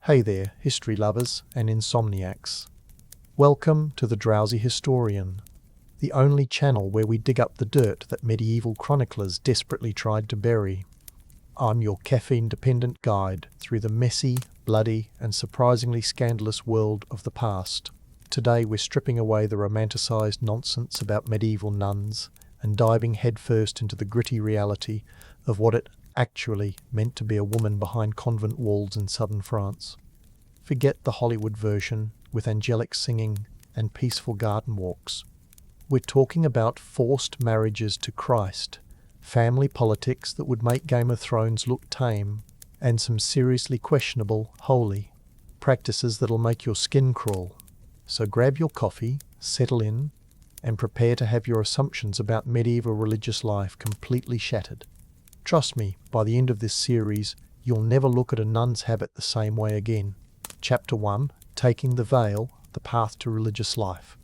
Hey there, history lovers and insomniacs. Welcome to The Drowsy Historian, the only channel where we dig up the dirt that medieval chroniclers desperately tried to bury. I'm your caffeine-dependent guide through the messy, bloody, and surprisingly scandalous world of the past. Today we're stripping away the romanticised nonsense about medieval nuns and diving headfirst into the gritty reality of what it actually meant to be a woman behind convent walls in southern France. Forget the Hollywood version with angelic singing and peaceful garden walks. We're talking about forced marriages to Christ, family politics that would make Game of Thrones look tame, and some seriously questionable, holy practices that'll make your skin crawl. So grab your coffee, settle in, and prepare to have your assumptions about medieval religious life completely shattered. Trust me, by the end of this series, you'll never look at a nun's habit the same way again. Chapter 1, Taking the Veil, the Path to Religious Life.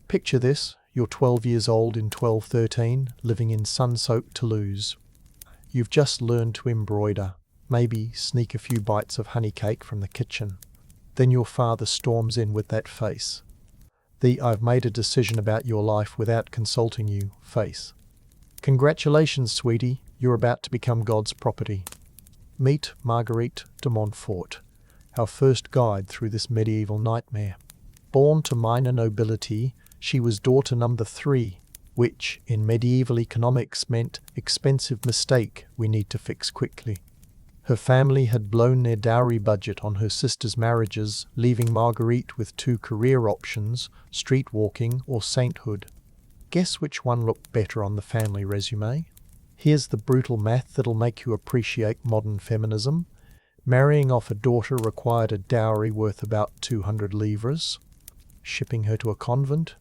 Picture this, you're 12 years old in 1213, living in sun-soaked Toulouse. You've just learned to embroider, maybe sneak a few bites of honey cake from the kitchen. Then your father storms in with that face. The "I've made a decision about your life without consulting you" face. Congratulations, sweetie, you're about to become God's property. Meet Marguerite de Montfort, our first guide through this medieval nightmare. Born to minor nobility, she was daughter number 3, which in medieval economics meant expensive mistake we need to fix quickly. Her family had blown their dowry budget on her sister's marriages, leaving Marguerite with 2 career options, street walking or sainthood. Guess which one looked better on the family resume? Here's the brutal math that'll make you appreciate modern feminism. Marrying off a daughter required a dowry worth about 200 livres. Shipping her to a convent?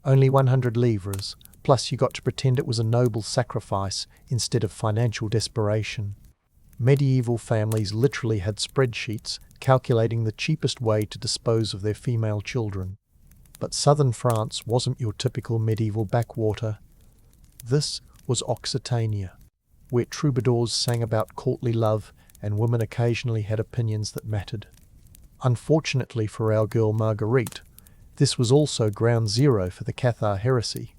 Only 100 livres, plus you got to pretend it was a noble sacrifice instead of financial desperation. Medieval families literally had spreadsheets calculating the cheapest way to dispose of their female children. But southern France wasn't your typical medieval backwater. This was Occitania, where troubadours sang about courtly love and women occasionally had opinions that mattered. Unfortunately for our girl Marguerite, this was also ground zero for the Cathar heresy,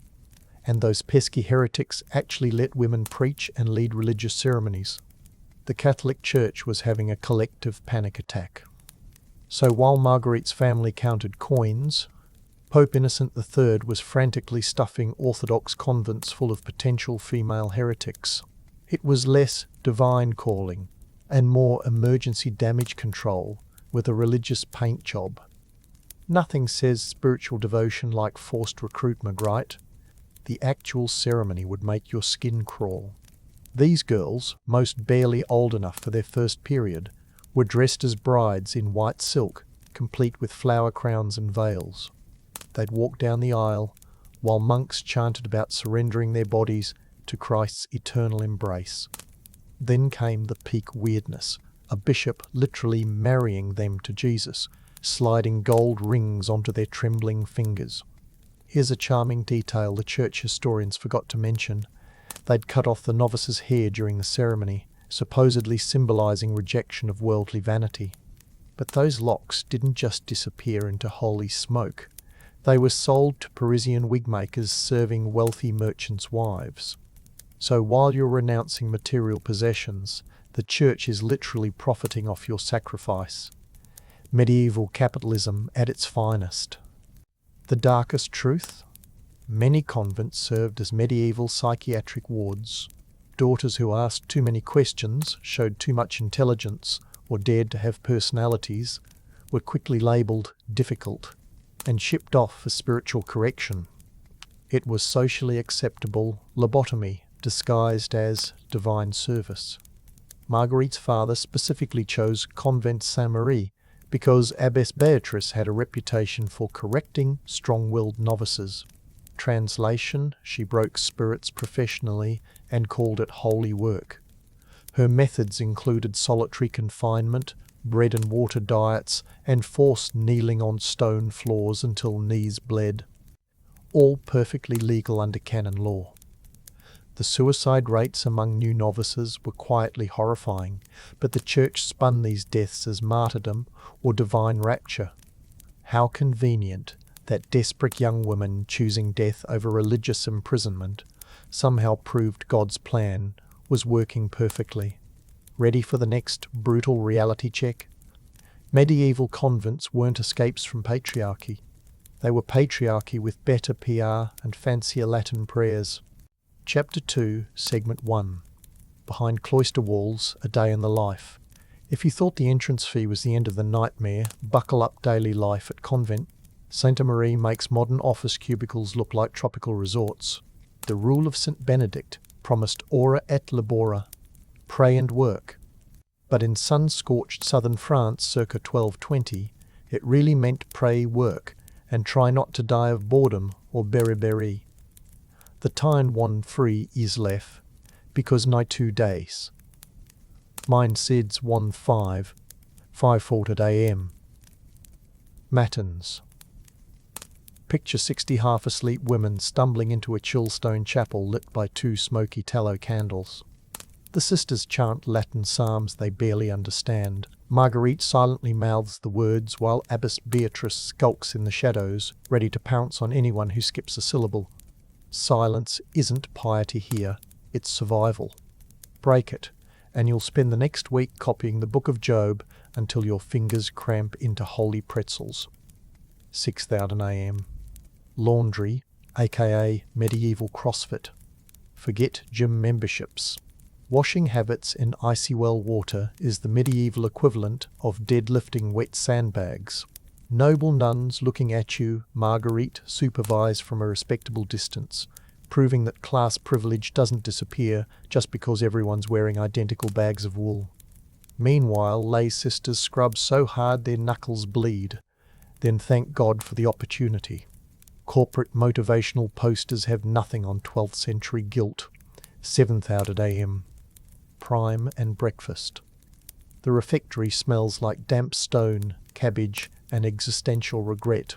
and those pesky heretics actually let women preach and lead religious ceremonies. The Catholic Church was having a collective panic attack. So while Marguerite's family counted coins, Pope Innocent III was frantically stuffing Orthodox convents full of potential female heretics. It was less divine calling and more emergency damage control with a religious paint job. Nothing says spiritual devotion like forced recruitment, right? The actual ceremony would make your skin crawl. These girls, most barely old enough for their first period, were dressed as brides in white silk, complete with flower crowns and veils. They'd walk down the aisle, while monks chanted about surrendering their bodies to Christ's eternal embrace. Then came the peak weirdness, a bishop literally marrying them to Jesus, sliding gold rings onto their trembling fingers. Here's a charming detail the church historians forgot to mention. They'd cut off the novice's hair during the ceremony, supposedly symbolizing rejection of worldly vanity. But those locks didn't just disappear into holy smoke. They were sold to Parisian wigmakers serving wealthy merchants' wives. So while you're renouncing material possessions, the church is literally profiting off your sacrifice. Medieval capitalism at its finest. The darkest truth? Many convents served as medieval psychiatric wards. Daughters who asked too many questions, showed too much intelligence, or dared to have personalities, were quickly labelled difficult and shipped off for spiritual correction. It was socially acceptable lobotomy disguised as divine service. Marguerite's father specifically chose Convent Saint-Marie because Abbess Beatrice had a reputation for correcting strong-willed novices. Translation, she broke spirits professionally and called it holy work. Her methods included solitary confinement, bread and water diets, and forced kneeling on stone floors until knees bled. All perfectly legal under canon law. The suicide rates among new novices were quietly horrifying, but the Church spun these deaths as martyrdom or divine rapture. How convenient that desperate young women choosing death over religious imprisonment somehow proved God's plan was working perfectly. Ready for the next brutal reality check? Medieval convents weren't escapes from patriarchy. They were patriarchy with better PR and fancier Latin prayers. Chapter 2, Segment 1. Behind cloister walls, a day in the life. If you thought the entrance fee was the end of the nightmare, buckle up. Daily life at Convent. Sainte Marie makes modern office cubicles look like tropical resorts. The rule of St. Benedict promised ora et labora, pray and work. But in sun-scorched southern France circa 1220, it really meant pray, work, and try not to die of boredom or beriberi. The time won free is left, because nigh 2 days. Mine SIDS 5:40 a.m. Matins. Picture 60 half-asleep women stumbling into a chill stone chapel lit by 2 smoky tallow candles. The sisters chant Latin psalms they barely understand. Marguerite silently mouths the words while Abbess Beatrice skulks in the shadows, ready to pounce on anyone who skips a syllable. Silence isn't piety here, it's survival. Break it, and you'll spend the next week copying the Book of Job until your fingers cramp into holy pretzels. 6:00 a.m. Laundry, aka medieval CrossFit. Forget gym memberships. Washing habits in icy well water is the medieval equivalent of deadlifting wet sandbags. Noble nuns looking at you, Marguerite supervise from a respectable distance, proving that class privilege doesn't disappear just because everyone's wearing identical bags of wool. Meanwhile, lay sisters scrub so hard their knuckles bleed, then thank God for the opportunity. Corporate motivational posters have nothing on 12th century guilt. 7:00 a.m. Prime and breakfast. The refectory smells like damp stone, cabbage, and existential regret.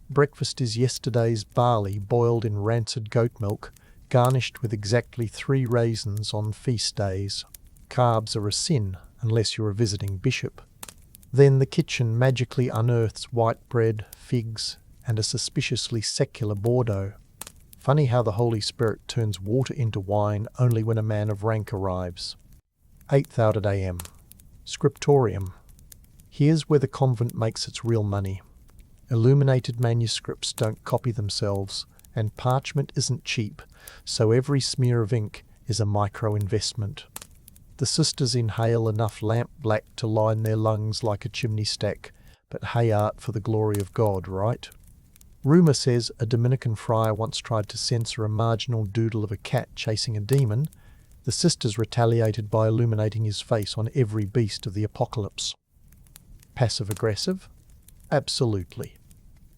Breakfast is yesterday's barley boiled in rancid goat milk, garnished with exactly 3 raisins on feast days. Carbs are a sin unless you're a visiting bishop. Then the kitchen magically unearths white bread, figs, and a suspiciously secular Bordeaux. Funny how the Holy Spirit turns water into wine only when a man of rank arrives. 8:00 a.m. Scriptorium. Here's where the convent makes its real money. Illuminated manuscripts don't copy themselves, and parchment isn't cheap, so every smear of ink is a micro-investment. The sisters inhale enough lamp black to line their lungs like a chimney stack, but hey art for the glory of God, right? Rumour says a Dominican friar once tried to censor a marginal doodle of a cat chasing a demon. The sisters retaliated by illuminating his face on every beast of the apocalypse. Passive-aggressive? Absolutely.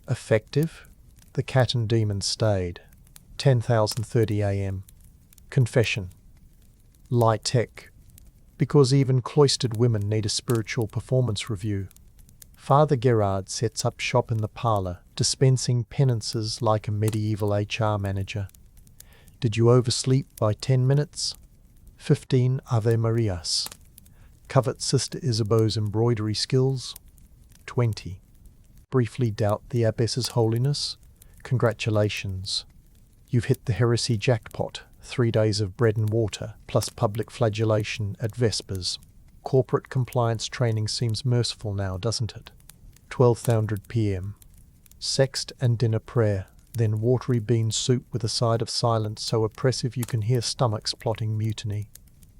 Effective? The cat and demon stayed. 10:30 a.m. Confession. Light tech. Because even cloistered women need a spiritual performance review. Father Gerard sets up shop in the parlour, dispensing penances like a medieval HR manager. Did you oversleep by 10 minutes? 15 Ave Marias. Covet Sister Isabeau's embroidery skills? 20. Briefly doubt the abbess's holiness? Congratulations. You've hit the heresy jackpot. 3 days of bread and water, plus public flagellation at Vespers. Corporate compliance training seems merciful now, doesn't it? 12:00 p.m. Sext and dinner prayer, then watery bean soup with a side of silence so oppressive you can hear stomachs plotting mutiny.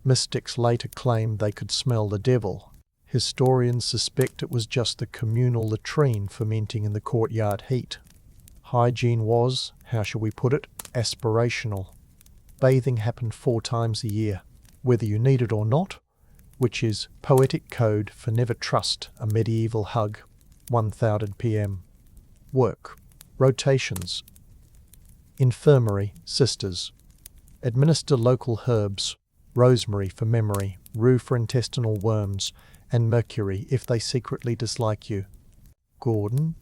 Mystics later claimed they could smell the devil. Historians suspect it was just the communal latrine fermenting in the courtyard heat. Hygiene was, how shall we put it, aspirational. Bathing happened 4 times a year, whether you need it or not, which is poetic code for never trust a medieval hug. 1:00 p.m. Work. Rotations. Infirmary, sisters. Administer local herbs, rosemary for memory, rue for intestinal worms, and mercury if they secretly dislike you. Gordon.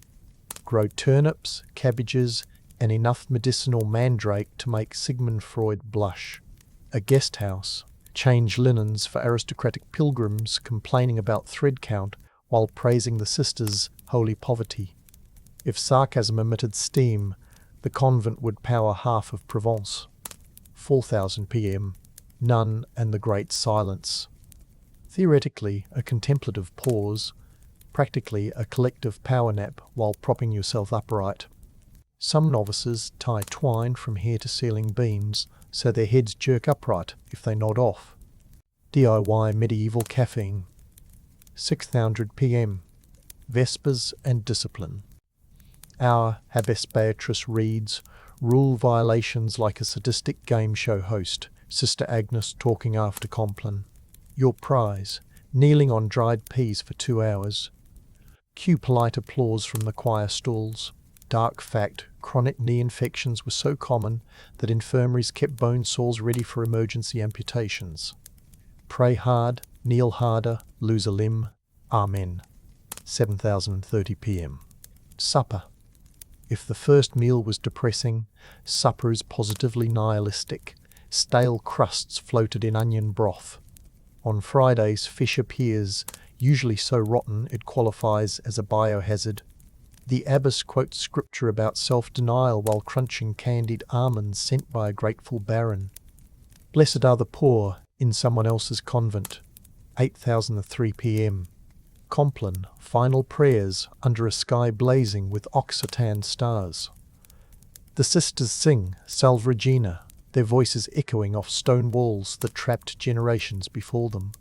Grow turnips, cabbages, and enough medicinal mandrake to make Sigmund Freud blush. a guest house, change linens for aristocratic pilgrims complaining about thread count while praising the sisters' holy poverty. If sarcasm emitted steam, the convent would power half of Provence. 4000 p.m. Nun and the Great Silence. Theoretically, a contemplative pause, practically a collective power nap while propping yourself upright. Some novices tie twine from hair to ceiling beams so their heads jerk upright if they nod off. DIY medieval caffeine. 600 p.m. Vespers and discipline. Our Abbess Beatrice reads rule violations like a sadistic game show host, Sister Agnes talking after Compline. Your prize, kneeling on dried peas for 2 hours. Cue polite applause from the choir stalls. Dark fact, chronic knee infections were so common that infirmaries kept bone saws ready for emergency amputations. Pray hard, kneel harder, lose a limb. Amen. 7030 p.m. Supper. If the first meal was depressing, supper is positively nihilistic. Stale crusts floated in onion broth. On Fridays, fish appears, usually so rotten it qualifies as a biohazard. The abbess quotes scripture about self-denial while crunching candied almonds sent by a grateful baron. Blessed are the poor in someone else's convent. 8003 p.m. Compline, final prayers under a sky blazing with Occitan stars. The sisters sing Salve Regina, their voices echoing off stone walls that trapped generations before them.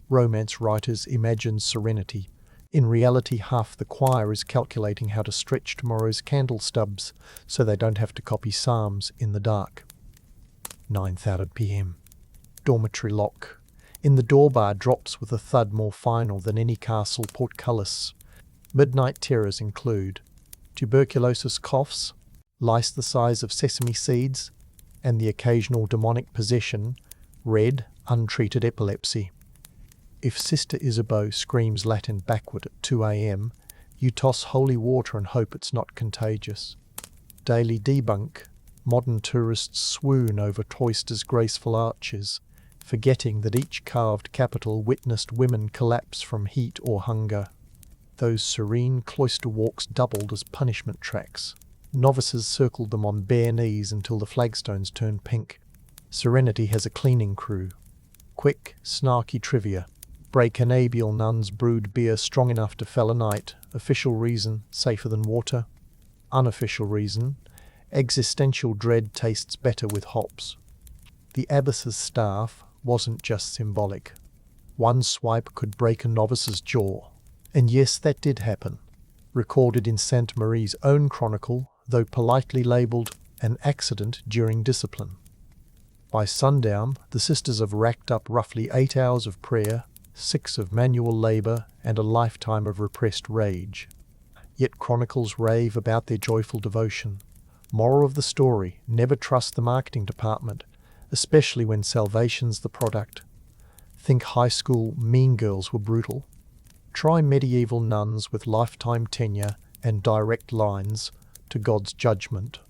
Romance writers imagine serenity. In reality, half the choir is calculating how to stretch tomorrow's candle stubs so they don't have to copy psalms in the dark. 9:30 p.m. Dormitory lock. In the door bar drops with a thud more final than any castle portcullis. Midnight terrors include tuberculosis coughs, lice the size of sesame seeds, and the occasional demonic possession, red, untreated epilepsy. If Sister Isabeau screams Latin backward at 2 a.m., you toss holy water and hope it's not contagious. Daily debunk. Modern tourists swoon over Cloister's graceful arches, forgetting that each carved capital witnessed women collapse from heat or hunger. Those serene cloister walks doubled as punishment tracks. Novices circled them on bare knees until the flagstones turned pink. Serenity has a cleaning crew. Quick, snarky trivia. Break-a-nabial nuns brewed beer strong enough to fell a night. Official reason, safer than water. Unofficial reason, existential dread tastes better with hops. The abbess's staff wasn't just symbolic. One swipe could break a novice's jaw. And yes, that did happen. Recorded in Sainte Marie's own chronicle, though politely labelled an accident during discipline. By sundown, the sisters have racked up roughly 8 hours of prayer, 6 of manual labour, and a lifetime of repressed rage. Yet chronicles rave about their joyful devotion. Moral of the story, never trust the marketing department, especially when salvation's the product. Think high school mean girls were brutal. Try medieval nuns with lifetime tenure and direct lines to God's judgment.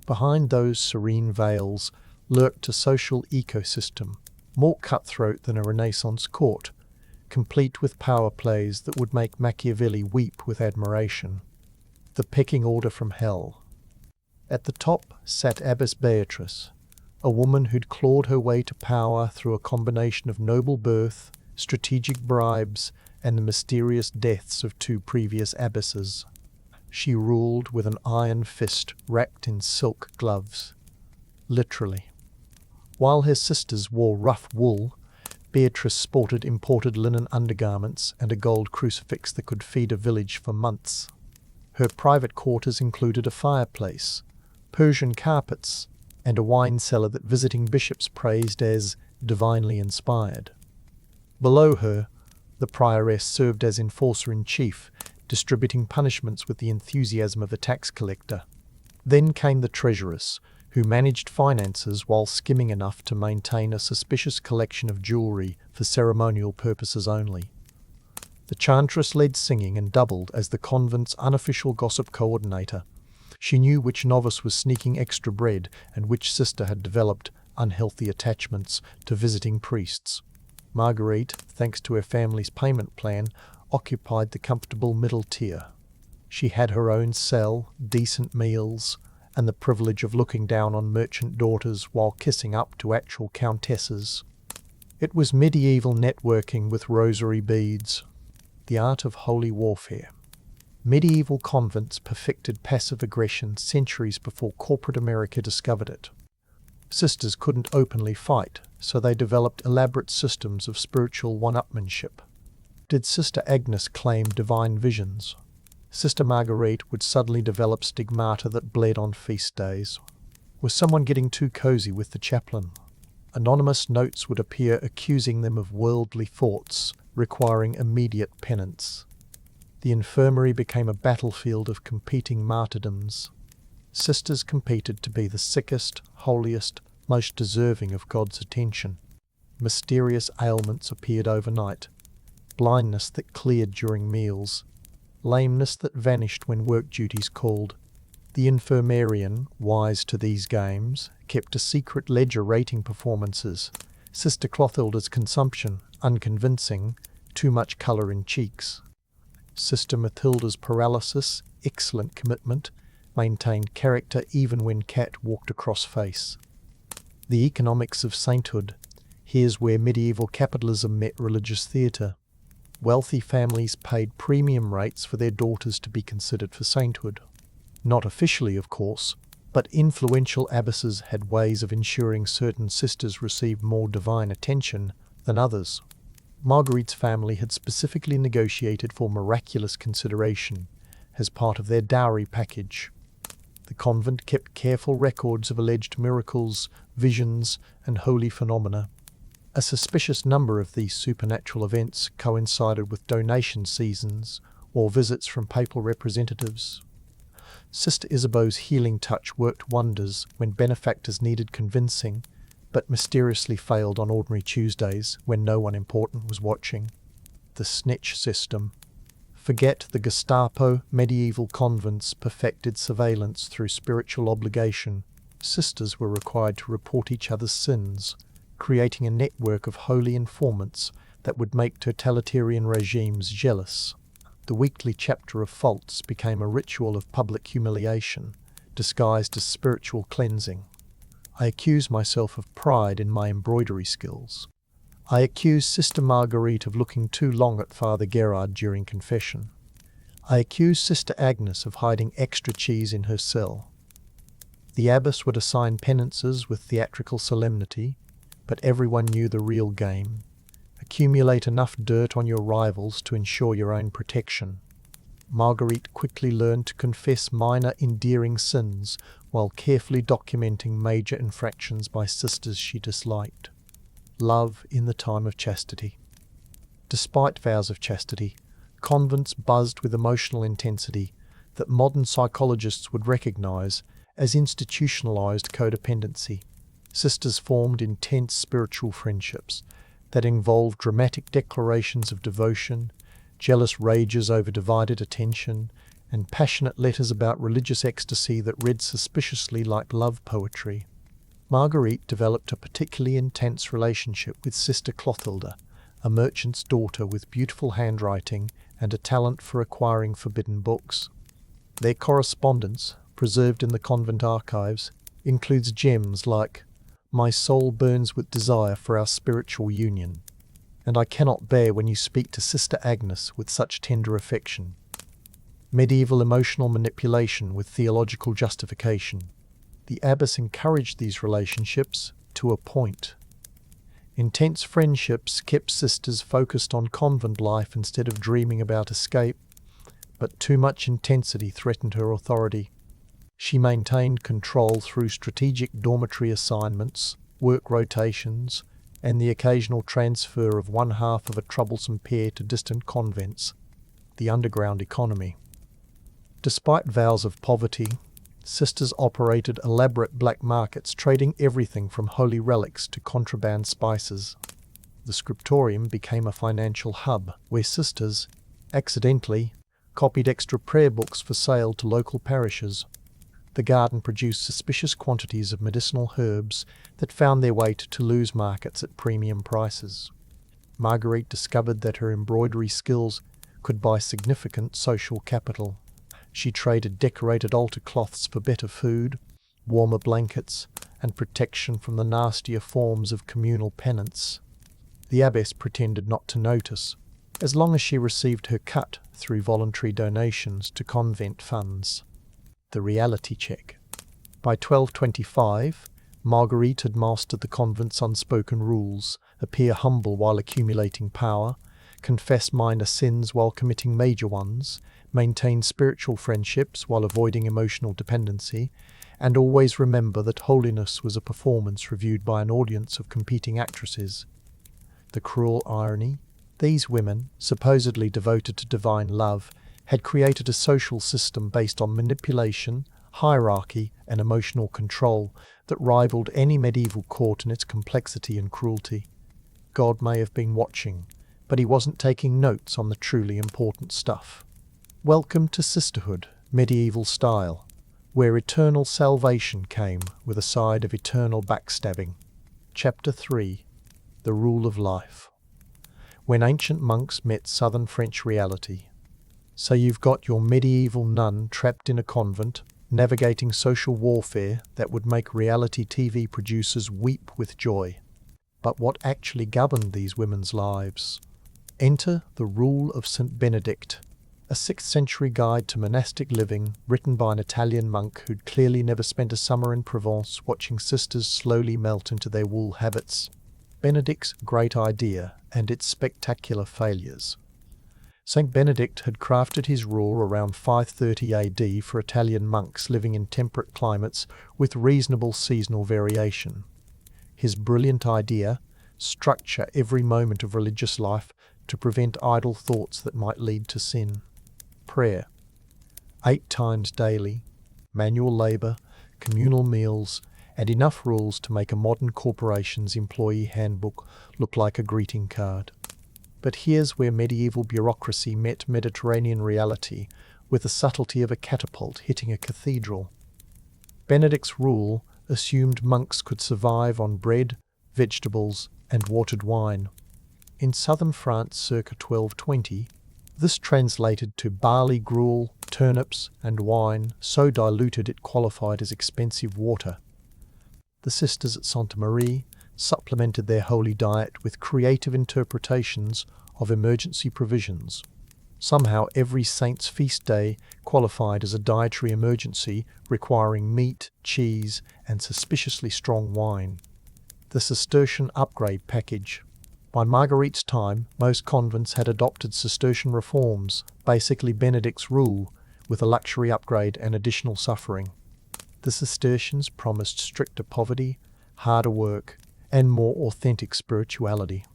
Behind those serene veils lurked a social ecosystem, more cutthroat than a Renaissance court, complete with power plays that would make Machiavelli weep with admiration. The pecking order from hell. At the top sat Abbess Beatrice, a woman who'd clawed her way to power through a combination of noble birth, strategic bribes, and the mysterious deaths of 2 previous abbesses. She ruled with an iron fist wrapped in silk gloves. Literally. While her sisters wore rough wool, Beatrice sported imported linen undergarments and a gold crucifix that could feed a village for months. Her private quarters included a fireplace, Persian carpets, and a wine cellar that visiting bishops praised as divinely inspired. Below her, the prioress served as enforcer-in-chief, distributing punishments with the enthusiasm of a tax collector. Then came the treasuress, who managed finances while skimming enough to maintain a suspicious collection of jewellery for ceremonial purposes only. The chantress led singing and doubled as the convent's unofficial gossip coordinator. She knew which novice was sneaking extra bread and which sister had developed unhealthy attachments to visiting priests. Marguerite, thanks to her family's payment plan, occupied the comfortable middle tier. She had her own cell, decent meals, and the privilege of looking down on merchant daughters while kissing up to actual countesses. It was medieval networking with rosary beads, the art of holy warfare. Medieval convents perfected passive aggression centuries before corporate America discovered it. Sisters couldn't openly fight, so they developed elaborate systems of spiritual one-upmanship. Did Sister Agnes claim divine visions? Sister Marguerite would suddenly develop stigmata that bled on feast days. Was someone getting too cozy with the chaplain? Anonymous notes would appear accusing them of worldly thoughts, requiring immediate penance. The infirmary became a battlefield of competing martyrdoms. Sisters competed to be the sickest, holiest, most deserving of God's attention. Mysterious ailments appeared overnight. Blindness that cleared during meals. Lameness that vanished when work duties called. The infirmarian, wise to these games, kept a secret ledger rating performances. Sister Clothilda's consumption, unconvincing, too much colour in cheeks. Sister Mathilda's paralysis, excellent commitment, maintained character even when cat walked across face. The economics of sainthood. Here's where medieval capitalism met religious theatre. Wealthy families paid premium rates for their daughters to be considered for sainthood. Not officially, of course, but influential abbesses had ways of ensuring certain sisters received more divine attention than others. Marguerite's family had specifically negotiated for miraculous consideration as part of their dowry package. The convent kept careful records of alleged miracles, visions, and holy phenomena. A suspicious number of these supernatural events coincided with donation seasons or visits from papal representatives. Sister Isabeau's healing touch worked wonders when benefactors needed convincing, but mysteriously failed on ordinary Tuesdays when no one important was watching. The snitch system. Forget the Gestapo, medieval convents perfected surveillance through spiritual obligation. Sisters were required to report each other's sins, creating a network of holy informants that would make totalitarian regimes jealous. The weekly chapter of faults became a ritual of public humiliation, disguised as spiritual cleansing. I accuse myself of pride in my embroidery skills. I accuse Sister Marguerite of looking too long at Father Gerard during confession. I accuse Sister Agnes of hiding extra cheese in her cell. The abbess would assign penances with theatrical solemnity, but everyone knew the real game. Accumulate enough dirt on your rivals to ensure your own protection. Marguerite quickly learned to confess minor endearing sins while carefully documenting major infractions by sisters she disliked. Love in the time of chastity. Despite vows of chastity, convents buzzed with emotional intensity that modern psychologists would recognize as institutionalized codependency. Sisters formed intense spiritual friendships that involved dramatic declarations of devotion, jealous rages over divided attention, and passionate letters about religious ecstasy that read suspiciously like love poetry. Marguerite developed a particularly intense relationship with Sister Clothilda, a merchant's daughter with beautiful handwriting and a talent for acquiring forbidden books. Their correspondence, preserved in the convent archives, includes gems like, "My soul burns with desire for our spiritual union," and "I cannot bear when you speak to Sister Agnes with such tender affection." Medieval emotional manipulation with theological justification. The abbess encouraged these relationships to a point. Intense friendships kept sisters focused on convent life instead of dreaming about escape, but too much intensity threatened her authority. She maintained control through strategic dormitory assignments, work rotations, and the occasional transfer of one half of a troublesome pair to distant convents, the underground economy. Despite vows of poverty, sisters operated elaborate black markets trading everything from holy relics to contraband spices. The scriptorium became a financial hub where sisters, accidentally, copied extra prayer books for sale to local parishes. The garden produced suspicious quantities of medicinal herbs that found their way to Toulouse markets at premium prices. Marguerite discovered that her embroidery skills could buy significant social capital. She traded decorated altar cloths for better food, warmer blankets, and protection from the nastier forms of communal penance. The abbess pretended not to notice, as long as she received her cut through voluntary donations to convent funds. The reality check. By 1225, Marguerite had mastered the convent's unspoken rules: appear humble while accumulating power, confess minor sins while committing major ones, maintain spiritual friendships while avoiding emotional dependency, and always remember that holiness was a performance reviewed by an audience of competing actresses. The cruel irony: these women, supposedly devoted to divine love, had created a social system based on manipulation, hierarchy, and emotional control that rivaled any medieval court in its complexity and cruelty. God may have been watching, but he wasn't taking notes on the truly important stuff. Welcome to Sisterhood, medieval style, where eternal salvation came with a side of eternal backstabbing. Chapter 3. The Rule of Life. When ancient monks met southern French reality. So you've got your medieval nun trapped in a convent, navigating social warfare that would make reality TV producers weep with joy. But what actually governed these women's lives? Enter the Rule of St. Benedict, a 6th century guide to monastic living written by an Italian monk who'd clearly never spent a summer in Provence watching sisters slowly melt into their wool habits. Benedict's great idea and its spectacular failures. St. Benedict had crafted his rule around 530 AD for Italian monks living in temperate climates with reasonable seasonal variation. His brilliant idea: structure every moment of religious life to prevent idle thoughts that might lead to sin. Prayer. 8 times daily, manual labour, communal meals, and enough rules to make a modern corporation's employee handbook look like a greeting card. But here's where medieval bureaucracy met Mediterranean reality with the subtlety of a catapult hitting a cathedral. Benedict's rule assumed monks could survive on bread, vegetables, and watered wine. In southern France circa 1220, this translated to barley gruel, turnips, and wine so diluted it qualified as expensive water. The sisters at Sainte Marie supplemented their holy diet with creative interpretations of emergency provisions. Somehow every saint's feast day qualified as a dietary emergency requiring meat, cheese, and suspiciously strong wine. The Cistercian upgrade package. By Marguerite's time, most convents had adopted Cistercian reforms, basically Benedict's rule, with a luxury upgrade and additional suffering. The Cistercians promised stricter poverty, harder work, and more authentic spirituality.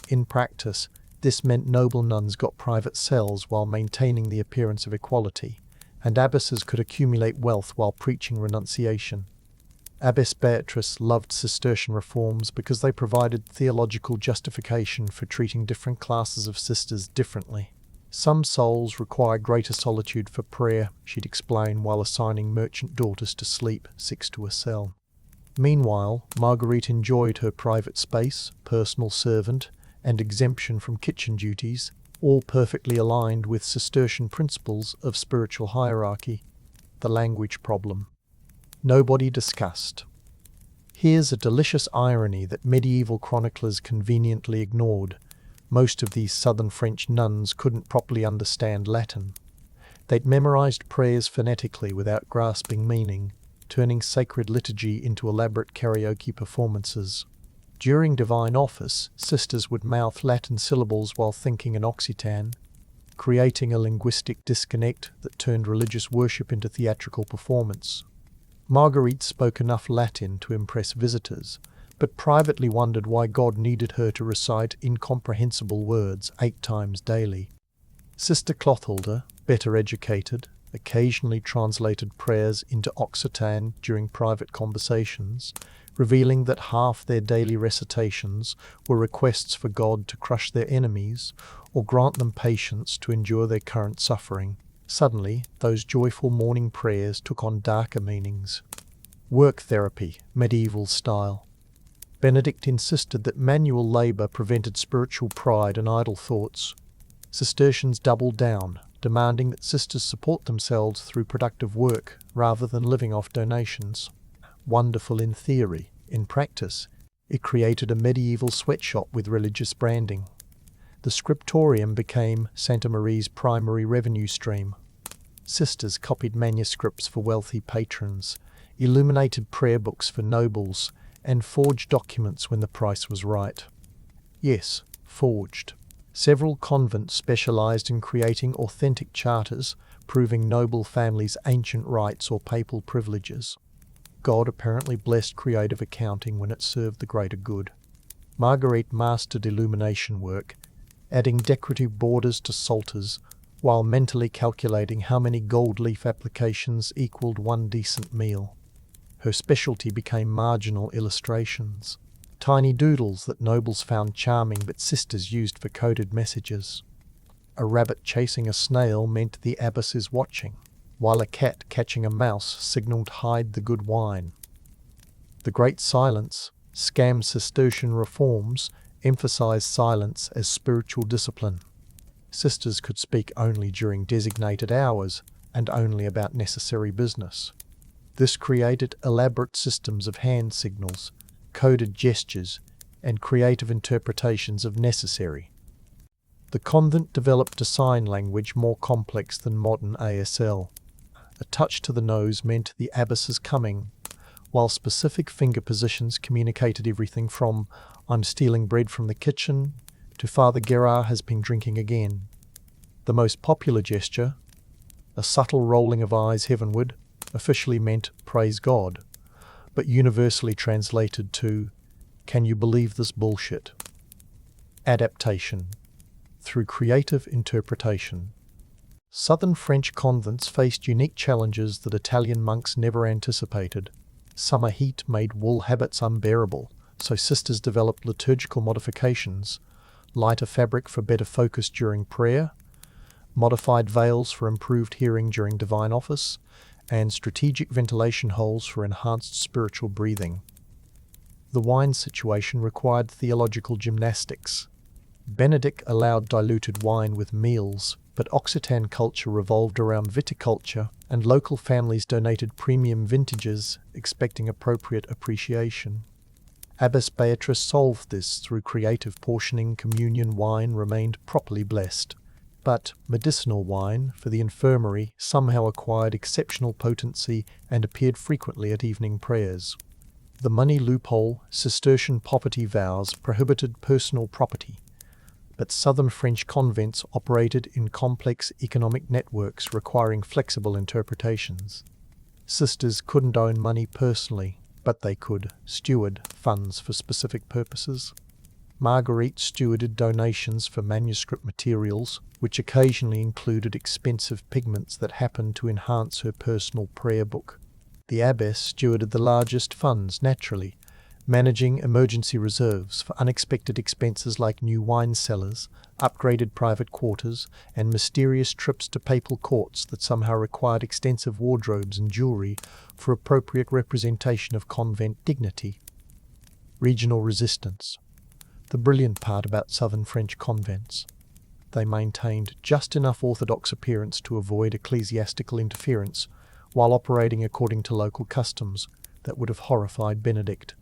In practice, this meant noble nuns got private cells while maintaining the appearance of equality, and abbesses could accumulate wealth while preaching renunciation. Abbess Beatrice loved Cistercian reforms because they provided theological justification for treating different classes of sisters differently. Some souls require greater solitude for prayer, she'd explain while assigning merchant daughters to sleep 6 to a cell. Meanwhile, Marguerite enjoyed her private space, personal servant, and exemption from kitchen duties, all perfectly aligned with Cistercian principles of spiritual hierarchy. The language problem. Nobody discussed. Here's a delicious irony that medieval chroniclers conveniently ignored. Most of these southern French nuns couldn't properly understand Latin. They'd memorized prayers phonetically without grasping meaning, turning sacred liturgy into elaborate karaoke performances. During divine office, sisters would mouth Latin syllables while thinking in Occitan, creating a linguistic disconnect that turned religious worship into theatrical performance. Marguerite spoke enough Latin to impress visitors, but privately wondered why God needed her to recite incomprehensible words 8 times daily. Sister Clothholder, better educated, occasionally translated prayers into Occitan during private conversations, revealing that half their daily recitations were requests for God to crush their enemies or grant them patience to endure their current suffering. Suddenly, those joyful morning prayers took on darker meanings. Work therapy, medieval style. Benedict insisted that manual labour prevented spiritual pride and idle thoughts. Cistercians doubled down, demanding that sisters support themselves through productive work rather than living off donations. Wonderful in theory, in practice, it created a medieval sweatshop with religious branding. The scriptorium became Santa Marie's primary revenue stream. Sisters copied manuscripts for wealthy patrons, illuminated prayer books for nobles, and forged documents when the price was right. Yes, forged. Several convents specialized in creating authentic charters, proving noble families' ancient rights or papal privileges. God apparently blessed creative accounting when it served the greater good. Marguerite mastered illumination work, adding decorative borders to psalters, while mentally calculating how many gold leaf applications equaled one decent meal. Her specialty became marginal illustrations, tiny doodles that nobles found charming but sisters used for coded messages. A rabbit chasing a snail meant the abbess is watching, while a cat catching a mouse signalled hide the good wine. The Great Silence, scam Cistercian reforms, emphasized silence as spiritual discipline. Sisters could speak only during designated hours and only about necessary business. This created elaborate systems of hand signals, coded gestures, and creative interpretations of necessary. The convent developed a sign language more complex than modern ASL. A touch to the nose meant the abbess is coming, while specific finger positions communicated everything from "I'm stealing bread from the kitchen" to "Father Gerard has been drinking again." The most popular gesture, a subtle rolling of eyes heavenward, officially meant "praise God," but universally translated to "can you believe this bullshit?" Adaptation. Through creative interpretation. Southern French convents faced unique challenges that Italian monks never anticipated. Summer heat made wool habits unbearable, so sisters developed liturgical modifications, lighter fabric for better focus during prayer, modified veils for improved hearing during divine office, and strategic ventilation holes for enhanced spiritual breathing. The wine situation required theological gymnastics. Benedict allowed diluted wine with meals, but Occitan culture revolved around viticulture, and local families donated premium vintages, expecting appropriate appreciation. Abbess Beatrice solved this through creative portioning. Communion wine remained properly blessed, but medicinal wine for the infirmary somehow acquired exceptional potency and appeared frequently at evening prayers. The money loophole, Cistercian poverty vows, prohibited personal property, but southern French convents operated in complex economic networks requiring flexible interpretations. Sisters couldn't own money personally, but they could steward funds for specific purposes. Marguerite stewarded donations for manuscript materials, which occasionally included expensive pigments that happened to enhance her personal prayer book. The abbess stewarded the largest funds naturally, managing emergency reserves for unexpected expenses like new wine cellars, upgraded private quarters, and mysterious trips to papal courts that somehow required extensive wardrobes and jewelry for appropriate representation of convent dignity. Regional resistance. The brilliant part about southern French convents. They maintained just enough orthodox appearance to avoid ecclesiastical interference, while operating according to local customs that would have horrified Benedict.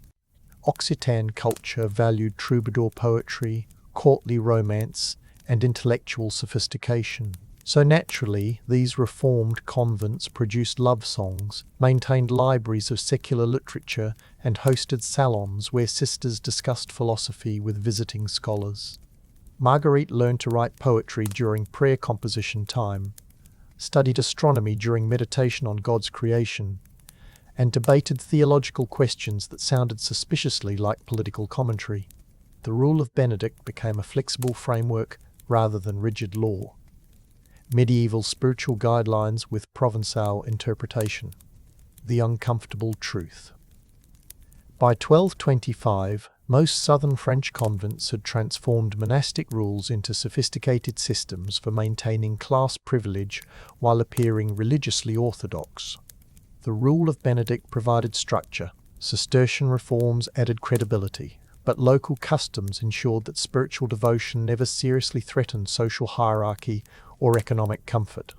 Occitan culture valued troubadour poetry, courtly romance, and intellectual sophistication. So naturally, these reformed convents produced love songs, maintained libraries of secular literature, and hosted salons where sisters discussed philosophy with visiting scholars. Marguerite learned to write poetry during prayer composition time, studied astronomy during meditation on God's creation, and debated theological questions that sounded suspiciously like political commentary. The rule of Benedict became a flexible framework rather than rigid law. Medieval spiritual guidelines with Provençal interpretation. The uncomfortable truth. By 1225, Most southern French convents had transformed monastic rules into sophisticated systems for maintaining class privilege while appearing religiously orthodox. The rule of Benedict provided structure, Cistercian reforms added credibility, but local customs ensured that spiritual devotion never seriously threatened social hierarchy or economic comfort.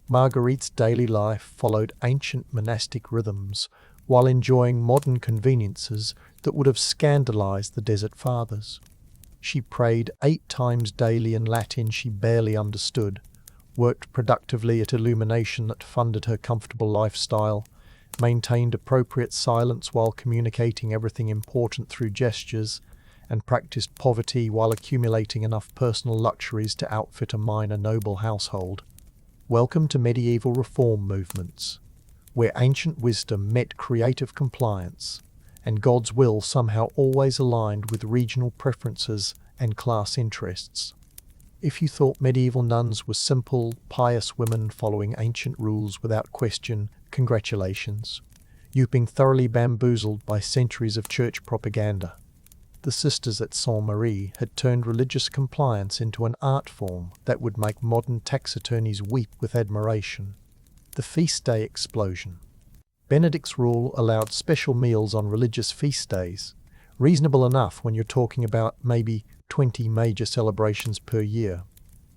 Marguerite's daily life followed ancient monastic rhythms, while enjoying modern conveniences that would have scandalized the Desert Fathers. She prayed 8 times daily in Latin she barely understood, worked productively at illumination that funded her comfortable lifestyle, maintained appropriate silence while communicating everything important through gestures, and practiced poverty while accumulating enough personal luxuries to outfit a minor noble household. Welcome to medieval reform movements, where ancient wisdom met creative compliance, and God's will somehow always aligned with regional preferences and class interests. If you thought medieval nuns were simple, pious women following ancient rules without question, congratulations. You've been thoroughly bamboozled by centuries of church propaganda. The sisters at Saint-Marie had turned religious compliance into an art form that would make modern tax attorneys weep with admiration. The feast day explosion. Benedict's rule allowed special meals on religious feast days, reasonable enough when you're talking about maybe 20 major celebrations per year.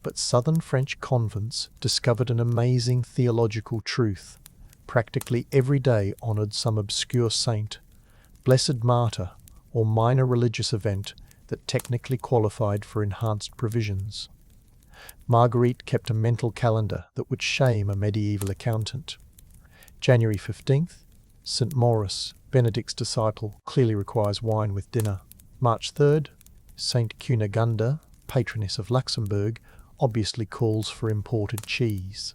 But southern French convents discovered an amazing theological truth. Practically every day honoured some obscure saint, blessed martyr, or minor religious event that technically qualified for enhanced provisions. Marguerite kept a mental calendar that would shame a medieval accountant. January 15th, St. Maurice, Benedict's disciple, clearly requires wine with dinner. March 3rd, St. Cunegunda, patroness of Luxembourg, obviously calls for imported cheese.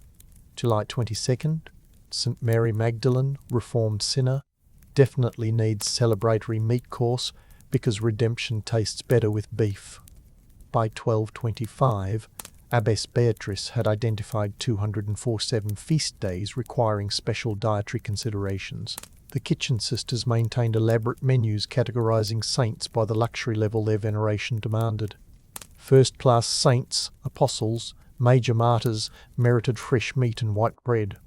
July 22nd, St. Mary Magdalene, reformed sinner, definitely needs celebratory meat course because redemption tastes better with beef. By 1225, Abbess Beatrice had identified 247 feast days requiring special dietary considerations. The kitchen sisters maintained elaborate menus categorizing saints by the luxury level their veneration demanded. First-class saints, apostles, major martyrs merited fresh meat and white bread.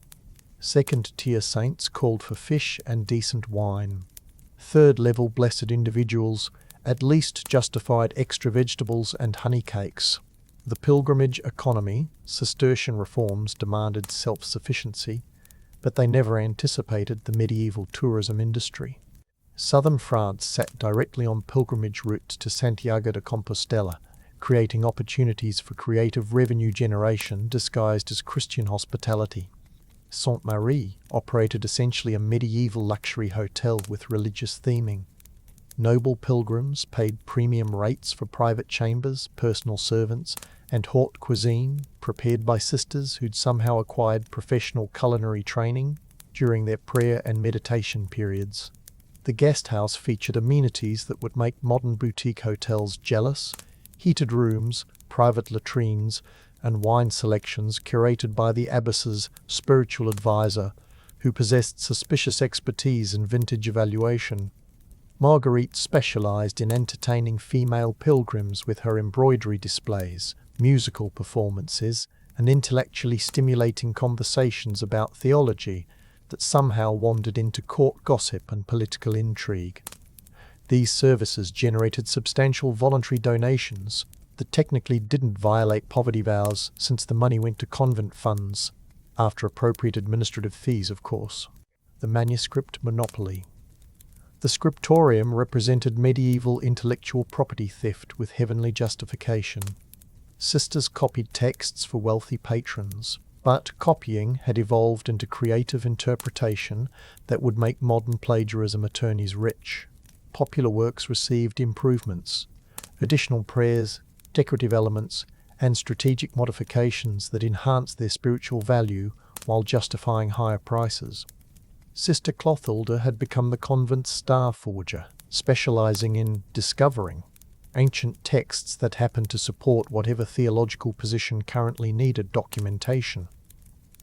Second-tier saints called for fish and decent wine. Third-level blessed individuals at least justified extra vegetables and honey cakes. The pilgrimage economy, Cistercian reforms demanded self-sufficiency, but they never anticipated the medieval tourism industry. Southern France sat directly on pilgrimage routes to Santiago de Compostela, creating opportunities for creative revenue generation disguised as Christian hospitality. Saint-Marie operated essentially a medieval luxury hotel with religious theming. Noble pilgrims paid premium rates for private chambers, personal servants, and haute cuisine prepared by sisters who'd somehow acquired professional culinary training during their prayer and meditation periods. The guest house featured amenities that would make modern boutique hotels jealous: heated rooms, private latrines, and wine selections curated by the abbess's spiritual advisor, who possessed suspicious expertise in vintage evaluation. Marguerite specialized in entertaining female pilgrims with her embroidery displays, musical performances, and intellectually stimulating conversations about theology that somehow wandered into court gossip and political intrigue. These services generated substantial voluntary donations that technically didn't violate poverty vows since the money went to convent funds, after appropriate administrative fees, of course. The manuscript monopoly. The scriptorium represented medieval intellectual property theft with heavenly justification. Sisters copied texts for wealthy patrons, but copying had evolved into creative interpretation that would make modern plagiarism attorneys rich. Popular works received improvements, additional prayers, decorative elements, and strategic modifications that enhanced their spiritual value while justifying higher prices. Sister Clothilda had become the convent's star forger, specializing in discovering ancient texts that happened to support whatever theological position currently needed documentation.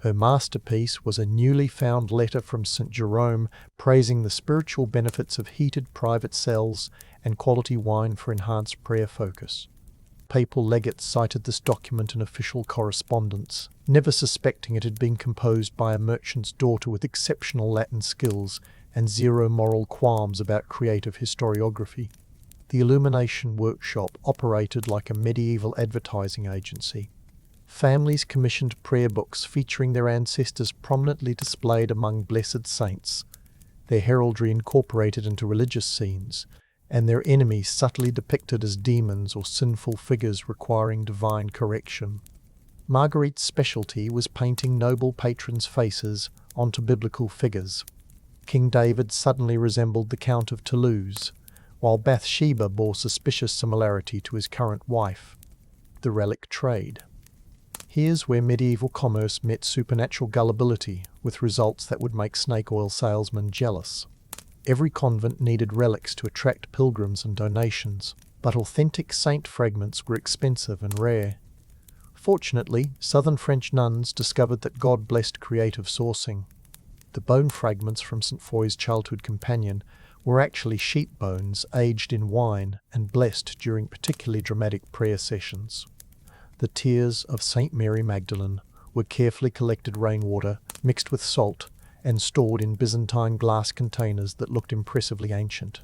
Her masterpiece was a newly found letter from St. Jerome praising the spiritual benefits of heated private cells and quality wine for enhanced prayer focus. Papal legates cited this document in official correspondence, never suspecting it had been composed by a merchant's daughter with exceptional Latin skills and zero moral qualms about creative historiography. The Illumination Workshop operated like a medieval advertising agency. Families commissioned prayer books featuring their ancestors prominently displayed among blessed saints, their heraldry incorporated into religious scenes, and their enemies subtly depicted as demons or sinful figures requiring divine correction. Marguerite's specialty was painting noble patrons' faces onto biblical figures. King David suddenly resembled the Count of Toulouse, while Bathsheba bore suspicious similarity to his current wife. The relic trade. Here's where medieval commerce met supernatural gullibility, with results that would make snake oil salesmen jealous. Every convent needed relics to attract pilgrims and donations, but authentic saint fragments were expensive and rare. Fortunately, southern French nuns discovered that God blessed creative sourcing. The bone fragments from St. Foy's childhood companion were actually sheep bones aged in wine and blessed during particularly dramatic prayer sessions. The tears of St. Mary Magdalene were carefully collected rainwater, mixed with salt, and stored in Byzantine glass containers that looked impressively ancient.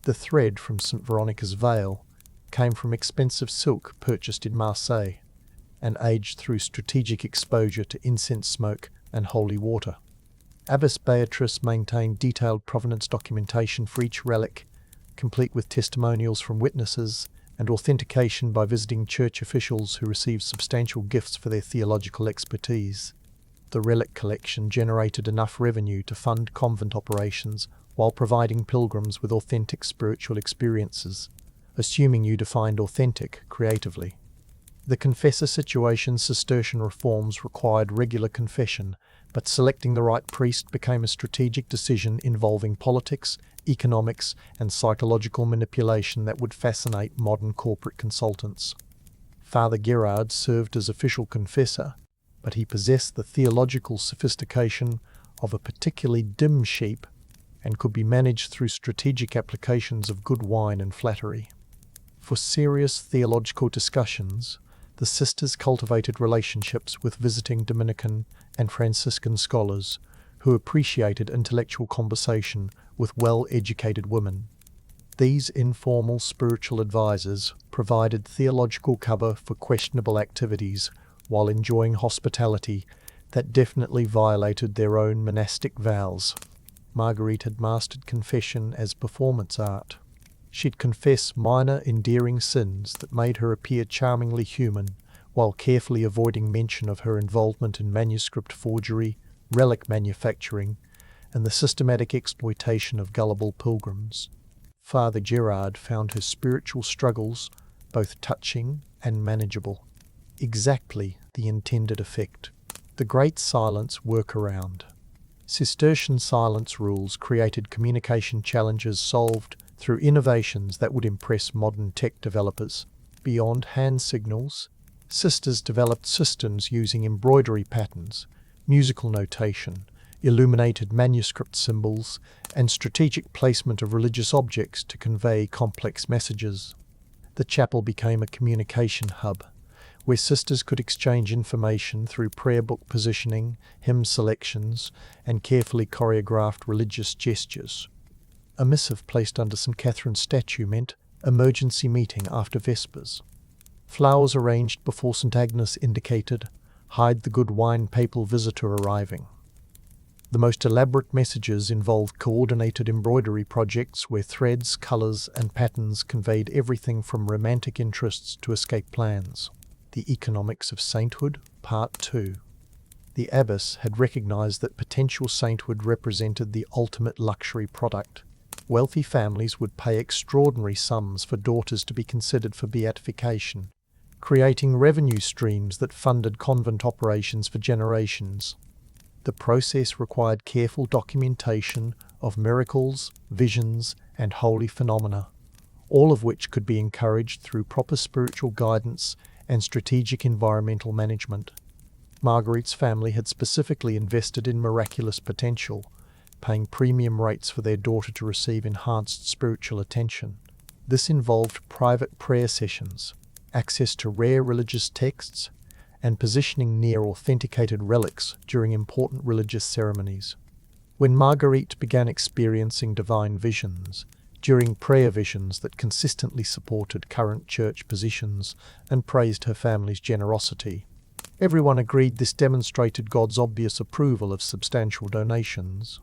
The thread from St. Veronica's veil came from expensive silk purchased in Marseille and aged through strategic exposure to incense smoke and holy water. Abbess Beatrice maintained detailed provenance documentation for each relic, complete with testimonials from witnesses and authentication by visiting church officials who received substantial gifts for their theological expertise. The relic collection generated enough revenue to fund convent operations while providing pilgrims with authentic spiritual experiences, assuming you defined authentic creatively. The confessor situation's Cistercian reforms required regular confession, but selecting the right priest became a strategic decision involving politics, economics, and psychological manipulation that would fascinate modern corporate consultants. Father Gerard served as official confessor, but he possessed the theological sophistication of a particularly dim sheep and could be managed through strategic applications of good wine and flattery. For serious theological discussions, the sisters cultivated relationships with visiting Dominican and Franciscan scholars who appreciated intellectual conversation with well-educated women. These informal spiritual advisors provided theological cover for questionable activities while enjoying hospitality that definitely violated their own monastic vows. Marguerite had mastered confession as performance art. She'd confess minor, endearing sins that made her appear charmingly human, while carefully avoiding mention of her involvement in manuscript forgery, relic manufacturing, and the systematic exploitation of gullible pilgrims. Father Gerard found her spiritual struggles both touching and manageable. Exactly the intended effect. The Great Silence workaround. Cistercian silence rules created communication challenges solved through innovations that would impress modern tech developers. Beyond hand signals, sisters developed systems using embroidery patterns, musical notation, illuminated manuscript symbols, and strategic placement of religious objects to convey complex messages. The chapel became a communication hub, where sisters could exchange information through prayer book positioning, hymn selections, and carefully choreographed religious gestures. A missive placed under St. Catherine's statue meant emergency meeting after Vespers. Flowers arranged before St. Agnes indicated, hide the good wine papal visitor arriving. The most elaborate messages involved coordinated embroidery projects where threads, colours, and patterns conveyed everything from romantic interests to escape plans. The Economics of Sainthood, Part 2. The abbess had recognized that potential sainthood represented the ultimate luxury product. Wealthy families would pay extraordinary sums for daughters to be considered for beatification, creating revenue streams that funded convent operations for generations. The process required careful documentation of miracles, visions, and holy phenomena, all of which could be encouraged through proper spiritual guidance and strategic environmental management. Marguerite's family had specifically invested in miraculous potential, paying premium rates for their daughter to receive enhanced spiritual attention. This involved private prayer sessions, access to rare religious texts, and positioning near authenticated relics during important religious ceremonies. When Marguerite began experiencing divine visions, during prayer visions that consistently supported current church positions and praised her family's generosity, everyone agreed this demonstrated God's obvious approval of substantial donations.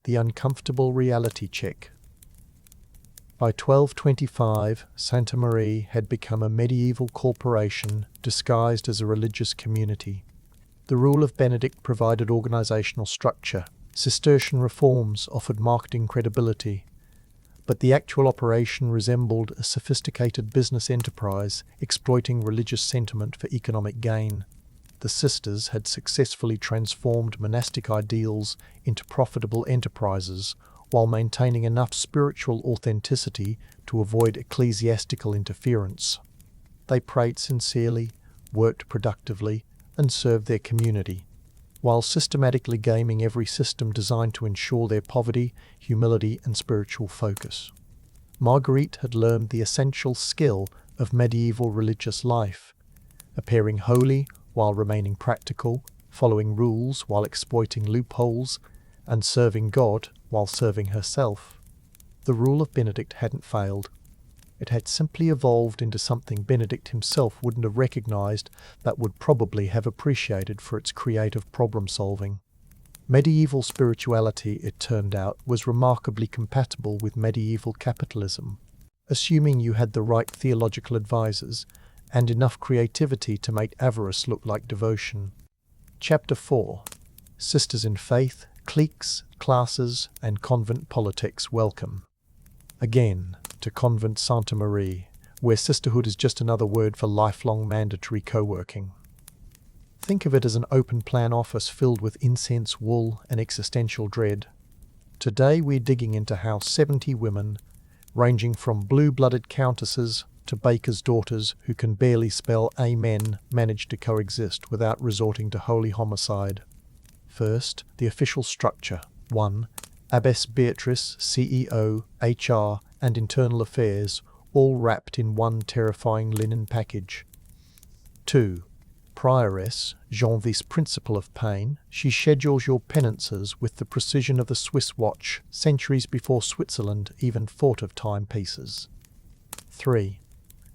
The uncomfortable reality check. By 1225, Santa Maria had become a medieval corporation disguised as a religious community. The rule of Benedict provided organizational structure. Cistercian reforms offered marketing credibility. But the actual operation resembled a sophisticated business enterprise exploiting religious sentiment for economic gain. The sisters had successfully transformed monastic ideals into profitable enterprises while maintaining enough spiritual authenticity to avoid ecclesiastical interference. They prayed sincerely, worked productively, and served their community, while systematically gaming every system designed to ensure their poverty, humility, and spiritual focus. Marguerite had learned the essential skill of medieval religious life, appearing holy while remaining practical, following rules while exploiting loopholes, and serving God while serving herself. The rule of Benedict hadn't failed. It had simply evolved into something Benedict himself wouldn't have recognized, but would probably have appreciated for its creative problem-solving. Medieval spirituality, it turned out, was remarkably compatible with medieval capitalism, assuming you had the right theological advisors and enough creativity to make avarice look like devotion. Chapter 4. Sisters in Faith, Cliques, Classes, and Convent Politics. Welcome again to Convent Santa Maria, where sisterhood is just another word for lifelong mandatory co-working. Think of it as an open-plan office filled with incense, wool, and existential dread. Today we're digging into how 70 women, ranging from blue-blooded countesses to bakers' daughters who can barely spell amen, manage to coexist without resorting to holy homicide. First, the official structure. 1. Abbess Beatrice, CEO, HR, and Internal Affairs, all wrapped in one terrifying linen package. 2. Prioress, Genevieve Principle of Pain. She schedules your penances with the precision of the Swiss watch, centuries before Switzerland even thought of timepieces. 3.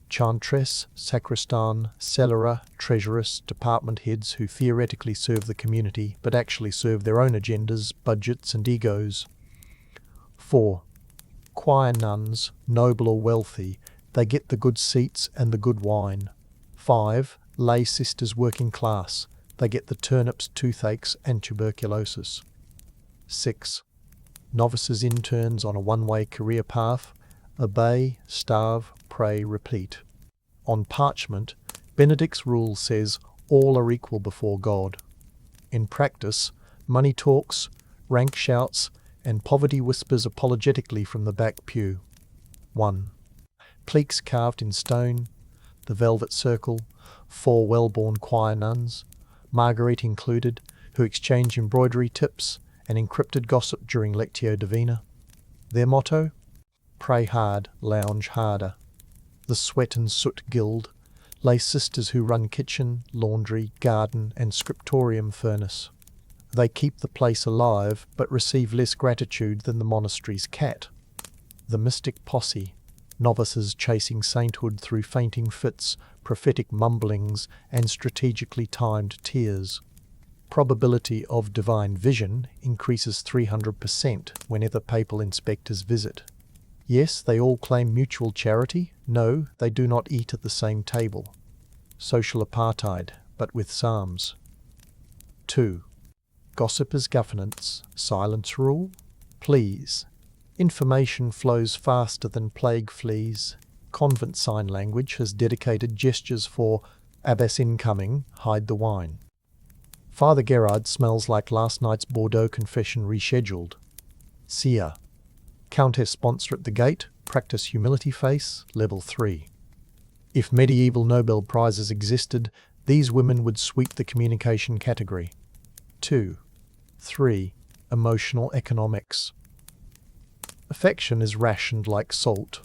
Chantress, sacristan, cellarer, treasuress, department heads who theoretically serve the community but actually serve their own agendas, budgets, and egos. 4. Choir nuns, noble or wealthy, they get the good seats and the good wine. 5. Lay sisters working class, they get the turnips, toothaches, and tuberculosis. 6. Novices interns on a one-way career path, obey, starve, pray, repeat. On parchment, Benedict's rule says all are equal before God. In practice, money talks, rank shouts, and poverty whispers apologetically from the back pew. 1. Cliques carved in stone, the velvet circle, 4 well-born choir nuns, Marguerite included, who exchange embroidery tips and encrypted gossip during Lectio Divina. Their motto? Pray hard, lounge harder. The Sweat and Soot Guild, lay sisters who run kitchen, laundry, garden, and scriptorium furnace. They keep the place alive, but receive less gratitude than the monastery's cat. The Mystic Posse, novices chasing sainthood through fainting fits, prophetic mumblings, and strategically timed tears. Probability of divine vision increases 300% whenever papal inspectors visit. Yes, they all claim mutual charity. No, they do not eat at the same table. Social apartheid, but with psalms. 2. Gossip as governance, silence rule? Please. Information flows faster than plague fleas. Convent sign language has dedicated gestures for Abbess incoming, hide the wine. Father Gerard smells like last night's Bordeaux confession rescheduled. Sia. Countess sponsor at the gate, practice humility face, level 3. If medieval Nobel Prizes existed, These women would sweep the communication category. 2. 3. Emotional economics. Affection is rationed like salt.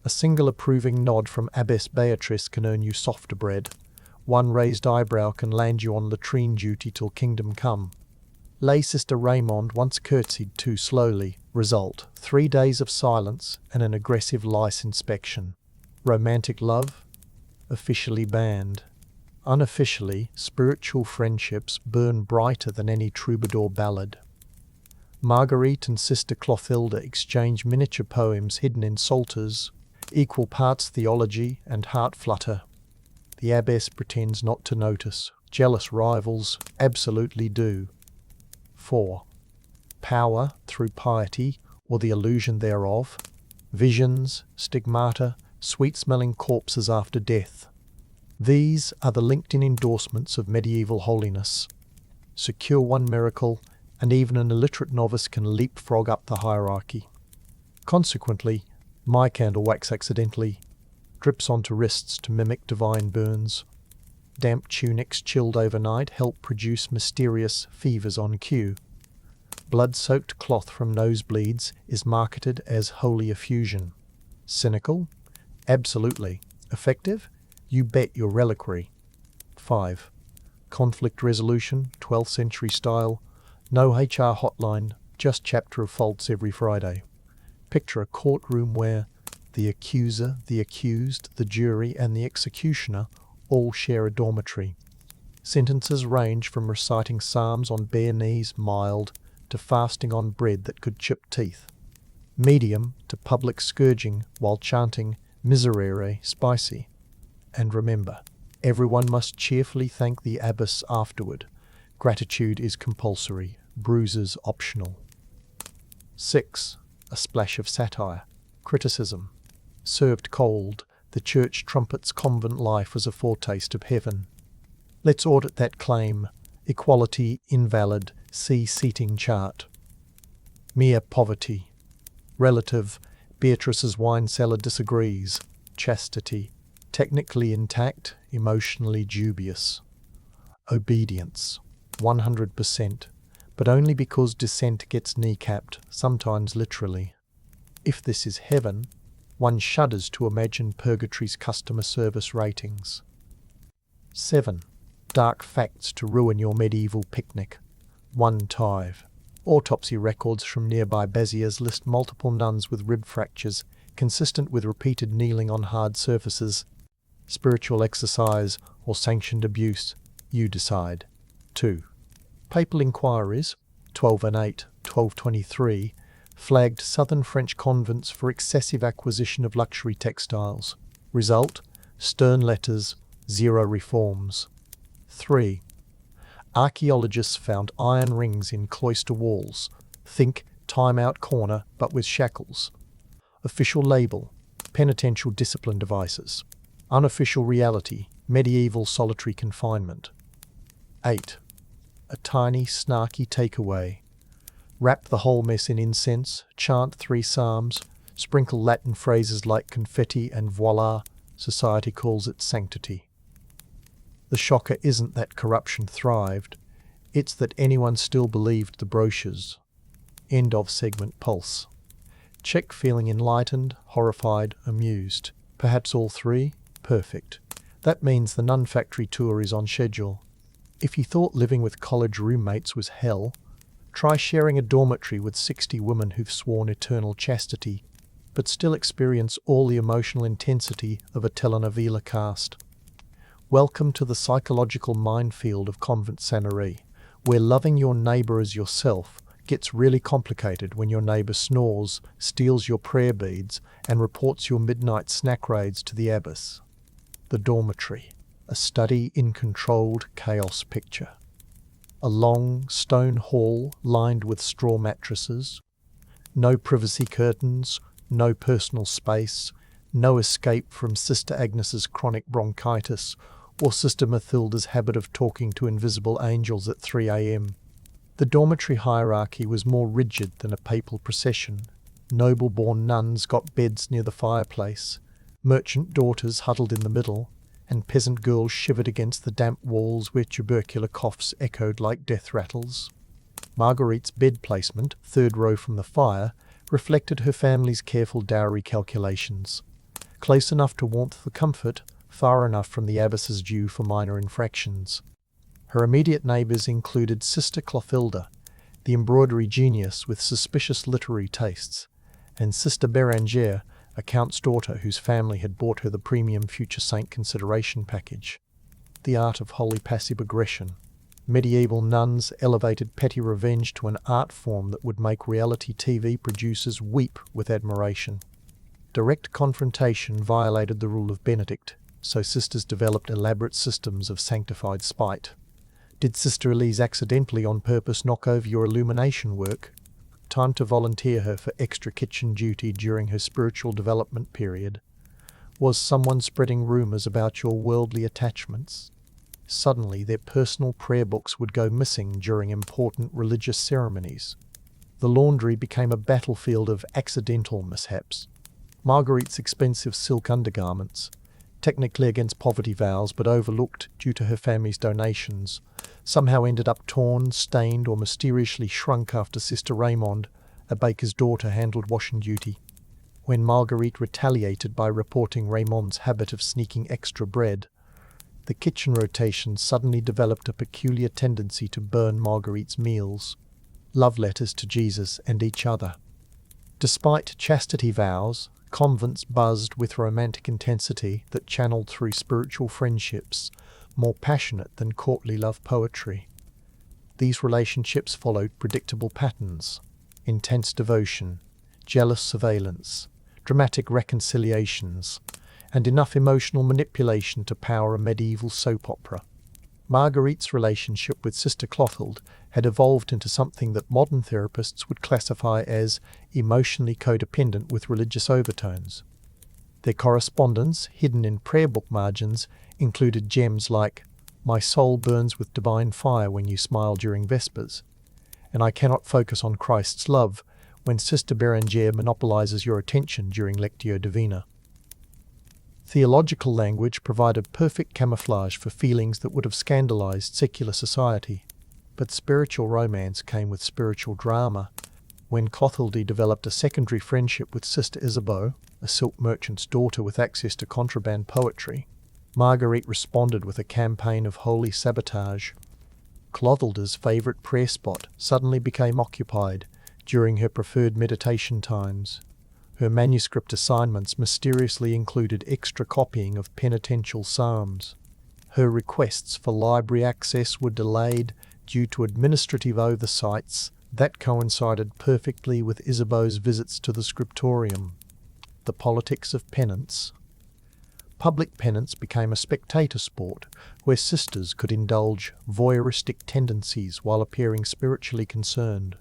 A single approving nod from Abbess Beatrice can earn you softer bread. One raised eyebrow can land you on latrine duty till kingdom come. Lay Sister Raymond once curtsied too slowly. Result: 3 days of silence and an aggressive lice inspection. Romantic love? Officially banned. Unofficially, spiritual friendships burn brighter than any troubadour ballad. Marguerite and Sister Clothilde exchange miniature poems hidden in psalters, equal parts theology and heart flutter. The abbess pretends not to notice. Jealous rivals absolutely do. 4. Power through piety, or the illusion thereof. Visions, stigmata, sweet-smelling corpses after death. These are the LinkedIn endorsements of medieval holiness. Secure one miracle, and even an illiterate novice can leapfrog up the hierarchy. Consequently, my candle wax accidentally drips onto wrists to mimic divine burns. Damp tunics chilled overnight help produce mysterious fevers on cue. Blood-soaked cloth from nosebleeds is marketed as holy effusion. Cynical? Absolutely. Effective? You bet your reliquary. 5. Conflict resolution, 12th century style. No HR hotline, just chapter of faults every Friday. Picture a courtroom where the accuser, the accused, the jury, and the executioner all share a dormitory. Sentences range from reciting psalms on bare knees, mild, to fasting on bread that could chip teeth. Medium to public scourging while chanting Miserere, spicy. And remember, everyone must cheerfully thank the abbess afterward. Gratitude is compulsory, bruises optional. 6. A splash of satire. Criticism. Served cold, the church trumpets convent life as a foretaste of heaven. Let's audit that claim. Equality invalid, see seating chart. Mere poverty. Relative, Beatrice's wine cellar disagrees. Chastity. Technically intact, emotionally dubious. Obedience. 100%, but only because dissent gets kneecapped, sometimes literally. If this is heaven, one shudders to imagine purgatory's customer service ratings. 7. Dark facts to ruin your medieval picnic. 1 tithe. Autopsy records from nearby Beziers list multiple nuns with rib fractures, consistent with repeated kneeling on hard surfaces. Spiritual exercise or sanctioned abuse, you decide. 2. Papal inquiries, 12 and 8, 1223, flagged southern French convents for excessive acquisition of luxury textiles. Result: stern letters, 0 reforms. 3. Archaeologists found iron rings in cloister walls. Think time-out corner, but with shackles. Official label: penitential discipline devices. Unofficial reality: medieval solitary confinement. 8. A tiny, snarky takeaway. Wrap the whole mess in incense, chant 3 psalms, sprinkle Latin phrases like confetti, and voila, society calls it sanctity. The shocker isn't that corruption thrived, it's that anyone still believed the brochures. End of segment. Pulse. Check feeling enlightened, horrified, amused. Perhaps all 3? Perfect. That means the Nun Factory tour is on schedule. If you thought living with college roommates was hell, try sharing a dormitory with 60 women who've sworn eternal chastity, but still experience all the emotional intensity of a telenovela cast. Welcome to the psychological minefield of convent sanerie, where loving your neighbour as yourself gets really complicated when your neighbour snores, steals your prayer beads, and reports your midnight snack raids to the abbess. The dormitory, a study in controlled chaos picture. A long stone hall lined with straw mattresses. No privacy curtains, no personal space, no escape from Sister Agnes's chronic bronchitis or Sister Mathilda's habit of talking to invisible angels at 3 a.m. The dormitory hierarchy was more rigid than a papal procession. Noble-born nuns got beds near the fireplace. Merchant daughters huddled in the middle. and peasant girls shivered against the damp walls where tubercular coughs echoed like death rattles. Marguerite's bed placement, third row from the fire, reflected her family's careful dowry calculations. Close enough to warmth for comfort, far enough from the abbess's due for minor infractions. Her immediate neighbours included Sister Clothilde, the embroidery genius with suspicious literary tastes, and Sister Bérangère, a count's daughter whose family had bought her the premium future saint consideration package. The art of holy passive aggression. Medieval nuns elevated petty revenge to an art form that would make reality TV producers weep with admiration. Direct confrontation violated the rule of Benedict, so sisters developed elaborate systems of sanctified spite. Did Sister Elise accidentally on purpose knock over your illumination work? Time to volunteer her for extra kitchen duty during her spiritual development period. Was someone spreading rumours about your worldly attachments? Suddenly their personal prayer books would go missing during important religious ceremonies. The laundry became a battlefield of accidental mishaps. Marguerite's expensive silk undergarments, technically against poverty vows but overlooked due to her family's donations, somehow ended up torn, stained, or mysteriously shrunk after Sister Raymond, a baker's daughter, handled washing duty. When Marguerite retaliated by reporting Raymond's habit of sneaking extra bread, the kitchen rotation suddenly developed a peculiar tendency to burn Marguerite's meals, love letters to Jesus and each other. Despite chastity vows, convents buzzed with romantic intensity that channeled through spiritual friendships, more passionate than courtly love poetry. These relationships followed predictable patterns: intense devotion, jealous surveillance, dramatic reconciliations, and enough emotional manipulation to power a medieval soap opera. Marguerite's relationship with Sister Clothilde had evolved into something that modern therapists would classify as emotionally codependent with religious overtones. Their correspondence, hidden in prayer book margins, included gems like, "My soul burns with divine fire when you smile during Vespers," and "I cannot focus on Christ's love when Sister Bérangère monopolizes your attention during Lectio Divina." Theological language provided perfect camouflage for feelings that would have scandalized secular society. But spiritual romance came with spiritual drama. When Clothilde developed a secondary friendship with Sister Isabeau, a silk merchant's daughter with access to contraband poetry, Marguerite responded with a campaign of holy sabotage. Clothilde's favourite prayer spot suddenly became occupied during her preferred meditation times. Her manuscript assignments mysteriously included extra copying of penitential psalms. Her requests for library access were delayed due to administrative oversights that coincided perfectly with Isabeau's visits to the scriptorium. The politics of penance. Public penance became a spectator sport where sisters could indulge voyeuristic tendencies while appearing spiritually concerned.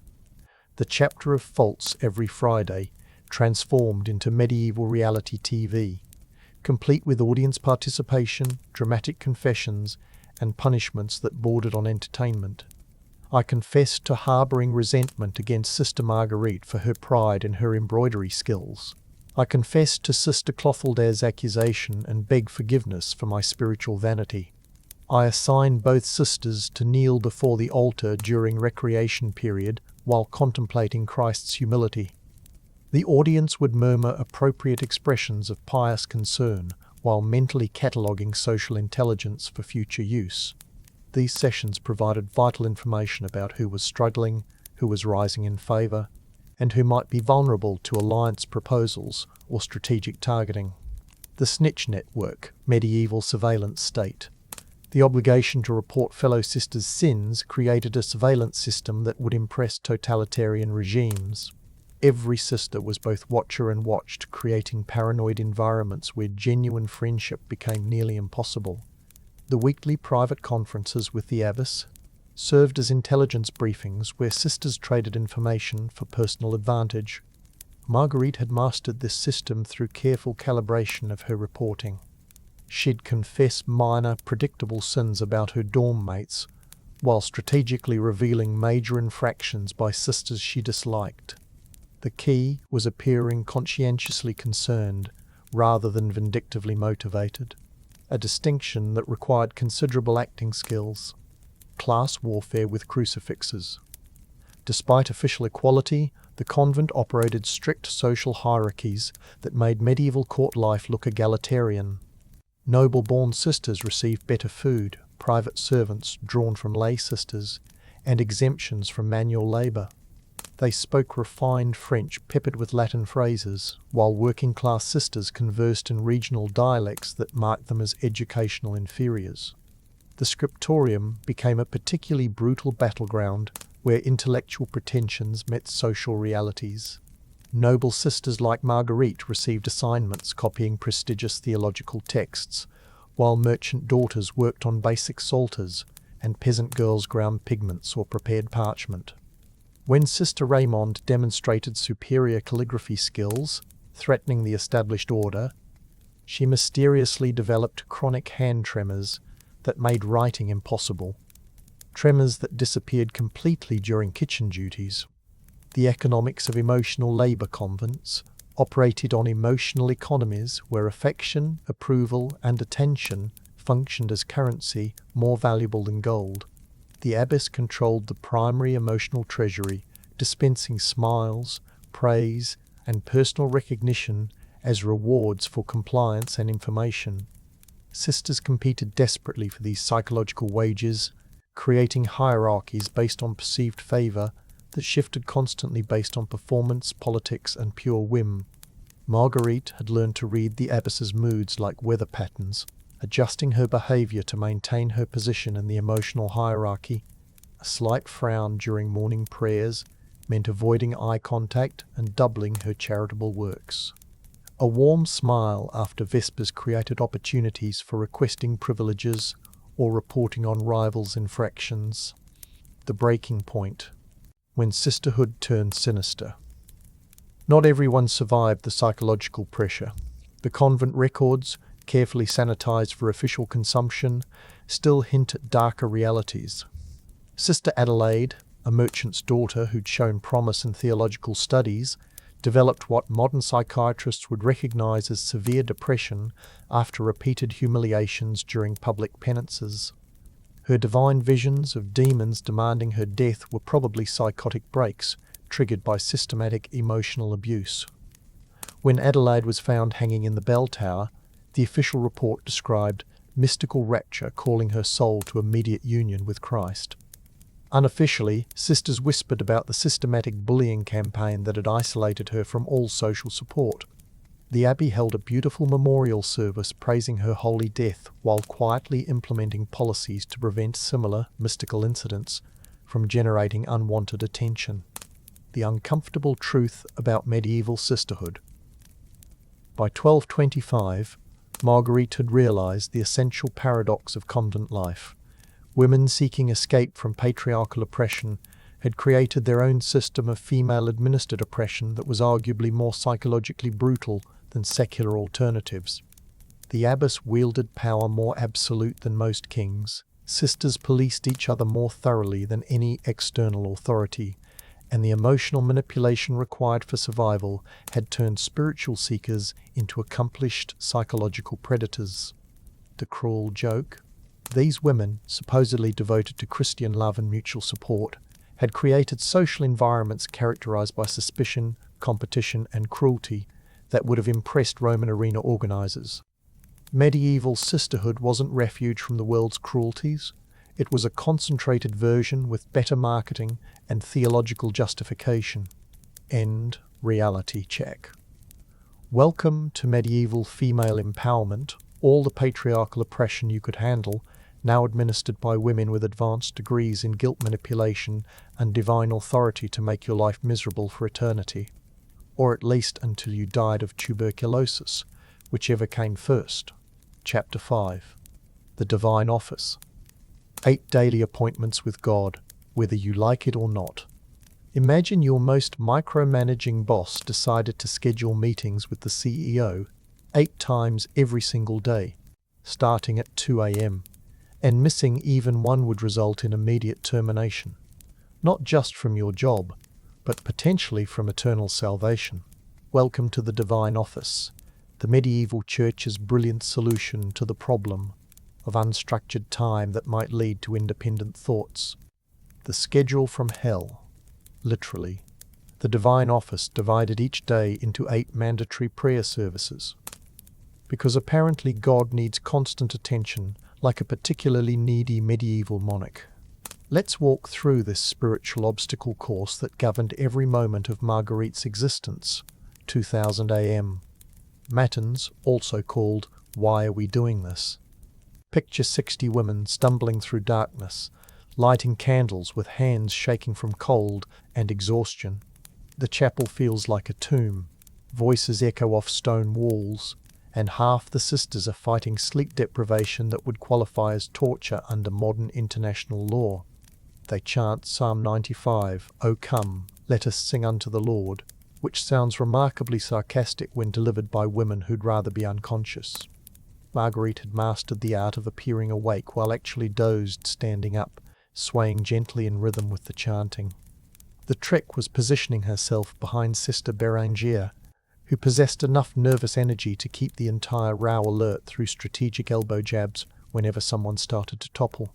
The chapter of faults every Friday transformed into medieval reality TV, complete with audience participation, dramatic confessions, and punishments that bordered on entertainment. I confessed to harbouring resentment against Sister Marguerite for her pride in her embroidery skills. I confessed to Sister Clothilde's accusation and begged forgiveness for my spiritual vanity. I assigned both sisters to kneel before the altar during recreation period while contemplating Christ's humility. The audience would murmur appropriate expressions of pious concern while mentally cataloguing social intelligence for future use. These sessions provided vital information about who was struggling, who was rising in favour, and who might be vulnerable to alliance proposals or strategic targeting. The snitch network, medieval surveillance state. The obligation to report fellow sisters' sins created a surveillance system that would impress totalitarian regimes. Every sister was both watcher and watched, creating paranoid environments where genuine friendship became nearly impossible. The weekly private conferences with the abbess served as intelligence briefings where sisters traded information for personal advantage. Marguerite had mastered this system through careful calibration of her reporting. She'd confess minor, predictable sins about her dorm mates, while strategically revealing major infractions by sisters she disliked. The key was appearing conscientiously concerned rather than vindictively motivated. a distinction that required considerable acting skills. Class warfare with crucifixes. Despite official equality, the convent operated strict social hierarchies that made medieval court life look egalitarian. Noble-born sisters received better food, private servants drawn from lay sisters, and exemptions from manual labour. They spoke refined French peppered with Latin phrases, while working-class sisters conversed in regional dialects that marked them as educational inferiors. The scriptorium became a particularly brutal battleground where intellectual pretensions met social realities. Noble sisters like Marguerite received assignments copying prestigious theological texts, while merchant daughters worked on basic psalters and peasant girls ground pigments or prepared parchment. When Sister Raymond demonstrated superior calligraphy skills, threatening the established order, she mysteriously developed chronic hand tremors that made writing impossible. Tremors that disappeared completely during kitchen duties. The economics of emotional labour convents operated on emotional economies where affection, approval, and attention functioned as currency more valuable than gold. The abbess controlled the primary emotional treasury, dispensing smiles, praise, and personal recognition as rewards for compliance and information. Sisters competed desperately for these psychological wages, creating hierarchies based on perceived favour that shifted constantly based on performance, politics, and pure whim. Marguerite had learned to read the abbess's moods like weather patterns, adjusting her behaviour to maintain her position in the emotional hierarchy. A slight frown during morning prayers meant avoiding eye contact and doubling her charitable works. A warm smile after Vespers created opportunities for requesting privileges or reporting on rivals' infractions. The breaking point, when sisterhood turned sinister. Not everyone survived the psychological pressure. The convent records, carefully sanitized for official consumption, still hint at darker realities. Sister Adelaide, a merchant's daughter who'd shown promise in theological studies, developed what modern psychiatrists would recognize as severe depression after repeated humiliations during public penances. Her divine visions of demons demanding her death were probably psychotic breaks triggered by systematic emotional abuse. When Adelaide was found hanging in the bell tower, the official report described mystical rapture calling her soul to immediate union with Christ. Unofficially, sisters whispered about the systematic bullying campaign that had isolated her from all social support. The abbey held a beautiful memorial service praising her holy death while quietly implementing policies to prevent similar mystical incidents from generating unwanted attention. The uncomfortable truth about medieval sisterhood. By 1225, Marguerite had realized the essential paradox of convent life. Women seeking escape from patriarchal oppression had created their own system of female-administered oppression that was arguably more psychologically brutal than secular alternatives. The abbess wielded power more absolute than most kings. Sisters policed each other more thoroughly than any external authority, and the emotional manipulation required for survival had turned spiritual seekers into accomplished psychological predators. The cruel joke? These women, supposedly devoted to Christian love and mutual support, had created social environments characterized by suspicion, competition, and cruelty that would have impressed Roman arena organizers. Medieval sisterhood wasn't refuge from the world's cruelties. It was a concentrated version with better marketing and theological justification. End reality check. Welcome to medieval female empowerment, all the patriarchal oppression you could handle, now administered by women with advanced degrees in guilt manipulation and divine authority to make your life miserable for eternity. Or at least until you died of tuberculosis, whichever came first. Chapter 5. The Divine Office. 8 daily appointments with God, whether you like it or not. Imagine your most micromanaging boss decided to schedule meetings with the CEO 8 times every single day, starting at 2 a.m., and missing even one would result in immediate termination, not just from your job, but potentially from eternal salvation. Welcome to the Divine Office. the medieval church's brilliant solution to the problem of unstructured time that might lead to independent thoughts. The schedule from hell, literally. The divine office divided each day into 8 mandatory prayer services. Because apparently God needs constant attention, like a particularly needy medieval monarch. Let's walk through this spiritual obstacle course that governed every moment of Marguerite's existence. 2000 AM. Matins, also called Why Are We Doing This? Picture 60 women stumbling through darkness, lighting candles with hands shaking from cold and exhaustion. The chapel feels like a tomb. Voices echo off stone walls, and half the sisters are fighting sleep deprivation that would qualify as torture under modern international law. They chant Psalm 95, "O come, let us sing unto the Lord," which sounds remarkably sarcastic when delivered by women who'd rather be unconscious. Marguerite had mastered the art of appearing awake while actually dozed standing up, swaying gently in rhythm with the chanting. The trick was positioning herself behind Sister Bérangère, who possessed enough nervous energy to keep the entire row alert through strategic elbow jabs whenever someone started to topple.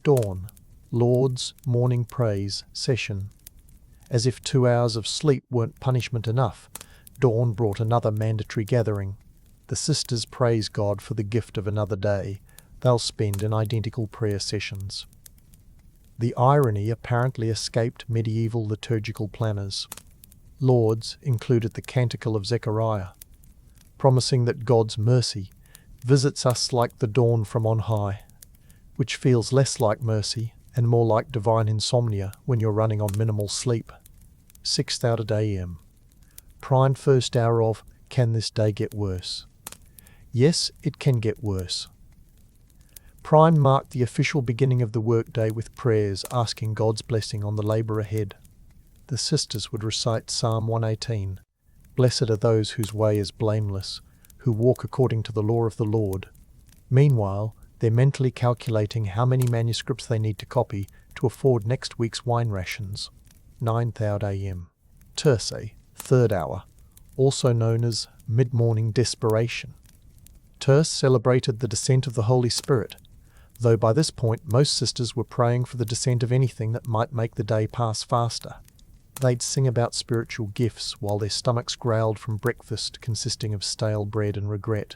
Dawn. Lord's morning praise session. As if 2 hours of sleep weren't punishment enough, dawn brought another mandatory gathering. The sisters praise God for the gift of another day. They'll spend in identical prayer sessions. The irony apparently escaped medieval liturgical planners. Lords included the Canticle of Zechariah, promising that God's mercy visits us like the dawn from on high, which feels less like mercy and more like divine insomnia when you're running on minimal sleep. 6:00 AM. Prime first hour of Can This Day Get Worse? Yes, it can get worse. Prime marked the official beginning of the workday with prayers asking God's blessing on the labour ahead. The sisters would recite Psalm 118, "Blessed are those whose way is blameless, who walk according to the law of the Lord." Meanwhile, they're mentally calculating how many manuscripts they need to copy to afford next week's wine rations. 9:00 AM. Terce, third hour, also known as mid-morning desperation. Terce celebrated the descent of the Holy Spirit, though by this point most sisters were praying for the descent of anything that might make the day pass faster. They'd sing about spiritual gifts while their stomachs growled from breakfast consisting of stale bread and regret.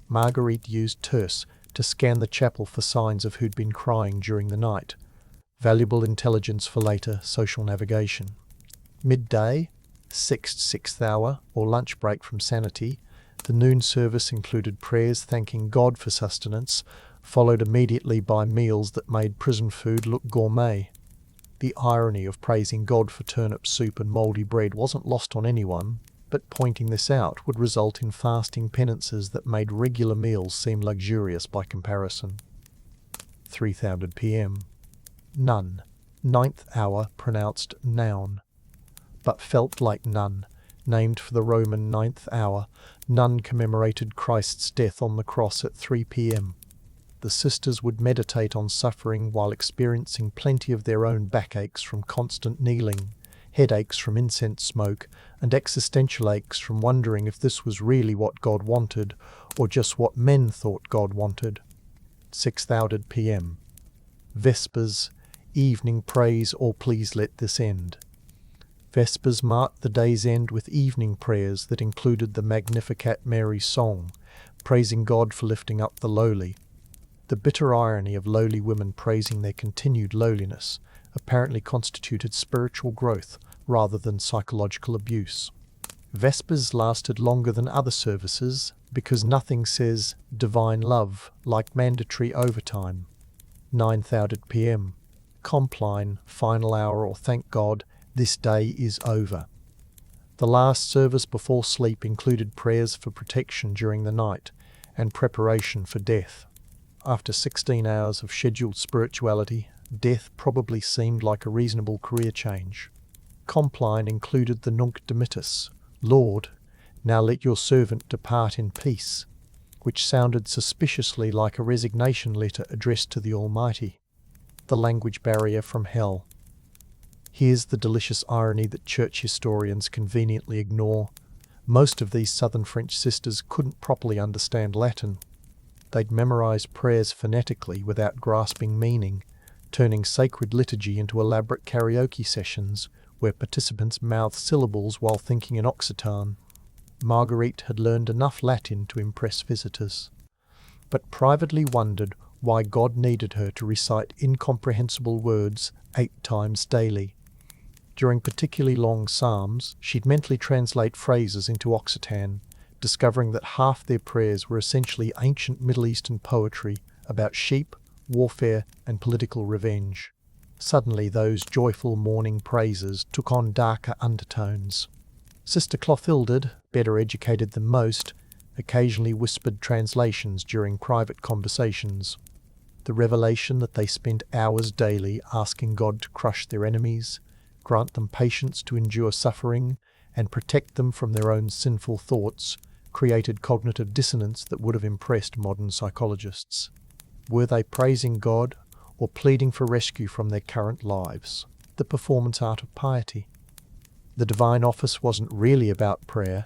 Marguerite used terce to scan the chapel for signs of who'd been crying during the night. Valuable intelligence for later social navigation. Midday, sixth hour, or lunch break from sanity, the noon service included prayers thanking God for sustenance, followed immediately by meals that made prison food look gourmet. The irony of praising God for turnip soup and mouldy bread wasn't lost on anyone, but pointing this out would result in fasting penances that made regular meals seem luxurious by comparison. 3:00 PM. Nun. 9th hour, pronounced noun, but felt like nun, named for the Roman 9th hour. Nun commemorated Christ's death on the cross at 3 PM. The sisters would meditate on suffering while experiencing plenty of their own backaches from constant kneeling, headaches from incense smoke, and existential aches from wondering if this was really what God wanted, or just what men thought God wanted. 6:00 PM. Vespers, evening praise or please let this end. Vespers marked the day's end with evening prayers that included the Magnificat Mary song, praising God for lifting up the lowly. The bitter irony of lowly women praising their continued lowliness apparently constituted spiritual growth rather than psychological abuse. Vespers lasted longer than other services because nothing says divine love like mandatory overtime. 9:00 PM. Compline, final hour or thank God, this day is over. The last service before sleep included prayers for protection during the night and preparation for death. After 16 hours of scheduled spirituality, death probably seemed like a reasonable career change. Compline included the Nunc Dimittis, Lord, now let your servant depart in peace, which sounded suspiciously like a resignation letter addressed to the Almighty. The language barrier from hell. Here's the delicious irony that church historians conveniently ignore. Most of these southern French sisters couldn't properly understand Latin. They'd memorize prayers phonetically without grasping meaning, turning sacred liturgy into elaborate karaoke sessions where participants mouthed syllables while thinking in Occitan. Marguerite had learned enough Latin to impress visitors, but privately wondered why God needed her to recite incomprehensible words 8 times daily. During particularly long psalms, she'd mentally translate phrases into Occitan, discovering that half their prayers were essentially ancient Middle Eastern poetry about sheep, warfare, and political revenge. Suddenly those joyful morning praises took on darker undertones. Sister Clothilde, better educated than most, occasionally whispered translations during private conversations. The revelation that they spent hours daily asking God to crush their enemies, grant them patience to endure suffering, and protect them from their own sinful thoughts, created cognitive dissonance that would have impressed modern psychologists. Were they praising God or pleading for rescue from their current lives? The performance art of piety. The divine office wasn't really about prayer.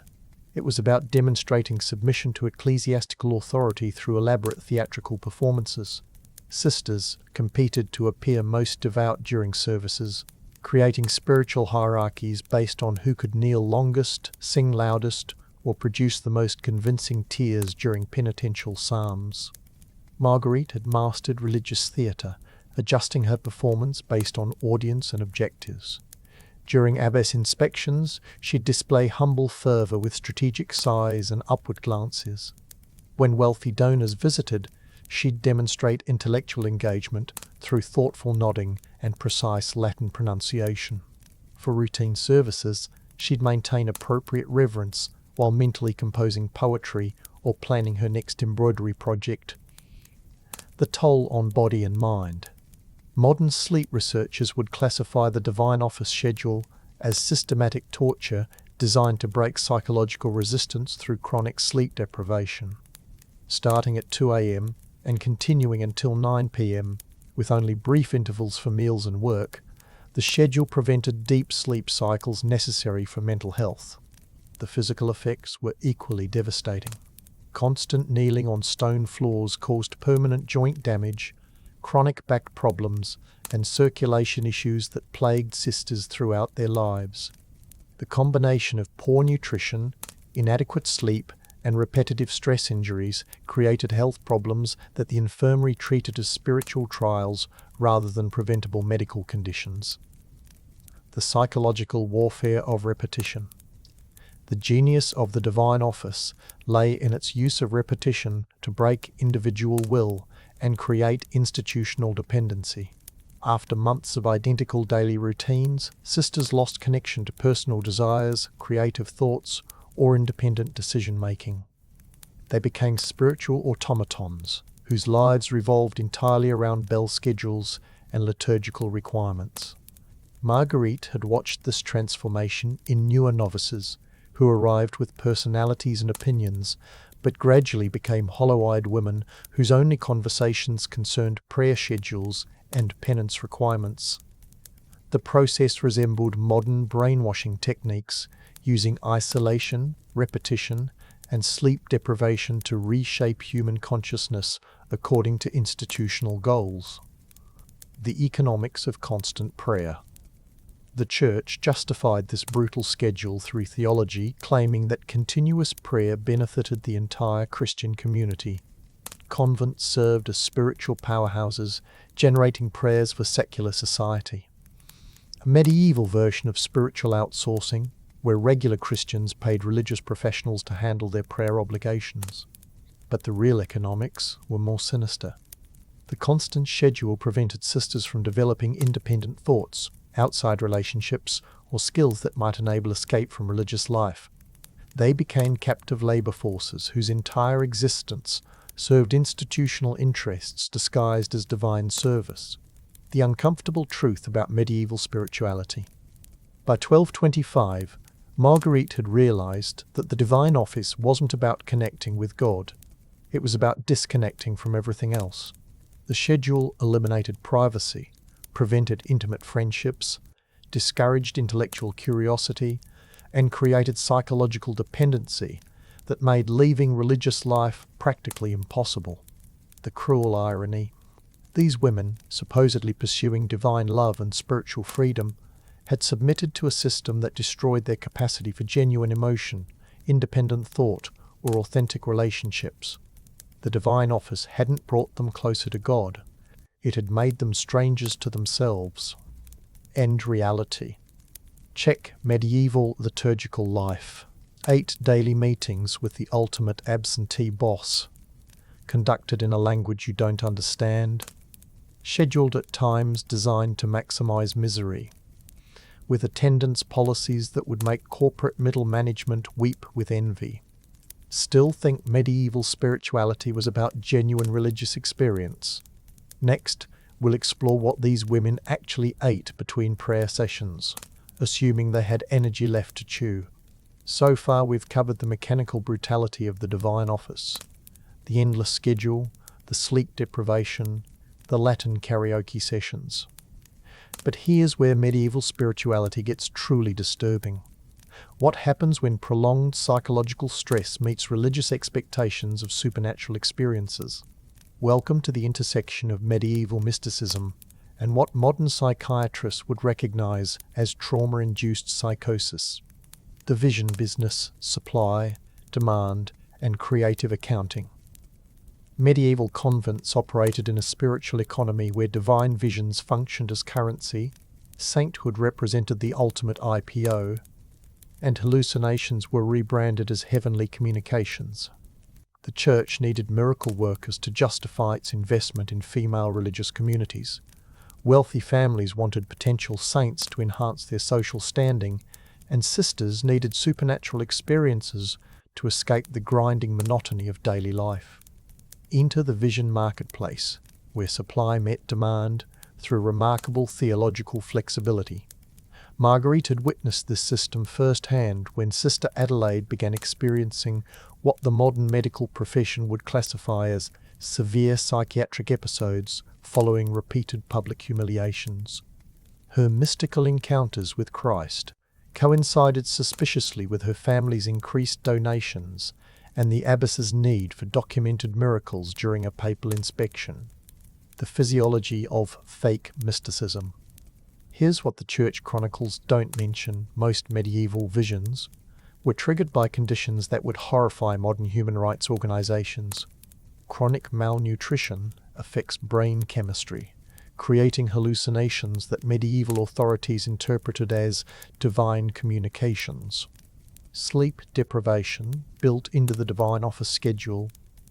It was about demonstrating submission to ecclesiastical authority through elaborate theatrical performances. Sisters competed to appear most devout during services, creating spiritual hierarchies based on who could kneel longest, sing loudest, or produce the most convincing tears during penitential psalms. Marguerite had mastered religious theatre, adjusting her performance based on audience and objectives. During abbess inspections, she'd display humble fervour with strategic sighs and upward glances. When wealthy donors visited, she'd demonstrate intellectual engagement through thoughtful nodding and precise Latin pronunciation. For routine services, she'd maintain appropriate reverence while mentally composing poetry or planning her next embroidery project. The toll on body and mind. Modern sleep researchers would classify the divine office schedule as systematic torture designed to break psychological resistance through chronic sleep deprivation. Starting at 2 a.m. and continuing until 9 p.m., with only brief intervals for meals and work, the schedule prevented deep sleep cycles necessary for mental health. The physical effects were equally devastating. Constant kneeling on stone floors caused permanent joint damage, chronic back problems, and circulation issues that plagued sisters throughout their lives. The combination of poor nutrition, inadequate sleep, and repetitive stress injuries created health problems that the infirmary treated as spiritual trials rather than preventable medical conditions. The psychological warfare of repetition. The genius of the divine office lay in its use of repetition to break individual will and create institutional dependency. After months of identical daily routines, sisters lost connection to personal desires, creative thoughts, or independent decision-making. They became spiritual automatons, whose lives revolved entirely around bell schedules and liturgical requirements. Marguerite had watched this transformation in newer novices, who arrived with personalities and opinions, but gradually became hollow-eyed women whose only conversations concerned prayer schedules and penance requirements. The process resembled modern brainwashing techniques, using isolation, repetition, and sleep deprivation to reshape human consciousness according to institutional goals. The economics of constant prayer. The Church justified this brutal schedule through theology, claiming that continuous prayer benefited the entire Christian community. Convents served as spiritual powerhouses, generating prayers for secular society. A medieval version of spiritual outsourcing, where regular Christians paid religious professionals to handle their prayer obligations. But the real economics were more sinister. The constant schedule prevented sisters from developing independent thoughts, outside relationships, or skills that might enable escape from religious life. They became captive labour forces whose entire existence served institutional interests disguised as divine service. The uncomfortable truth about medieval spirituality. By 1225, Marguerite had realised that the divine office wasn't about connecting with God. It was about disconnecting from everything else. The schedule eliminated privacy, prevented intimate friendships, discouraged intellectual curiosity, and created psychological dependency that made leaving religious life practically impossible. The cruel irony: these women, supposedly pursuing divine love and spiritual freedom, had submitted to a system that destroyed their capacity for genuine emotion, independent thought, or authentic relationships. The divine office hadn't brought them closer to God. It had made them strangers to themselves. End reality. Check medieval liturgical life. 8 daily meetings with the ultimate absentee boss, conducted in a language you don't understand, scheduled at times designed to maximize misery, with attendance policies that would make corporate middle management weep with envy. Still think medieval spirituality was about genuine religious experience? Next, we'll explore what these women actually ate between prayer sessions, assuming they had energy left to chew. So far we've covered the mechanical brutality of the divine office, the endless schedule, the sleep deprivation, the Latin karaoke sessions. But here's where medieval spirituality gets truly disturbing. What happens when prolonged psychological stress meets religious expectations of supernatural experiences? Welcome to the intersection of medieval mysticism and what modern psychiatrists would recognize as trauma-induced psychosis. The vision business, supply, demand, and creative accounting. Medieval convents operated in a spiritual economy where divine visions functioned as currency, sainthood represented the ultimate IPO, and hallucinations were rebranded as heavenly communications. The Church needed miracle workers to justify its investment in female religious communities. Wealthy families wanted potential saints to enhance their social standing, and sisters needed supernatural experiences to escape the grinding monotony of daily life. Enter the vision marketplace, where supply met demand through remarkable theological flexibility. Marguerite had witnessed this system firsthand when Sister Adelaide began experiencing what the modern medical profession would classify as severe psychiatric episodes following repeated public humiliations. Her mystical encounters with Christ coincided suspiciously with her family's increased donations and the abbess's need for documented miracles during a papal inspection. The physiology of fake mysticism. Here's what the Church chronicles don't mention: most medieval visions were triggered by conditions that would horrify modern human rights organizations. Chronic malnutrition affects brain chemistry, creating hallucinations that medieval authorities interpreted as divine communications. Sleep deprivation, built into the divine office schedule,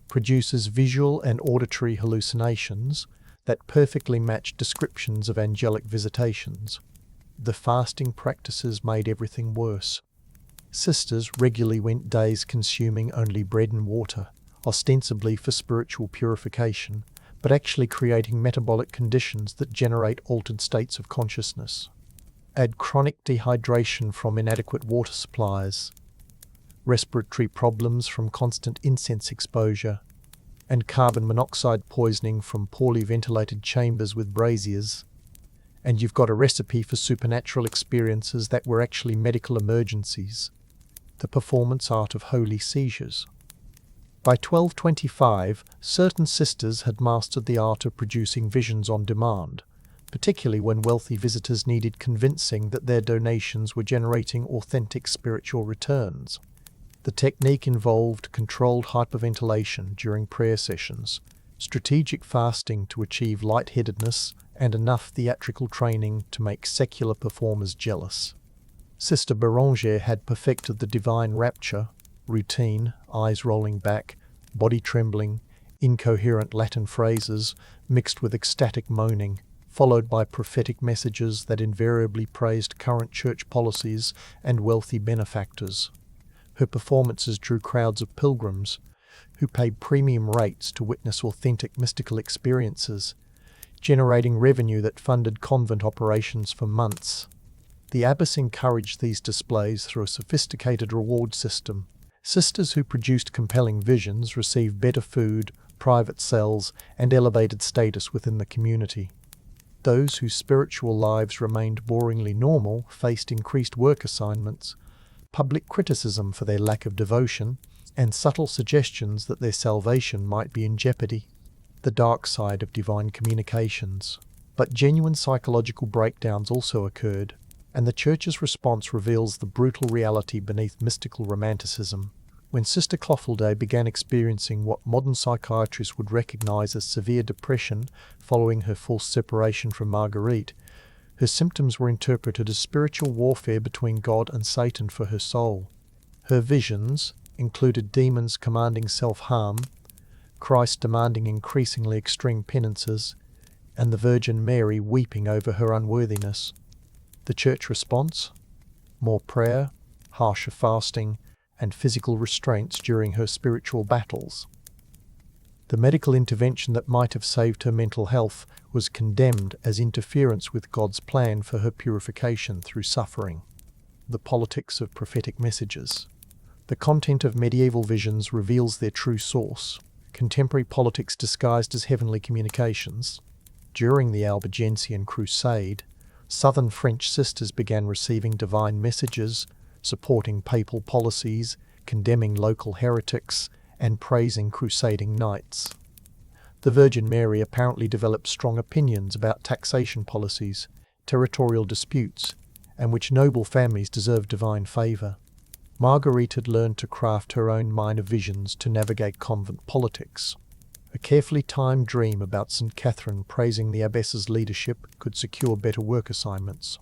produces visual and auditory hallucinations that perfectly match descriptions of angelic visitations. The fasting practices made everything worse. Sisters regularly went days consuming only bread and water, ostensibly for spiritual purification, but actually creating metabolic conditions that generate altered states of consciousness. Add chronic dehydration from inadequate water supplies, respiratory problems from constant incense exposure, and carbon monoxide poisoning from poorly ventilated chambers with braziers, and you've got a recipe for supernatural experiences that were actually medical emergencies. The performance art of holy seizures. By 1225, certain sisters had mastered the art of producing visions on demand, particularly when wealthy visitors needed convincing that their donations were generating authentic spiritual returns. The technique involved controlled hyperventilation during prayer sessions, strategic fasting to achieve lightheadedness, and enough theatrical training to make secular performers jealous. Sister Béranger had perfected the divine rapture, routine, eyes rolling back, body trembling, incoherent Latin phrases mixed with ecstatic moaning, followed by prophetic messages that invariably praised current church policies and wealthy benefactors. Her performances drew crowds of pilgrims who paid premium rates to witness authentic mystical experiences, generating revenue that funded convent operations for months. The abbess encouraged these displays through a sophisticated reward system. Sisters who produced compelling visions received better food, private cells, and elevated status within the community. Those whose spiritual lives remained boringly normal faced increased work assignments, public criticism for their lack of devotion, and subtle suggestions that their salvation might be in jeopardy. The dark side of divine communications. But genuine psychological breakdowns also occurred, and the Church's response reveals the brutal reality beneath mystical romanticism. When Sister Clotilde began experiencing what modern psychiatrists would recognize as severe depression following her forced separation from Marguerite, her symptoms were interpreted as spiritual warfare between God and Satan for her soul. Her visions included demons commanding self-harm, Christ demanding increasingly extreme penances, and the Virgin Mary weeping over her unworthiness. The Church response? More prayer, harsher fasting, and physical restraints during her spiritual battles. The medical intervention that might have saved her mental health was condemned as interference with God's plan for her purification through suffering. The politics of prophetic messages. The content of medieval visions reveals their true source, contemporary politics disguised as heavenly communications. During the Albigensian Crusade, southern French sisters began receiving divine messages, supporting papal policies, condemning local heretics, and praising crusading knights. The Virgin Mary apparently developed strong opinions about taxation policies, territorial disputes, and which noble families deserved divine favour. Marguerite had learned to craft her own minor visions to navigate convent politics. A carefully timed dream about St. Catherine praising the abbess's leadership could secure better work assignments.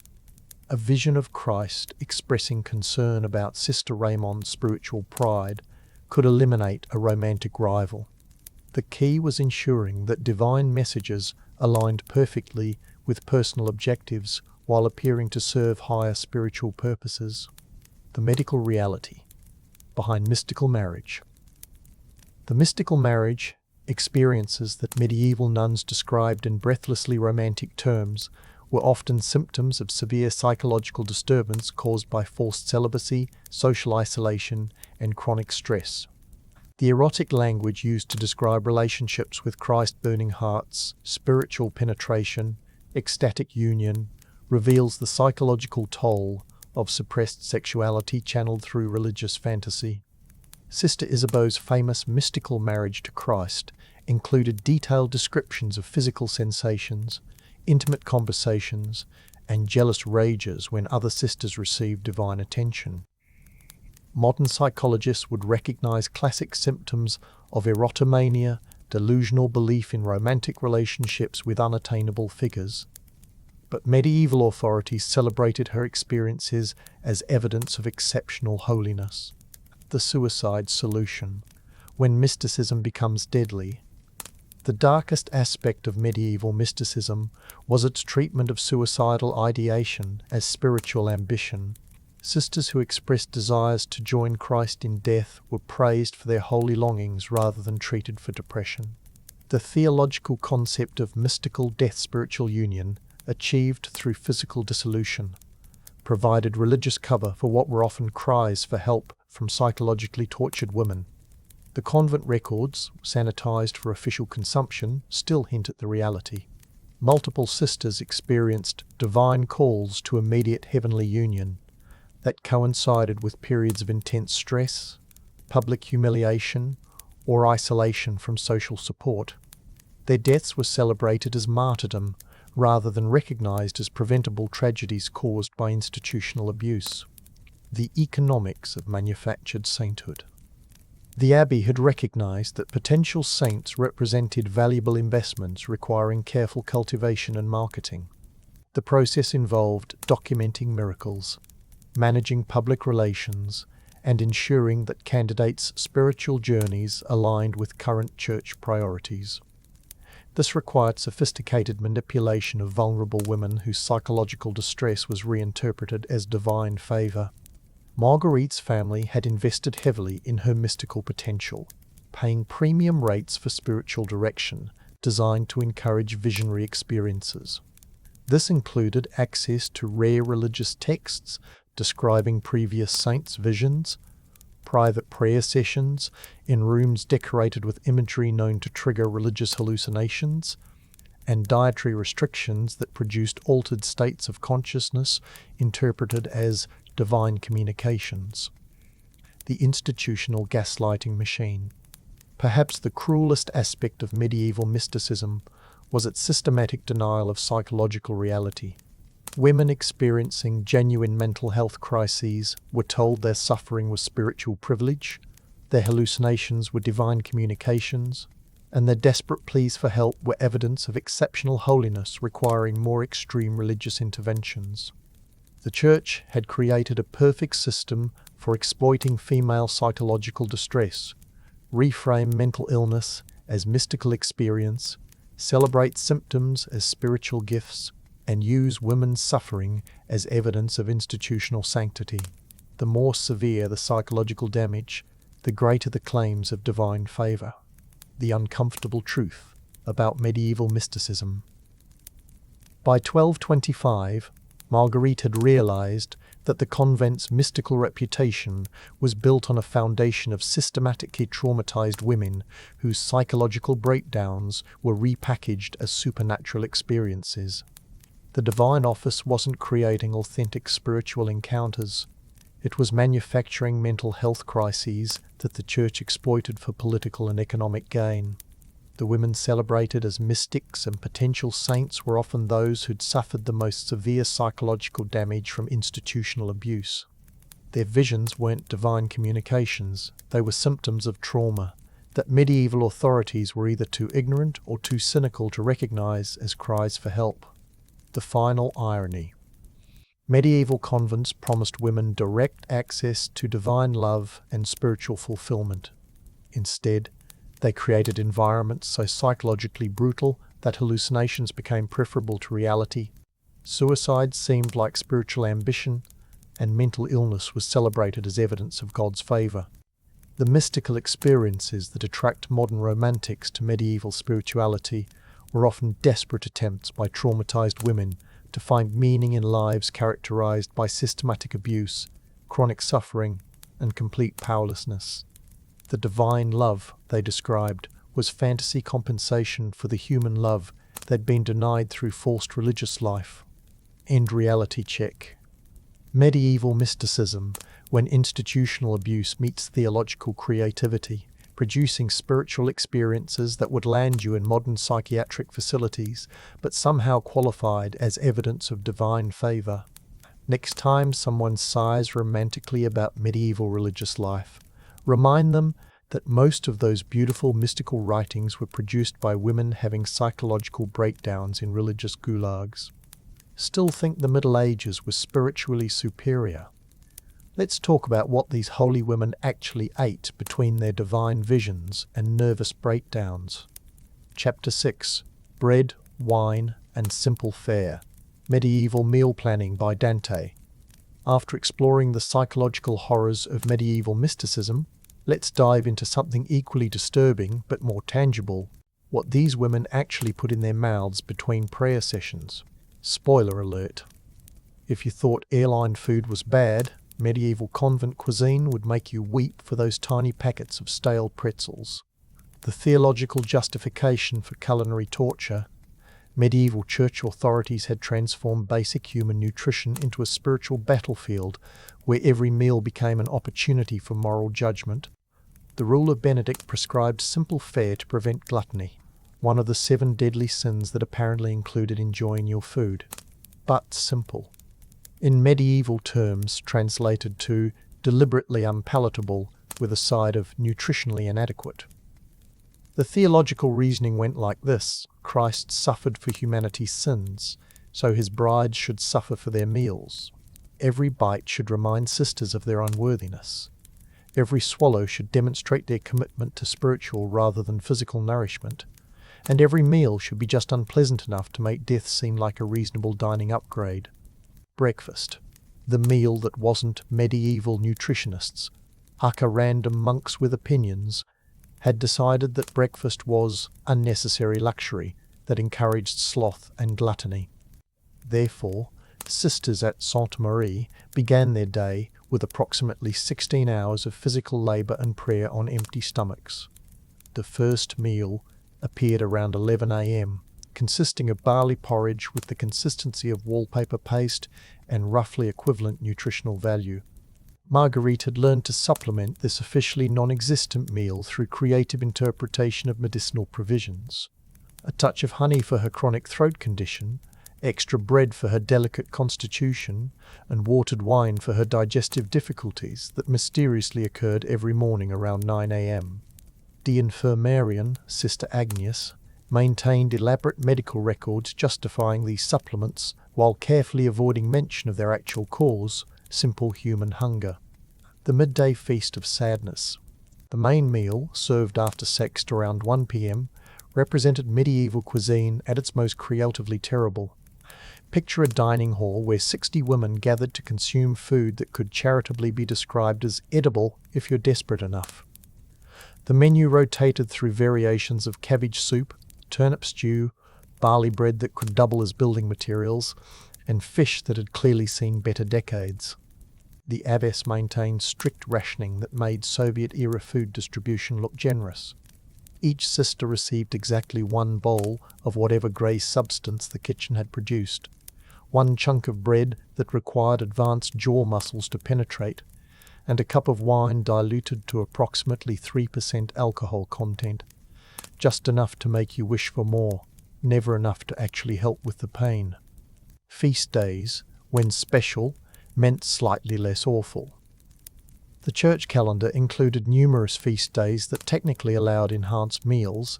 A vision of Christ expressing concern about Sister Raymond's spiritual pride could eliminate a romantic rival. The key was ensuring that divine messages aligned perfectly with personal objectives while appearing to serve higher spiritual purposes. The medical reality behind mystical marriage. The mystical marriage, experiences that medieval nuns described in breathlessly romantic terms, were often symptoms of severe psychological disturbance caused by forced celibacy, social isolation, and chronic stress. The erotic language used to describe relationships with Christ-burning hearts, spiritual penetration, ecstatic union, reveals the psychological toll of suppressed sexuality channeled through religious fantasy. Sister Isabeau's famous mystical marriage to Christ included detailed descriptions of physical sensations, intimate conversations, and jealous rages when other sisters received divine attention. Modern psychologists would recognize classic symptoms of erotomania, delusional belief in romantic relationships with unattainable figures. But medieval authorities celebrated her experiences as evidence of exceptional holiness. The suicide solution. When mysticism becomes deadly. The darkest aspect of medieval mysticism was its treatment of suicidal ideation as spiritual ambition. Sisters who expressed desires to join Christ in death were praised for their holy longings rather than treated for depression. The theological concept of mystical death-spiritual union, achieved through physical dissolution, provided religious cover for what were often cries for help from psychologically tortured women. The convent records, sanitized for official consumption, still hint at the reality. Multiple sisters experienced divine calls to immediate heavenly union that coincided with periods of intense stress, public humiliation, or isolation from social support. Their deaths were celebrated as martyrdom rather than recognized as preventable tragedies caused by institutional abuse. The economics of manufactured sainthood. The Abbey had recognized that potential saints represented valuable investments requiring careful cultivation and marketing. The process involved documenting miracles, managing public relations, and ensuring that candidates' spiritual journeys aligned with current church priorities. This required sophisticated manipulation of vulnerable women whose psychological distress was reinterpreted as divine favor. Marguerite's family had invested heavily in her mystical potential, paying premium rates for spiritual direction designed to encourage visionary experiences. This included access to rare religious texts describing previous saints' visions, private prayer sessions in rooms decorated with imagery known to trigger religious hallucinations, and dietary restrictions that produced altered states of consciousness interpreted as divine communications. The institutional gaslighting machine. Perhaps the cruelest aspect of medieval mysticism was its systematic denial of psychological reality. Women experiencing genuine mental health crises were told their suffering was spiritual privilege, their hallucinations were divine communications, and their desperate pleas for help were evidence of exceptional holiness requiring more extreme religious interventions. The Church had created a perfect system for exploiting female psychological distress, reframe mental illness as mystical experience, celebrate symptoms as spiritual gifts, and use women's suffering as evidence of institutional sanctity. The more severe the psychological damage, the greater the claims of divine favour. The uncomfortable truth about medieval mysticism. By 1225, Marguerite had realised that the convent's mystical reputation was built on a foundation of systematically traumatised women whose psychological breakdowns were repackaged as supernatural experiences. The divine office wasn't creating authentic spiritual encounters. It was manufacturing mental health crises that the Church exploited for political and economic gain. The women celebrated as mystics and potential saints were often those who'd suffered the most severe psychological damage from institutional abuse. Their visions weren't divine communications, they were symptoms of trauma that medieval authorities were either too ignorant or too cynical to recognize as cries for help. The final irony. Medieval convents promised women direct access to divine love and spiritual fulfillment. Instead, they created environments so psychologically brutal that hallucinations became preferable to reality, suicide seemed like spiritual ambition, and mental illness was celebrated as evidence of God's favour. The mystical experiences that attract modern romantics to medieval spirituality were often desperate attempts by traumatised women to find meaning in lives characterised by systematic abuse, chronic suffering, and complete powerlessness. The divine love, they described, was fantasy compensation for the human love they'd been denied through forced religious life. End reality check. Medieval mysticism, when institutional abuse meets theological creativity, producing spiritual experiences that would land you in modern psychiatric facilities, but somehow qualified as evidence of divine favour. Next time someone sighs romantically about medieval religious life, remind them that most of those beautiful mystical writings were produced by women having psychological breakdowns in religious gulags. Still think the Middle Ages was spiritually superior? Let's talk about what these holy women actually ate between their divine visions and nervous breakdowns. Chapter 6. Bread, Wine, and Simple Fare. Medieval Meal Planning by Dante. After exploring the psychological horrors of medieval mysticism, let's dive into something equally disturbing but more tangible, what these women actually put in their mouths between prayer sessions. Spoiler alert. If you thought airline food was bad, medieval convent cuisine would make you weep for those tiny packets of stale pretzels. The theological justification for culinary torture. Medieval church authorities had transformed basic human nutrition into a spiritual battlefield where every meal became an opportunity for moral judgment. The rule of Benedict prescribed simple fare to prevent gluttony, one of the 7 deadly sins that apparently included enjoying your food. But simple. In medieval terms translated to deliberately unpalatable with a side of nutritionally inadequate. The theological reasoning went like this: Christ suffered for humanity's sins, so his brides should suffer for their meals. Every bite should remind sisters of their unworthiness. Every swallow should demonstrate their commitment to spiritual rather than physical nourishment. And every meal should be just unpleasant enough to make death seem like a reasonable dining upgrade. Breakfast. The meal that wasn't medieval nutritionists, aka random monks with opinions, had decided that breakfast was unnecessary luxury that encouraged sloth and gluttony. Therefore, sisters at Sainte Marie began their day with approximately 16 hours of physical labour and prayer on empty stomachs. The first meal appeared around 11 a.m., consisting of barley porridge with the consistency of wallpaper paste and roughly equivalent nutritional value. Marguerite had learned to supplement this officially non-existent meal through creative interpretation of medicinal provisions. A touch of honey for her chronic throat condition, extra bread for her delicate constitution, and watered wine for her digestive difficulties that mysteriously occurred every morning around 9 a.m. The infirmarian, Sister Agnes, maintained elaborate medical records justifying these supplements while carefully avoiding mention of their actual cause, simple human hunger. The midday feast of sadness. The main meal, served after sext around 1 p.m., represented medieval cuisine at its most creatively terrible. Picture a dining hall where 60 women gathered to consume food that could charitably be described as edible if you're desperate enough. The menu rotated through variations of cabbage soup, turnip stew, barley bread that could double as building materials, and fish that had clearly seen better decades. The abbess maintained strict rationing that made Soviet-era food distribution look generous. Each sister received exactly one bowl of whatever grey substance the kitchen had produced, one chunk of bread that required advanced jaw muscles to penetrate, and a cup of wine diluted to approximately 3% alcohol content, just enough to make you wish for more, never enough to actually help with the pain. Feast days, when special, meant slightly less awful. The church calendar included numerous feast days that technically allowed enhanced meals,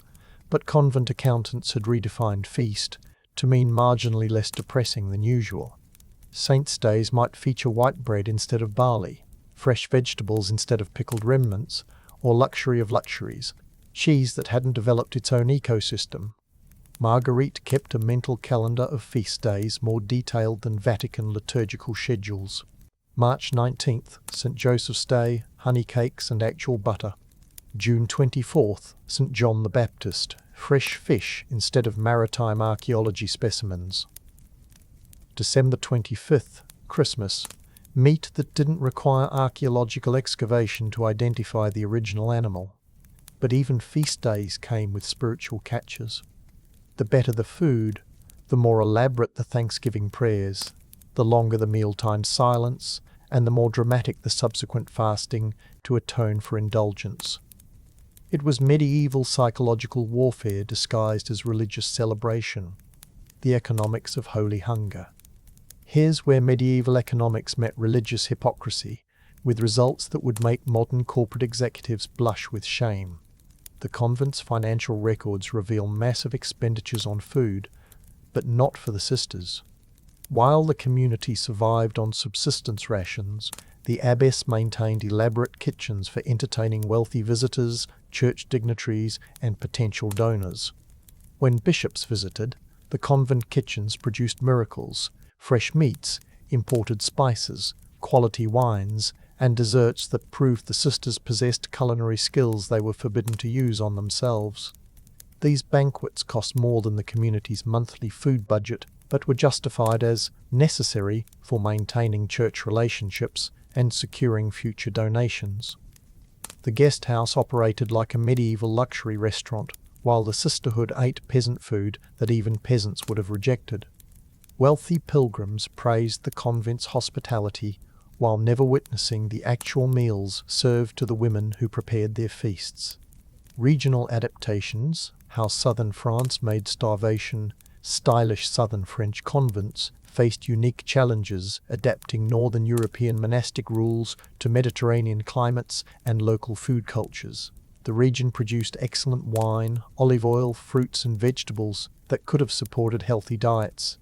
but convent accountants had redefined feast to mean marginally less depressing than usual. Saints' days might feature white bread instead of barley, fresh vegetables instead of pickled remnants, or luxury of luxuries, cheese that hadn't developed its own ecosystem. Marguerite kept a mental calendar of feast days more detailed than Vatican liturgical schedules. March 19th, St. Joseph's Day, honey cakes and actual butter. June 24th, St. John the Baptist, fresh fish instead of maritime archaeology specimens. December 25th, Christmas, meat that didn't require archaeological excavation to identify the original animal. But even feast days came with spiritual catches. The better the food, the more elaborate the Thanksgiving prayers, the longer the mealtime silence, and the more dramatic the subsequent fasting to atone for indulgence. It was medieval psychological warfare disguised as religious celebration, the economics of holy hunger. Here's where medieval economics met religious hypocrisy, with results that would make modern corporate executives blush with shame. The convent's financial records reveal massive expenditures on food, but not for the sisters. While the community survived on subsistence rations, the abbess maintained elaborate kitchens for entertaining wealthy visitors, church dignitaries, and potential donors. When bishops visited, the convent kitchens produced miracles, fresh meats, imported spices, quality wines, and desserts that proved the sisters possessed culinary skills they were forbidden to use on themselves. These banquets cost more than the community's monthly food budget, but were justified as necessary for maintaining church relationships and securing future donations. The guest house operated like a medieval luxury restaurant, while the sisterhood ate peasant food that even peasants would have rejected. Wealthy pilgrims praised the convent's hospitality while never witnessing the actual meals served to the women who prepared their feasts. Regional adaptations, how southern France made starvation, stylish southern French convents faced unique challenges adapting northern European monastic rules to Mediterranean climates and local food cultures. The region produced excellent wine, olive oil, fruits and vegetables that could have supported healthy diets,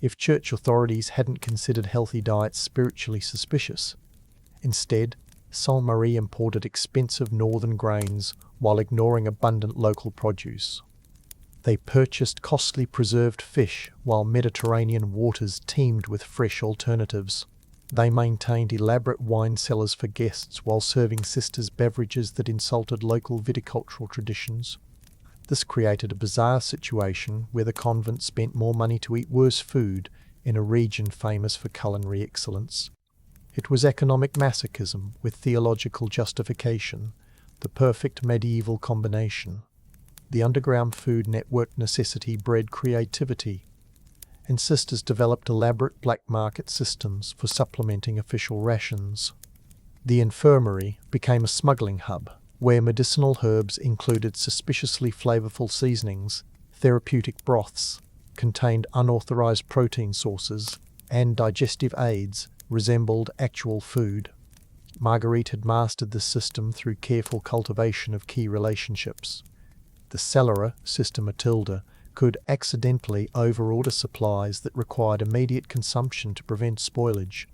if church authorities hadn't considered healthy diets spiritually suspicious. Instead, Saint-Marie imported expensive northern grains while ignoring abundant local produce. They purchased costly preserved fish while Mediterranean waters teemed with fresh alternatives. They maintained elaborate wine cellars for guests while serving sisters beverages that insulted local viticultural traditions. This created a bizarre situation where the convent spent more money to eat worse food in a region famous for culinary excellence. It was economic masochism with theological justification, the perfect medieval combination. the underground food network necessity bred creativity, and sisters developed elaborate black market systems for supplementing official rations. The infirmary became a smuggling hub, where medicinal herbs included suspiciously flavorful seasonings, therapeutic broths, contained unauthorized protein sources, and digestive aids resembled actual food. Marguerite had mastered this system through careful cultivation of key relationships. The cellarer, Sister Matilda, could accidentally overorder supplies that required immediate consumption to prevent spoilage.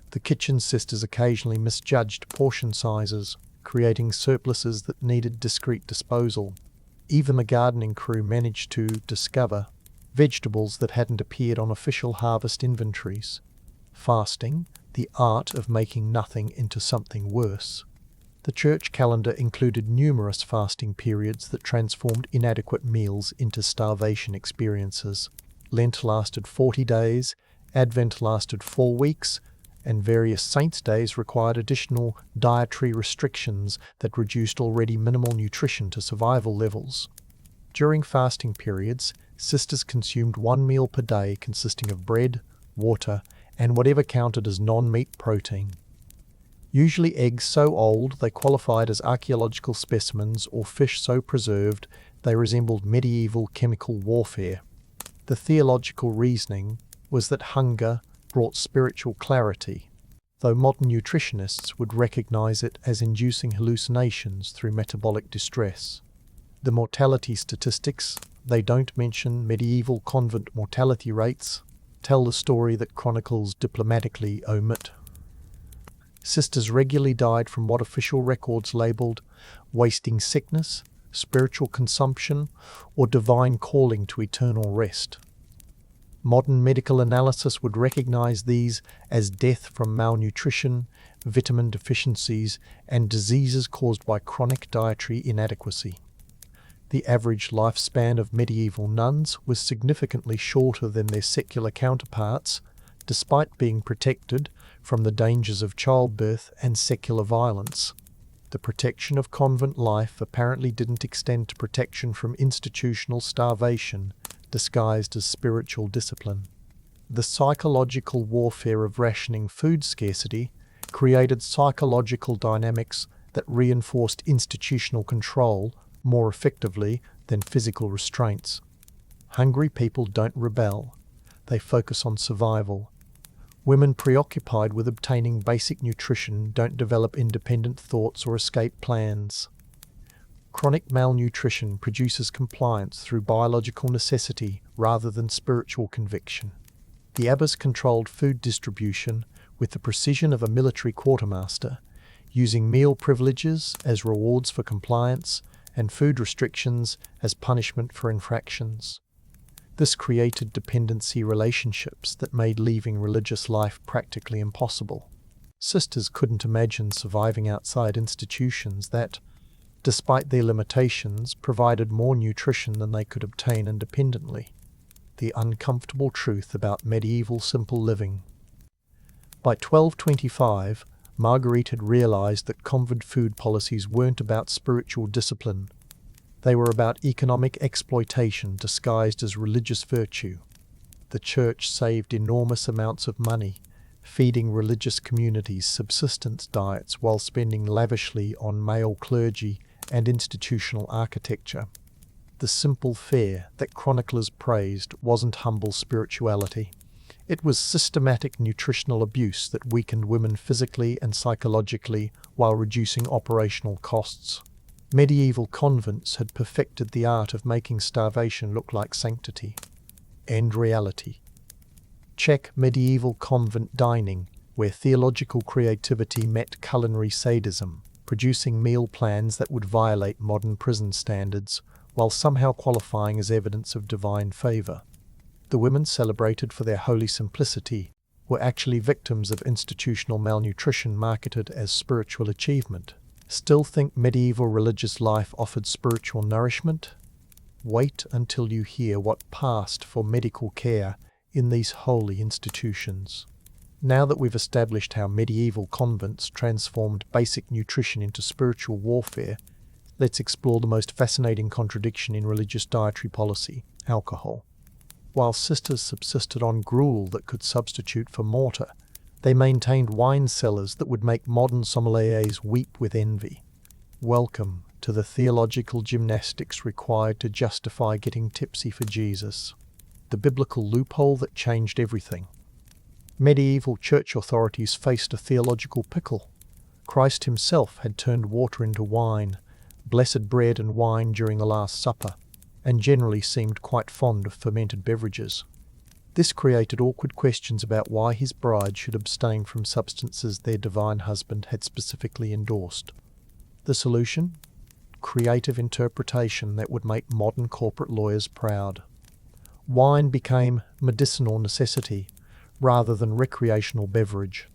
The kitchen sisters occasionally misjudged portion sizes, creating surpluses that needed discreet disposal. Even the gardening crew managed to discover vegetables that hadn't appeared on official harvest inventories. Fasting, the art of making nothing into something worse. The church calendar included numerous fasting periods that transformed inadequate meals into starvation experiences. Lent lasted 40 days, Advent lasted 4 weeks, and various saints' days required additional dietary restrictions that reduced already minimal nutrition to survival levels. During fasting periods, sisters consumed 1 meal per day consisting of bread, water, and whatever counted as non-meat protein. Usually eggs so old they qualified as archaeological specimens or fish so preserved they resembled medieval chemical warfare. The theological reasoning was that hunger brought spiritual clarity, though modern nutritionists would recognize it as inducing hallucinations through metabolic distress. The mortality statistics, they don't mention medieval convent mortality rates, tell the story that chronicles diplomatically omit. Sisters regularly died from what official records labelled wasting sickness, spiritual consumption, or divine calling to eternal rest. Modern medical analysis would recognize these as death from malnutrition, vitamin deficiencies, and diseases caused by chronic dietary inadequacy. The average lifespan of medieval nuns was significantly shorter than their secular counterparts, despite being protected from the dangers of childbirth and secular violence. The protection of convent life apparently didn't extend to protection from institutional starvation, disguised as spiritual discipline. The psychological warfare of rationing food scarcity created psychological dynamics that reinforced institutional control more effectively than physical restraints. Hungry people don't rebel, they focus on survival. Women preoccupied with obtaining basic nutrition don't develop independent thoughts or escape plans. Chronic malnutrition produces compliance through biological necessity rather than spiritual conviction. The abbess controlled food distribution with the precision of a military quartermaster, using meal privileges as rewards for compliance and food restrictions as punishment for infractions. This created dependency relationships that made leaving religious life practically impossible. Sisters couldn't imagine surviving outside institutions that, despite their limitations, provided more nutrition than they could obtain independently. The uncomfortable truth about medieval simple living. By 1225, Marguerite had realized that convent food policies weren't about spiritual discipline. They were about economic exploitation disguised as religious virtue. The church saved enormous amounts of money, feeding religious communities subsistence diets while spending lavishly on male clergy and institutional architecture. The simple fare that chroniclers praised wasn't humble spirituality. It was systematic nutritional abuse that weakened women physically and psychologically while reducing operational costs. Medieval convents had perfected the art of making starvation look like sanctity. End reality. Check medieval convent dining, where theological creativity met culinary sadism, producing meal plans that would violate modern prison standards, while somehow qualifying as evidence of divine favor. The women celebrated for their holy simplicity were actually victims of institutional malnutrition marketed as spiritual achievement. Still think medieval religious life offered spiritual nourishment? Wait until you hear what passed for medical care in these holy institutions. Now that we've established how medieval convents transformed basic nutrition into spiritual warfare, let's explore the most fascinating contradiction in religious dietary policy: alcohol. While sisters subsisted on gruel that could substitute for mortar, they maintained wine cellars that would make modern sommeliers weep with envy. Welcome to the theological gymnastics required to justify getting tipsy for Jesus. The biblical loophole that changed everything. Medieval church authorities faced a theological pickle. Christ himself had turned water into wine, blessed bread and wine during the Last Supper, and generally seemed quite fond of fermented beverages. This created awkward questions about why his bride should abstain from substances their divine husband had specifically endorsed. The solution? Creative interpretation that would make modern corporate lawyers proud. Wine became medicinal necessity rather than recreational beverage.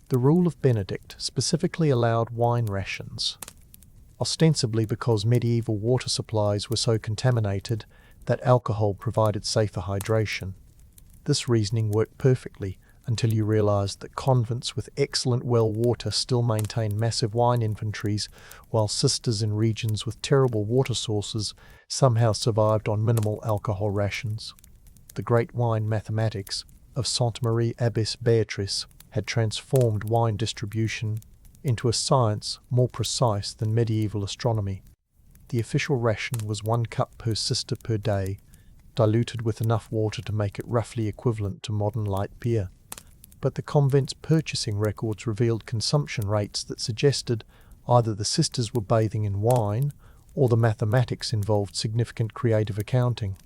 The Rule of Benedict specifically allowed wine rations, ostensibly because medieval water supplies were so contaminated that alcohol provided safer hydration. This reasoning worked perfectly until you realised that convents with excellent well water still maintained massive wine inventories, while sisters in regions with terrible water sources somehow survived on minimal alcohol rations. The great wine mathematics of Sainte Marie Abbess Beatrice had transformed wine distribution into a science more precise than medieval astronomy. The official ration was 1 cup per sister per day, diluted with enough water to make it roughly equivalent to modern light beer. But the convent's purchasing records revealed consumption rates that suggested either the sisters were bathing in wine or the mathematics involved significant creative accounting.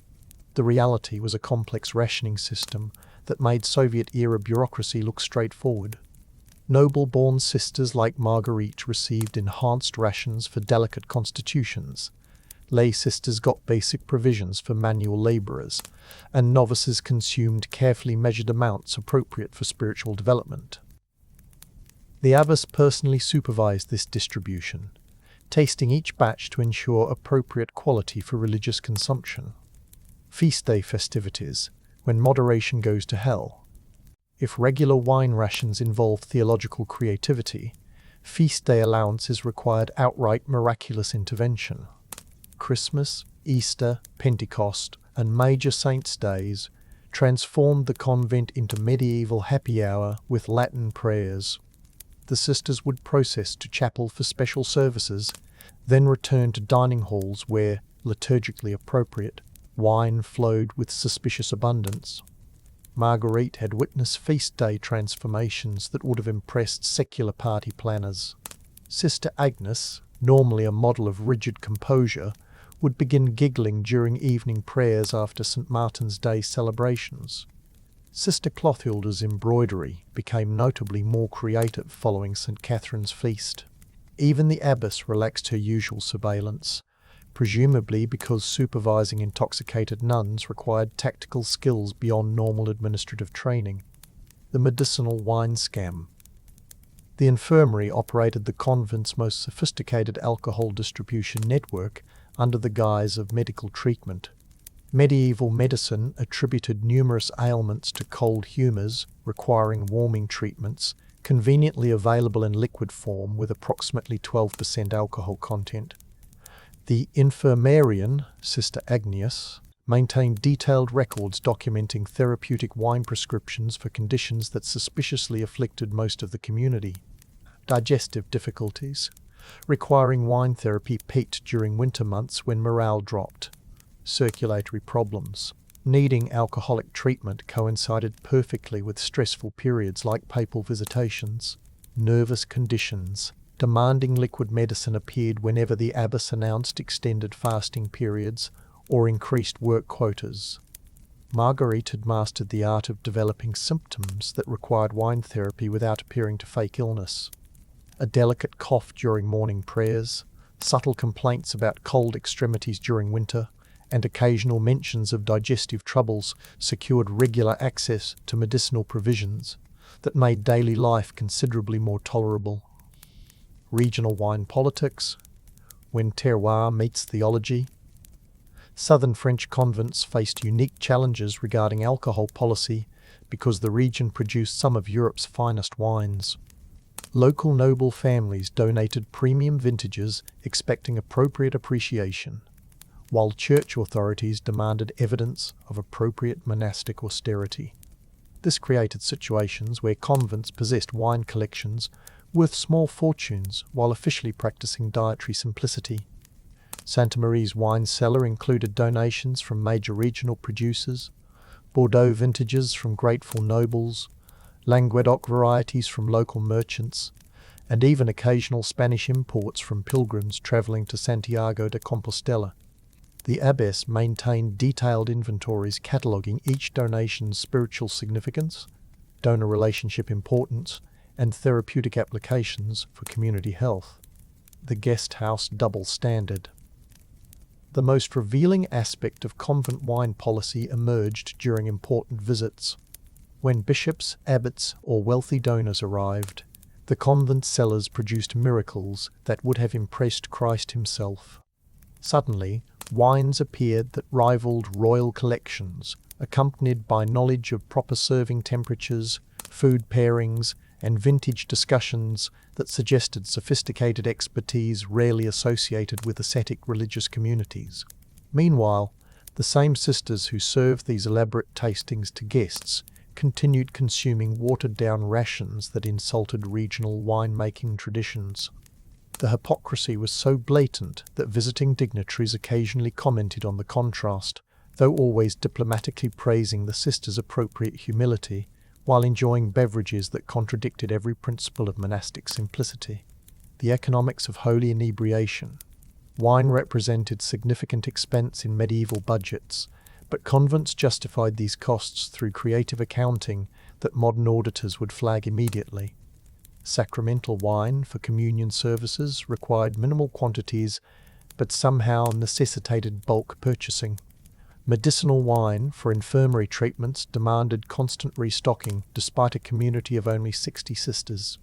The reality was a complex rationing system that made Soviet-era bureaucracy look straightforward. Noble-born sisters like Marguerite received enhanced rations for delicate constitutions. Lay sisters got basic provisions for manual labourers, and novices consumed carefully measured amounts appropriate for spiritual development. The abbess personally supervised this distribution, tasting each batch to ensure appropriate quality for religious consumption. Feast day festivities, when moderation goes to hell. If regular wine rations involved theological creativity, feast day allowances required outright miraculous intervention. Christmas, Easter, Pentecost, and major saints' days transformed the convent into medieval happy hour with Latin prayers. The sisters would process to chapel for special services, then return to dining halls where, liturgically appropriate, wine flowed with suspicious abundance. Marguerite had witnessed feast day transformations that would have impressed secular party planners. Sister Agnes, normally a model of rigid composure, would begin giggling during evening prayers after St. Martin's Day celebrations. Sister Clothilda's embroidery became notably more creative following St. Catherine's feast. Even the abbess relaxed her usual surveillance, presumably because supervising intoxicated nuns required tactical skills beyond normal administrative training. The medicinal wine scam. The infirmary operated the convent's most sophisticated alcohol distribution network under the guise of medical treatment. Medieval medicine attributed numerous ailments to cold humours requiring warming treatments, conveniently available in liquid form with approximately 12% alcohol content. The infirmarian, Sister Agnes, maintained detailed records documenting therapeutic wine prescriptions for conditions that suspiciously afflicted most of the community. Digestive difficulties, requiring wine therapy, peaked during winter months when morale dropped. Circulatory problems, needing alcoholic treatment, coincided perfectly with stressful periods like papal visitations. Nervous conditions, demanding liquid medicine, appeared whenever the abbess announced extended fasting periods or increased work quotas. Marguerite had mastered the art of developing symptoms that required wine therapy without appearing to fake illness. A delicate cough during morning prayers, subtle complaints about cold extremities during winter, and occasional mentions of digestive troubles secured regular access to medicinal provisions that made daily life considerably more tolerable. Regional wine politics, when terroir meets theology. Southern French convents faced unique challenges regarding alcohol policy because the region produced some of Europe's finest wines. Local noble families donated premium vintages expecting appropriate appreciation, while church authorities demanded evidence of appropriate monastic austerity. This created situations where convents possessed wine collections worth small fortunes while officially practicing dietary simplicity. Santa Marie's wine cellar included donations from major regional producers, Bordeaux vintages from grateful nobles, Languedoc varieties from local merchants, and even occasional Spanish imports from pilgrims travelling to Santiago de Compostela. The abbess maintained detailed inventories cataloguing each donation's spiritual significance, donor relationship importance, and therapeutic applications for community health. The guest house double standard. The most revealing aspect of convent wine policy emerged during important visits. When bishops, abbots, or wealthy donors arrived, the convent cellars produced miracles that would have impressed Christ himself. Suddenly, wines appeared that rivaled royal collections, accompanied by knowledge of proper serving temperatures, food pairings, and vintage discussions that suggested sophisticated expertise rarely associated with ascetic religious communities. Meanwhile, the same sisters who served these elaborate tastings to guests continued consuming watered-down rations that insulted regional wine-making traditions. The hypocrisy was so blatant that visiting dignitaries occasionally commented on the contrast, though always diplomatically praising the sisters' appropriate humility, while enjoying beverages that contradicted every principle of monastic simplicity. The economics of holy inebriation. Wine represented significant expense in medieval budgets, but convents justified these costs through creative accounting that modern auditors would flag immediately. Sacramental wine for communion services required minimal quantities, but somehow necessitated bulk purchasing. Medicinal wine for infirmary treatments demanded constant restocking despite a community of only 60 sisters.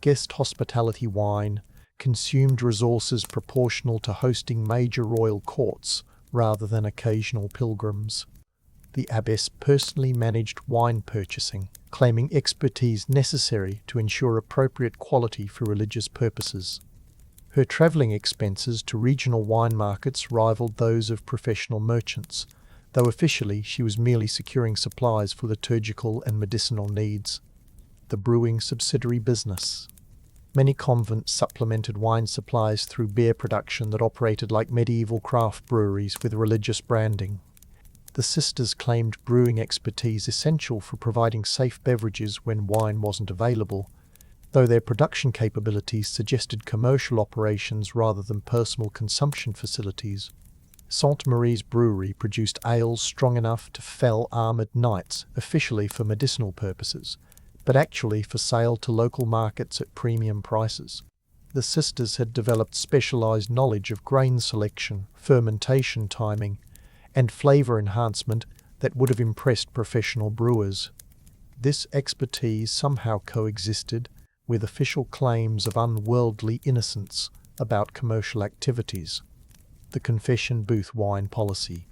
Guest hospitality wine consumed resources proportional to hosting major royal courts rather than occasional pilgrims. The abbess personally managed wine purchasing, claiming expertise necessary to ensure appropriate quality for religious purposes. Her travelling expenses to regional wine markets rivaled those of professional merchants, though officially she was merely securing supplies for liturgical and medicinal needs. The brewing subsidiary business. Many convents supplemented wine supplies through beer production that operated like medieval craft breweries with religious branding. The sisters claimed brewing expertise essential for providing safe beverages when wine wasn't available, though their production capabilities suggested commercial operations rather than personal consumption facilities. Sainte Marie's brewery produced ales strong enough to fell armoured knights, officially for medicinal purposes, but actually for sale to local markets at premium prices. The sisters had developed specialised knowledge of grain selection, fermentation timing, and flavour enhancement that would have impressed professional brewers. This expertise somehow coexisted with official claims of unworldly innocence about commercial activities. The confession booth wine policy.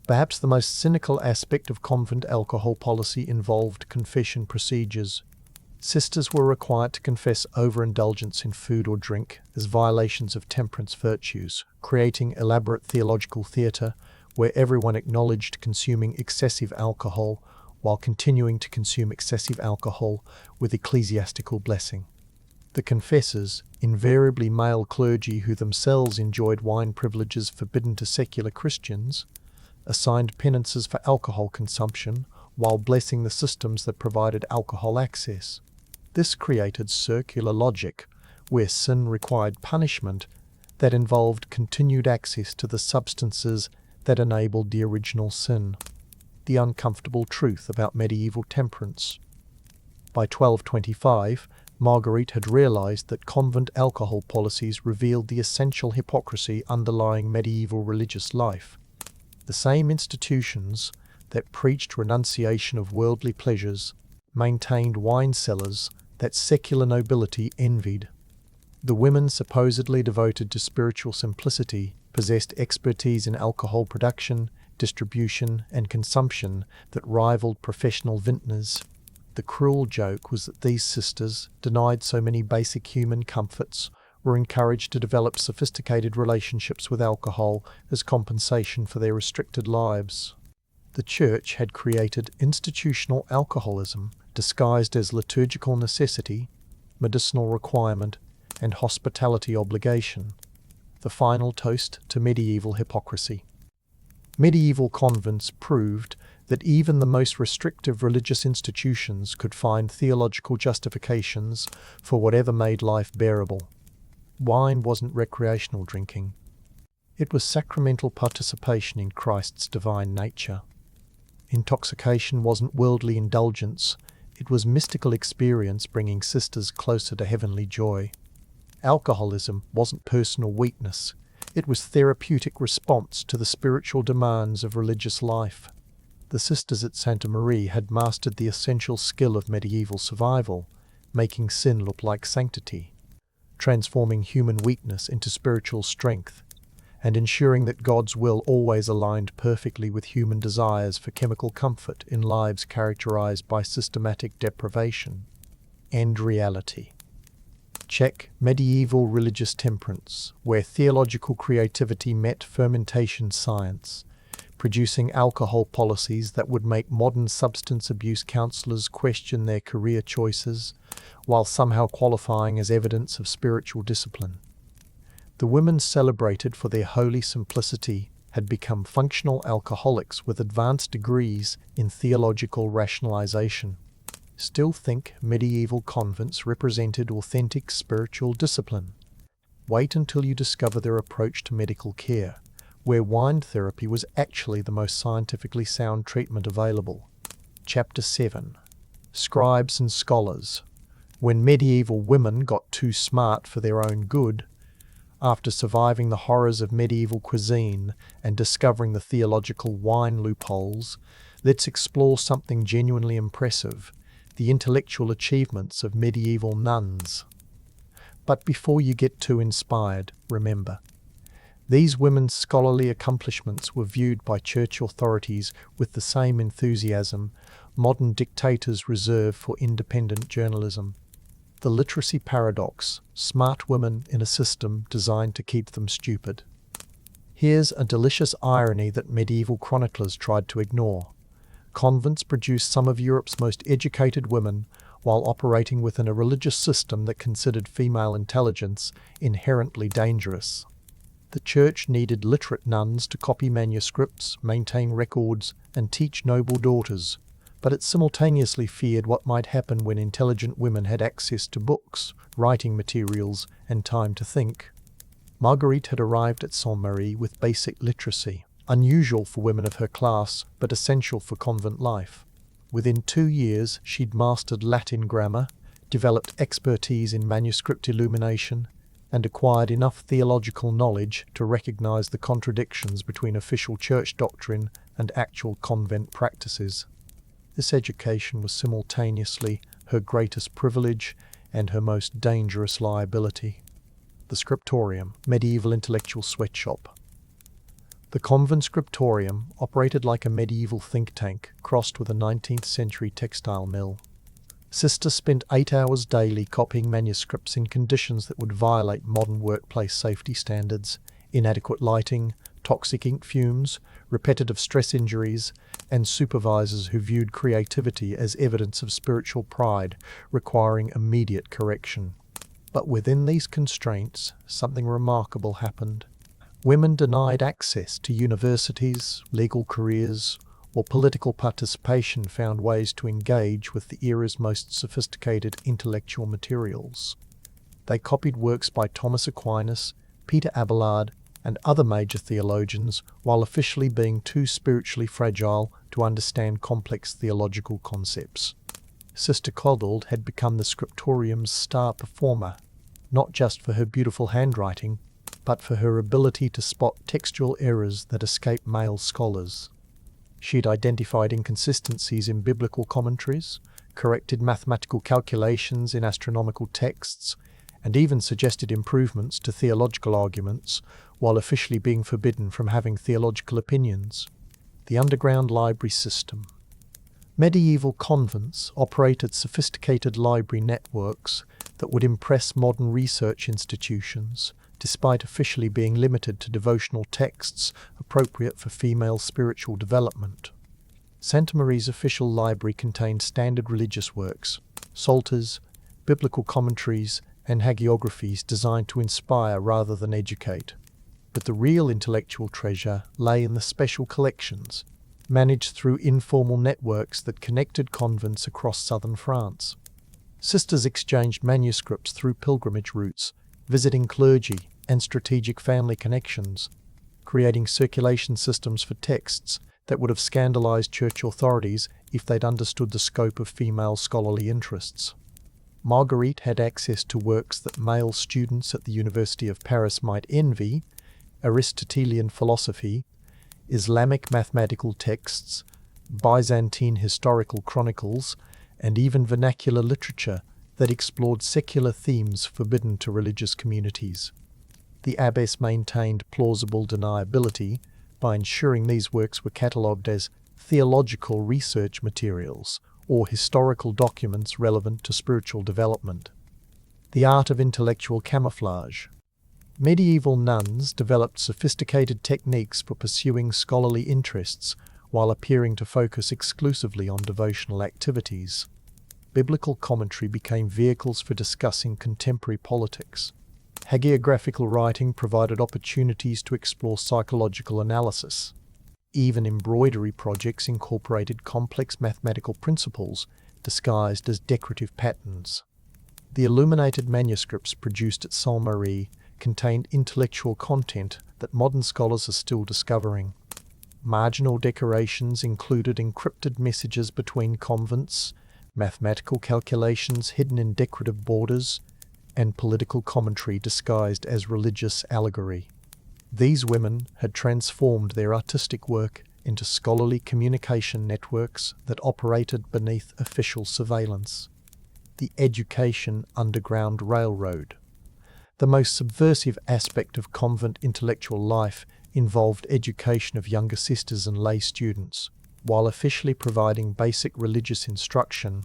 Perhaps the most cynical aspect of convent alcohol policy involved confession procedures. Sisters were required to confess overindulgence in food or drink as violations of temperance virtues, creating elaborate theological theatre where everyone acknowledged consuming excessive alcohol while continuing to consume excessive alcohol with ecclesiastical blessing. The confessors, invariably male clergy who themselves enjoyed wine privileges forbidden to secular Christians, assigned penances for alcohol consumption while blessing the systems that provided alcohol access. This created circular logic, where sin required punishment that involved continued access to the substances that enabled the original sin. The uncomfortable truth about medieval temperance. By 1225, Marguerite had realized that convent alcohol policies revealed the essential hypocrisy underlying medieval religious life. The same institutions that preached renunciation of worldly pleasures maintained wine cellars that secular nobility envied. The women supposedly devoted to spiritual simplicity possessed expertise in alcohol production, distribution, and consumption that rivaled professional vintners. The cruel joke was that these sisters, denied so many basic human comforts, were encouraged to develop sophisticated relationships with alcohol as compensation for their restricted lives. The Church had created institutional alcoholism disguised as liturgical necessity, medicinal requirement, and hospitality obligation, the final toast to medieval hypocrisy. Medieval convents proved that even the most restrictive religious institutions could find theological justifications for whatever made life bearable. Wine wasn't recreational drinking. It was sacramental participation in Christ's divine nature. Intoxication wasn't worldly indulgence, it was mystical experience bringing sisters closer to heavenly joy. Alcoholism wasn't personal weakness, it was therapeutic response to the spiritual demands of religious life. The sisters at Santa Maria had mastered the essential skill of medieval survival, making sin look like sanctity, transforming human weakness into spiritual strength, and ensuring that God's will always aligned perfectly with human desires for chemical comfort in lives characterized by systematic deprivation. End reality. Check medieval religious temperance, where theological creativity met fermentation science, producing alcohol policies that would make modern substance abuse counselors question their career choices, while somehow qualifying as evidence of spiritual discipline. The women celebrated for their holy simplicity had become functional alcoholics with advanced degrees in theological rationalization. Still think medieval convents represented authentic spiritual discipline. Wait until you discover their approach to medical care, where wine therapy was actually the most scientifically sound treatment available. Chapter 7. Scribes and Scholars. When medieval women got too smart for their own good, after surviving the horrors of medieval cuisine and discovering the theological wine loopholes, let's explore something genuinely impressive, the intellectual achievements of medieval nuns. But before you get too inspired, remember, these women's scholarly accomplishments were viewed by church authorities with the same enthusiasm modern dictators reserve for independent journalism. The literacy paradox, smart women in a system designed to keep them stupid. Here's a delicious irony that medieval chroniclers tried to ignore. Convents produced some of Europe's most educated women while operating within a religious system that considered female intelligence inherently dangerous. The Church needed literate nuns to copy manuscripts, maintain records, and teach noble daughters, but it simultaneously feared what might happen when intelligent women had access to books, writing materials, and time to think. Marguerite had arrived at Saint-Marie with basic literacy, unusual for women of her class, but essential for convent life. Within 2 years, she'd mastered Latin grammar, developed expertise in manuscript illumination, and acquired enough theological knowledge to recognize the contradictions between official church doctrine and actual convent practices. This education was simultaneously her greatest privilege and her most dangerous liability. The scriptorium, medieval intellectual sweatshop. The convent scriptorium operated like a medieval think tank crossed with a 19th century textile mill. Sisters spent 8 hours daily copying manuscripts in conditions that would violate modern workplace safety standards: inadequate lighting, toxic ink fumes, repetitive stress injuries, and supervisors who viewed creativity as evidence of spiritual pride, requiring immediate correction. But within these constraints, something remarkable happened. Women denied access to universities, legal careers, or political participation found ways to engage with the era's most sophisticated intellectual materials. They copied works by Thomas Aquinas, Peter Abelard, and other major theologians, while officially being too spiritually fragile to understand complex theological concepts. Sister Coddled had become the scriptorium's star performer, not just for her beautiful handwriting, but for her ability to spot textual errors that escape male scholars. She'd identified inconsistencies in biblical commentaries, corrected mathematical calculations in astronomical texts, and even suggested improvements to theological arguments, while officially being forbidden from having theological opinions. The underground library system. Medieval convents operated sophisticated library networks that would impress modern research institutions, despite officially being limited to devotional texts appropriate for female spiritual development. Santa Maria's official library contained standard religious works, psalters, biblical commentaries, and hagiographies designed to inspire rather than educate. But the real intellectual treasure lay in the special collections, managed through informal networks that connected convents across southern France. Sisters exchanged manuscripts through pilgrimage routes, visiting clergy and strategic family connections, creating circulation systems for texts that would have scandalized church authorities if they'd understood the scope of female scholarly interests. Marguerite had access to works that male students at the University of Paris might envy: Aristotelian philosophy, Islamic mathematical texts, Byzantine historical chronicles, and even vernacular literature that explored secular themes forbidden to religious communities. The abbess maintained plausible deniability by ensuring these works were catalogued as theological research materials or historical documents relevant to spiritual development. The art of intellectual camouflage. Medieval nuns developed sophisticated techniques for pursuing scholarly interests while appearing to focus exclusively on devotional activities. Biblical commentary became vehicles for discussing contemporary politics. Hagiographical writing provided opportunities to explore psychological analysis. Even embroidery projects incorporated complex mathematical principles disguised as decorative patterns. The illuminated manuscripts produced at Saint-Marie contained intellectual content that modern scholars are still discovering. Marginal decorations included encrypted messages between convents, mathematical calculations hidden in decorative borders, and political commentary disguised as religious allegory. These women had transformed their artistic work into scholarly communication networks that operated beneath official surveillance. The Education Underground Railroad. The most subversive aspect of convent intellectual life involved education of younger sisters and lay students. While officially providing basic religious instruction,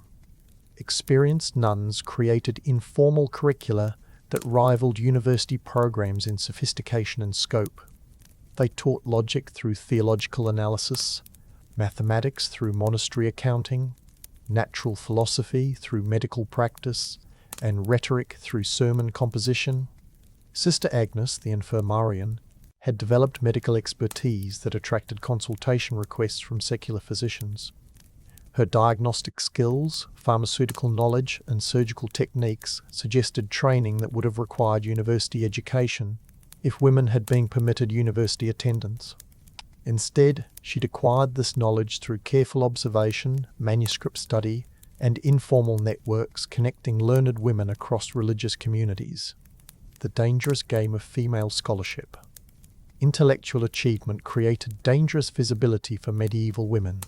experienced nuns created informal curricula that rivaled university programs in sophistication and scope. They taught logic through theological analysis, mathematics through monastery accounting, natural philosophy through medical practice, and rhetoric through sermon composition. Sister Agnes, the infirmarian, had developed medical expertise that attracted consultation requests from secular physicians. Her diagnostic skills, pharmaceutical knowledge, and surgical techniques suggested training that would have required university education if women had been permitted university attendance. Instead, she'd acquired this knowledge through careful observation, manuscript study, and informal networks connecting learned women across religious communities. The dangerous game of female scholarship. Intellectual achievement created dangerous visibility for medieval women.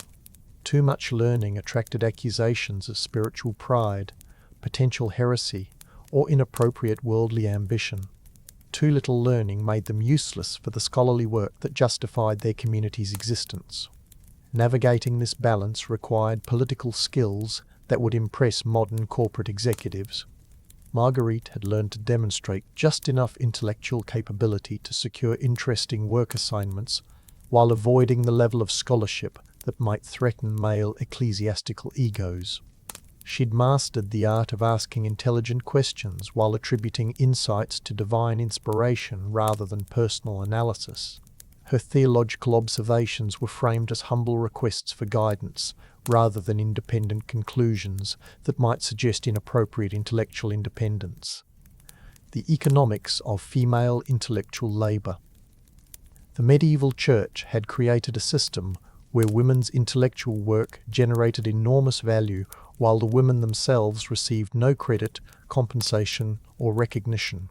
Too much learning attracted accusations of spiritual pride, potential heresy, or inappropriate worldly ambition. Too little learning made them useless for the scholarly work that justified their community's existence. Navigating this balance required political skills that would impress modern corporate executives. Marguerite had learned to demonstrate just enough intellectual capability to secure interesting work assignments while avoiding the level of scholarship that might threaten male ecclesiastical egos. She'd mastered the art of asking intelligent questions while attributing insights to divine inspiration rather than personal analysis. Her theological observations were framed as humble requests for guidance rather than independent conclusions that might suggest inappropriate intellectual independence. The economics of female intellectual labour. The medieval church had created a system where women's intellectual work generated enormous value while the women themselves received no credit, compensation, or recognition.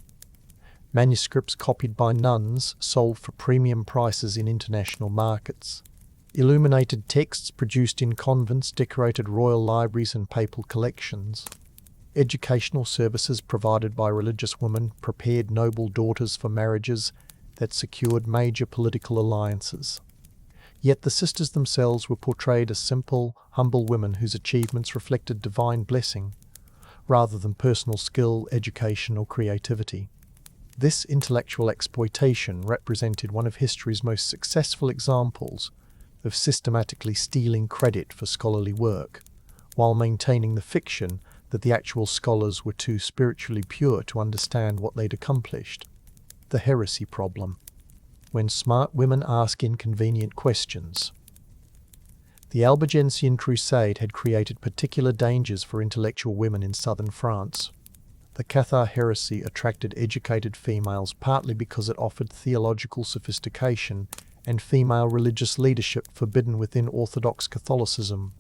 Manuscripts copied by nuns sold for premium prices in international markets. Illuminated texts produced in convents decorated royal libraries and papal collections. Educational services provided by religious women prepared noble daughters for marriages that secured major political alliances. Yet the sisters themselves were portrayed as simple, humble women whose achievements reflected divine blessing, rather than personal skill, education, or creativity. This intellectual exploitation represented one of history's most successful examples of systematically stealing credit for scholarly work, while maintaining the fiction that the actual scholars were too spiritually pure to understand what they'd accomplished. The heresy problem. When smart women ask inconvenient questions. The Albigensian Crusade had created particular dangers for intellectual women in southern France. The Cathar heresy attracted educated females partly because it offered theological sophistication and female religious leadership forbidden within Orthodox Catholicism.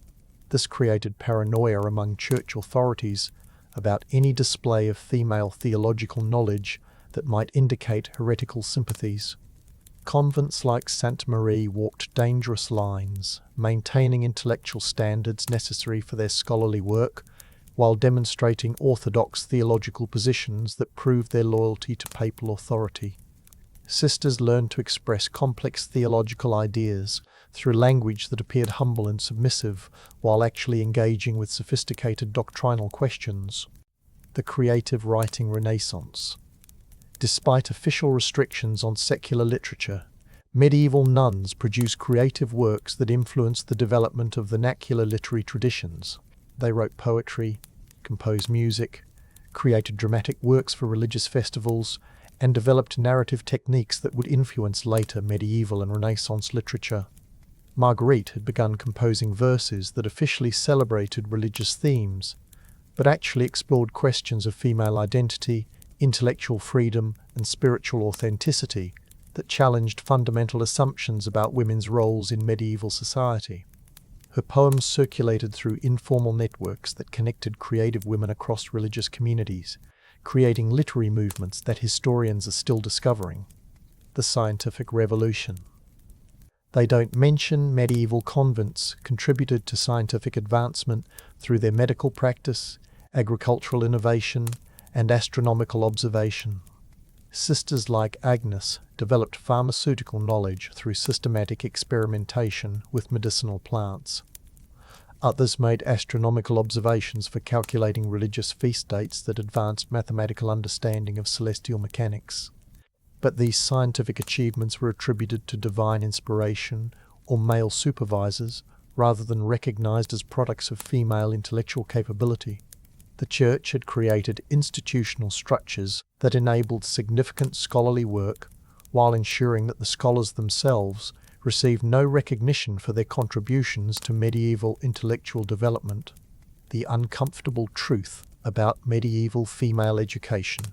This created paranoia among church authorities about any display of female theological knowledge that might indicate heretical sympathies. Convents like Sainte Marie walked dangerous lines, maintaining intellectual standards necessary for their scholarly work, while demonstrating orthodox theological positions that proved their loyalty to papal authority. Sisters learned to express complex theological ideas through language that appeared humble and submissive, while actually engaging with sophisticated doctrinal questions. The creative writing renaissance. Despite official restrictions on secular literature, medieval nuns produced creative works that influenced the development of vernacular literary traditions. They wrote poetry, composed music, created dramatic works for religious festivals, and developed narrative techniques that would influence later medieval and Renaissance literature. Marguerite had begun composing verses that officially celebrated religious themes, but actually explored questions of female identity, intellectual freedom, and spiritual authenticity that challenged fundamental assumptions about women's roles in medieval society. Her poems circulated through informal networks that connected creative women across religious communities, creating literary movements that historians are still discovering. The scientific revolution. They don't mention medieval convents contributed to scientific advancement through their medical practice, agricultural innovation, and astronomical observation. Sisters like Agnes developed pharmaceutical knowledge through systematic experimentation with medicinal plants. Others made astronomical observations for calculating religious feast dates that advanced mathematical understanding of celestial mechanics. But these scientific achievements were attributed to divine inspiration or male supervisors rather than recognized as products of female intellectual capability. The Church had created institutional structures that enabled significant scholarly work while ensuring that the scholars themselves received no recognition for their contributions to medieval intellectual development. The uncomfortable truth about medieval female education.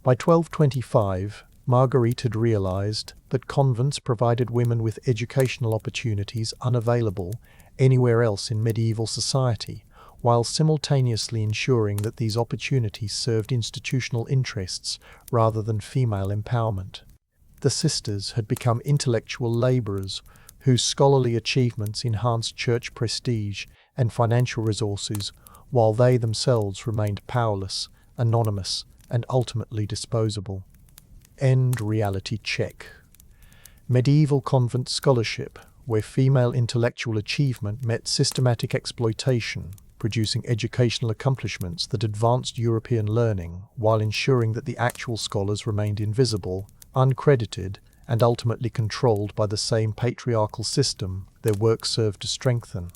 By 1225, Marguerite had realized that convents provided women with educational opportunities unavailable anywhere else in medieval society, while simultaneously ensuring that these opportunities served institutional interests rather than female empowerment. The sisters had become intellectual laborers whose scholarly achievements enhanced church prestige and financial resources, while they themselves remained powerless, anonymous, and ultimately disposable. End reality check. Medieval convent scholarship, where female intellectual achievement met systematic exploitation, producing educational accomplishments that advanced European learning while ensuring that the actual scholars remained invisible, uncredited, and ultimately controlled by the same patriarchal system their work served to strengthen.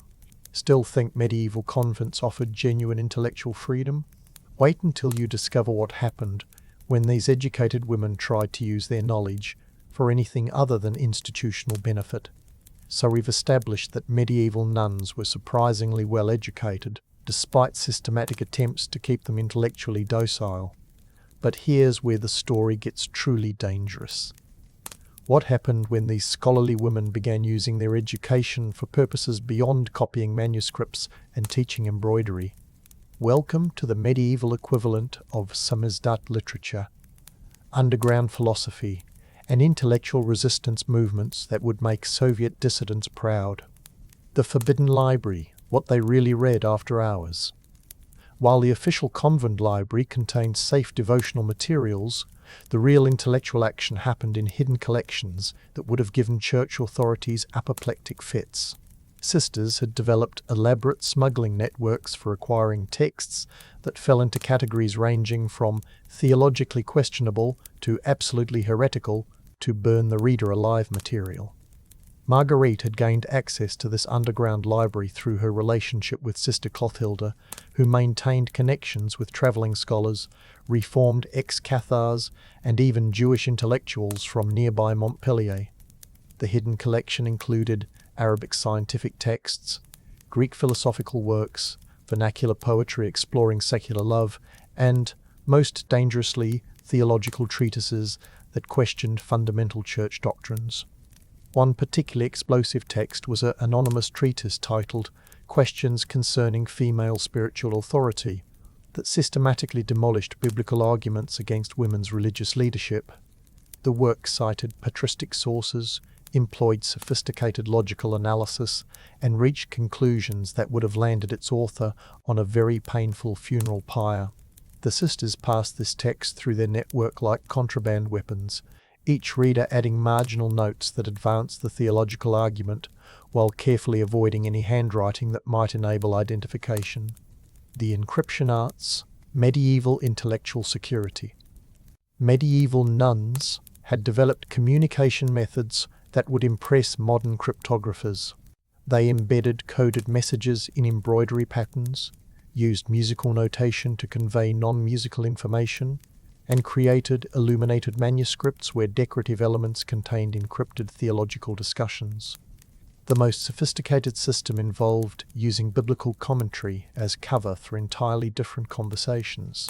Still think medieval convents offered genuine intellectual freedom? Wait until you discover what happened when these educated women tried to use their knowledge for anything other than institutional benefit. So we've established that medieval nuns were surprisingly well educated, despite systematic attempts to keep them intellectually docile. But here's where the story gets truly dangerous. What happened when these scholarly women began using their education for purposes beyond copying manuscripts and teaching embroidery? Welcome to the medieval equivalent of samizdat literature, underground philosophy, and intellectual resistance movements that would make Soviet dissidents proud. The Forbidden Library, what they really read after hours. While the official convent library contained safe devotional materials, the real intellectual action happened in hidden collections that would have given church authorities apoplectic fits. Sisters had developed elaborate smuggling networks for acquiring texts that fell into categories ranging from theologically questionable to absolutely heretical to burn the reader alive material. Marguerite had gained access to this underground library through her relationship with Sister Clothilda, who maintained connections with travelling scholars, reformed ex-Cathars, and even Jewish intellectuals from nearby Montpellier. The hidden collection included Arabic scientific texts, Greek philosophical works, vernacular poetry exploring secular love, and, most dangerously, theological treatises that questioned fundamental church doctrines. One particularly explosive text was an anonymous treatise titled Questions Concerning Female Spiritual Authority that systematically demolished biblical arguments against women's religious leadership. The work cited patristic sources, employed sophisticated logical analysis, and reached conclusions that would have landed its author on a very painful funeral pyre. The sisters passed this text through their network like contraband weapons, each reader adding marginal notes that advanced the theological argument, while carefully avoiding any handwriting that might enable identification. The encryption arts, medieval intellectual security. Medieval nuns had developed communication methods that would impress modern cryptographers. They embedded coded messages in embroidery patterns, used musical notation to convey non-musical information, and created illuminated manuscripts where decorative elements contained encrypted theological discussions. The most sophisticated system involved using biblical commentary as cover for entirely different conversations.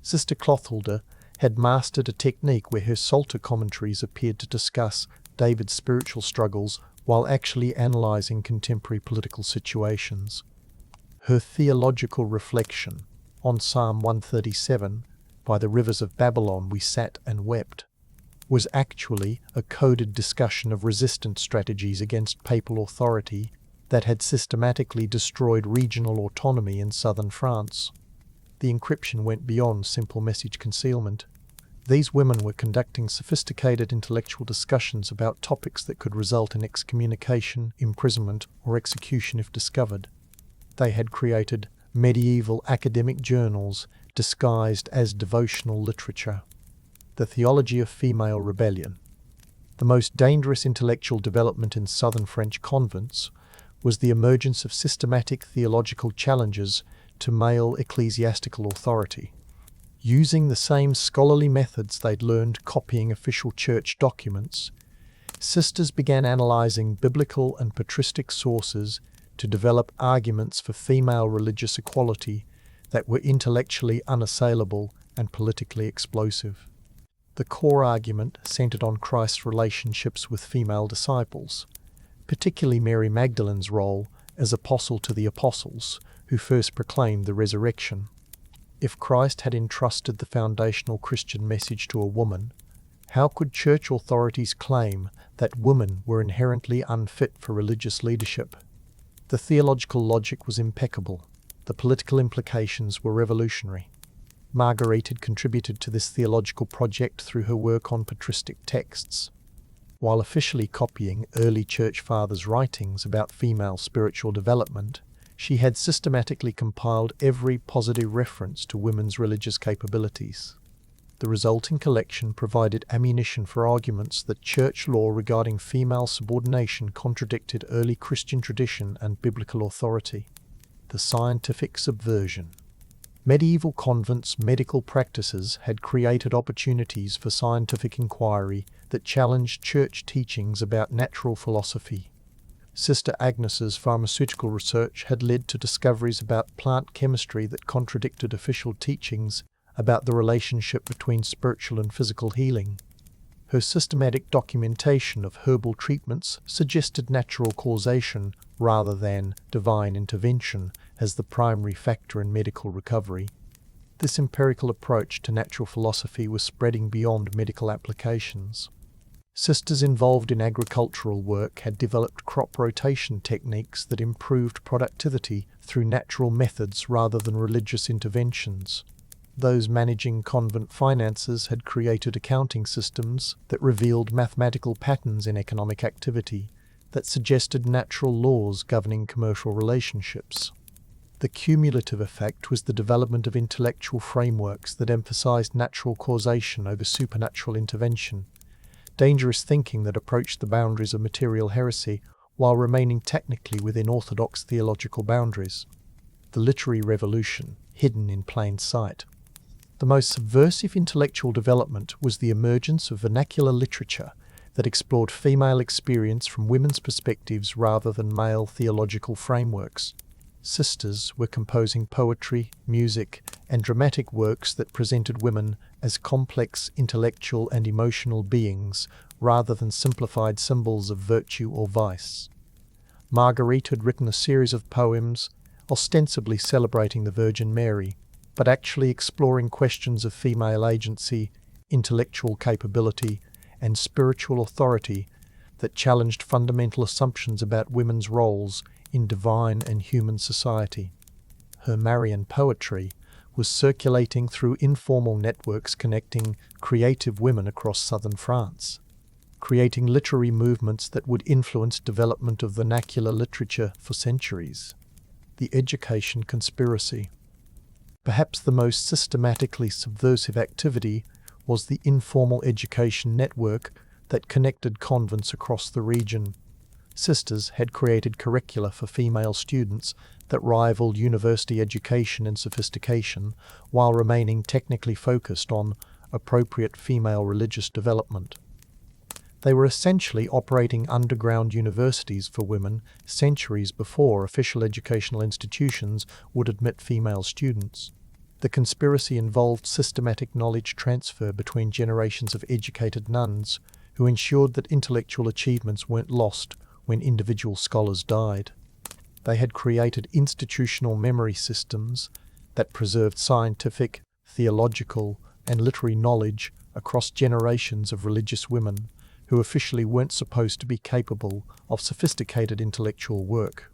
Sister Clothilda had mastered a technique where her Psalter commentaries appeared to discuss David's spiritual struggles while actually analysing contemporary political situations. Her theological reflection on Psalm 137, "By the rivers of Babylon we sat and wept," was actually a coded discussion of resistance strategies against papal authority that had systematically destroyed regional autonomy in southern France. The encryption went beyond simple message concealment. These women were conducting sophisticated intellectual discussions about topics that could result in excommunication, imprisonment, or execution if discovered. They had created medieval academic journals disguised as devotional literature. The theology of female rebellion. The most dangerous intellectual development in southern French convents was the emergence of systematic theological challenges to male ecclesiastical authority. Using the same scholarly methods they'd learned copying official church documents, sisters began analysing biblical and patristic sources to develop arguments for female religious equality that were intellectually unassailable and politically explosive. The core argument centered on Christ's relationships with female disciples, particularly Mary Magdalene's role as apostle to the apostles, who first proclaimed the resurrection. If Christ had entrusted the foundational Christian message to a woman, how could church authorities claim that women were inherently unfit for religious leadership? The theological logic was impeccable. The political implications were revolutionary. Marguerite had contributed to this theological project through her work on patristic texts. While officially copying early church fathers' writings about female spiritual development, she had systematically compiled every positive reference to women's religious capabilities. The resulting collection provided ammunition for arguments that church law regarding female subordination contradicted early Christian tradition and biblical authority. The scientific subversion. Medieval convents' medical practices had created opportunities for scientific inquiry that challenged church teachings about natural philosophy. Sister Agnes's pharmaceutical research had led to discoveries about plant chemistry that contradicted official teachings about the relationship between spiritual and physical healing. Her systematic documentation of herbal treatments suggested natural causation rather than divine intervention as the primary factor in medical recovery. This empirical approach to natural philosophy was spreading beyond medical applications. Sisters involved in agricultural work had developed crop rotation techniques that improved productivity through natural methods rather than religious interventions. Those managing convent finances had created accounting systems that revealed mathematical patterns in economic activity that suggested natural laws governing commercial relationships. The cumulative effect was the development of intellectual frameworks that emphasized natural causation over supernatural intervention, dangerous thinking that approached the boundaries of material heresy while remaining technically within orthodox theological boundaries. The literary revolution, hidden in plain sight. The most subversive intellectual development was the emergence of vernacular literature that explored female experience from women's perspectives rather than male theological frameworks. Sisters were composing poetry, music, and dramatic works that presented women as complex intellectual and emotional beings rather than simplified symbols of virtue or vice. Marguerite had written a series of poems, ostensibly celebrating the Virgin Mary, but actually exploring questions of female agency, intellectual capability, and spiritual authority that challenged fundamental assumptions about women's roles in divine and human society. Her Marian poetry was circulating through informal networks connecting creative women across southern France, creating literary movements that would influence development of vernacular literature for centuries. The education conspiracy. Perhaps the most systematically subversive activity was the informal education network that connected convents across the region. Sisters had created curricula for female students that rivaled university education in sophistication while remaining technically focused on appropriate female religious development. They were essentially operating underground universities for women centuries before official educational institutions would admit female students. The conspiracy involved systematic knowledge transfer between generations of educated nuns who ensured that intellectual achievements weren't lost when individual scholars died. They had created institutional memory systems that preserved scientific, theological, and literary knowledge across generations of religious women who officially weren't supposed to be capable of sophisticated intellectual work.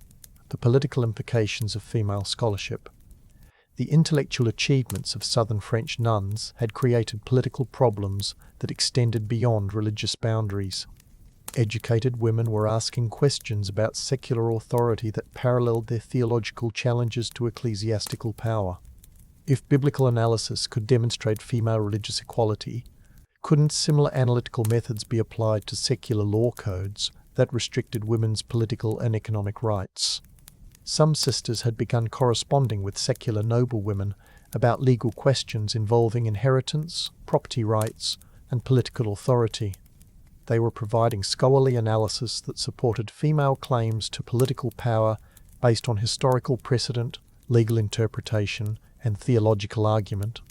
The political implications of female scholarship. The intellectual achievements of southern French nuns had created political problems that extended beyond religious boundaries. Educated women were asking questions about secular authority that paralleled their theological challenges to ecclesiastical power. If biblical analysis could demonstrate female religious equality, couldn't similar analytical methods be applied to secular law codes that restricted women's political and economic rights? Some sisters had begun corresponding with secular noblewomen about legal questions involving inheritance, property rights, and political authority. They were providing scholarly analysis that supported female claims to political power based on historical precedent, legal interpretation, and theological argument.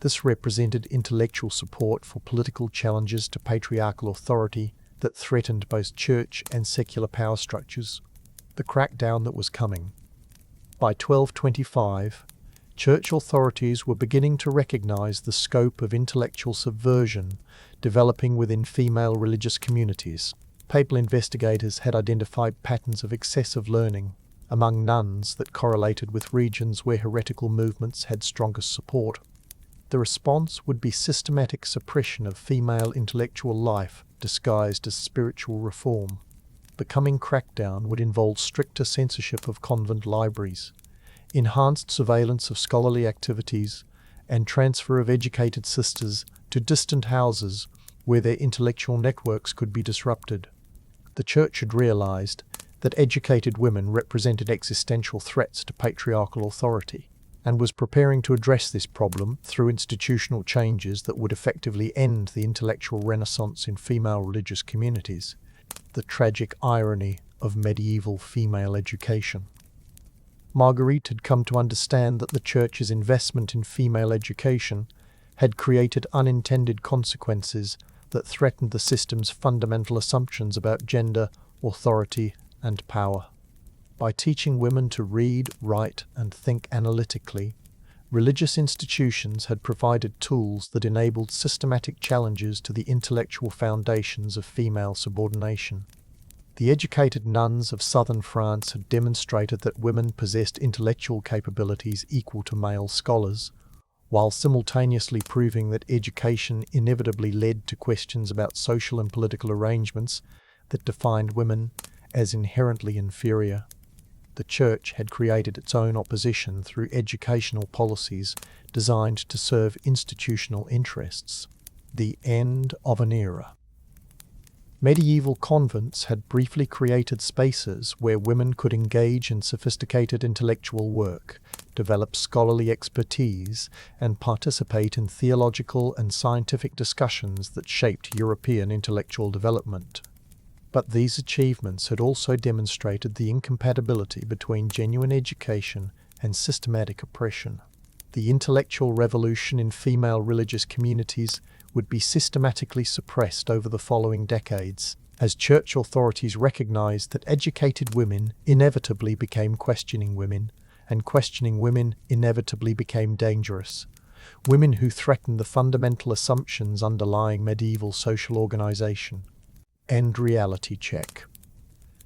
This represented intellectual support for political challenges to patriarchal authority that threatened both church and secular power structures. The crackdown that was coming. By 1225, church authorities were beginning to recognize the scope of intellectual subversion developing within female religious communities. Papal investigators had identified patterns of excessive learning among nuns that correlated with regions where heretical movements had strongest support. The response would be systematic suppression of female intellectual life disguised as spiritual reform. The coming crackdown would involve stricter censorship of convent libraries, enhanced surveillance of scholarly activities, and transfer of educated sisters to distant houses where their intellectual networks could be disrupted. The Church had realized that educated women represented existential threats to patriarchal authority, and was preparing to address this problem through institutional changes that would effectively end the intellectual renaissance in female religious communities. The tragic irony of medieval female education. Marguerite had come to understand that the Church's investment in female education had created unintended consequences that threatened the system's fundamental assumptions about gender, authority, and power. By teaching women to read, write, and think analytically, Religious institutions had provided tools that enabled systematic challenges to the intellectual foundations of female subordination. The educated nuns of southern France had demonstrated that women possessed intellectual capabilities equal to male scholars, while simultaneously proving that education inevitably led to questions about social and political arrangements that defined women as inherently inferior. The Church had created its own opposition through educational policies designed to serve institutional interests. The end of an era. Medieval convents had briefly created spaces where women could engage in sophisticated intellectual work, develop scholarly expertise, and participate in theological and scientific discussions that shaped European intellectual development. But these achievements had also demonstrated the incompatibility between genuine education and systematic oppression. The intellectual revolution in female religious communities would be systematically suppressed over the following decades, as church authorities recognized that educated women inevitably became questioning women, and questioning women inevitably became dangerous. Women who threatened the fundamental assumptions underlying medieval social organization. End reality check.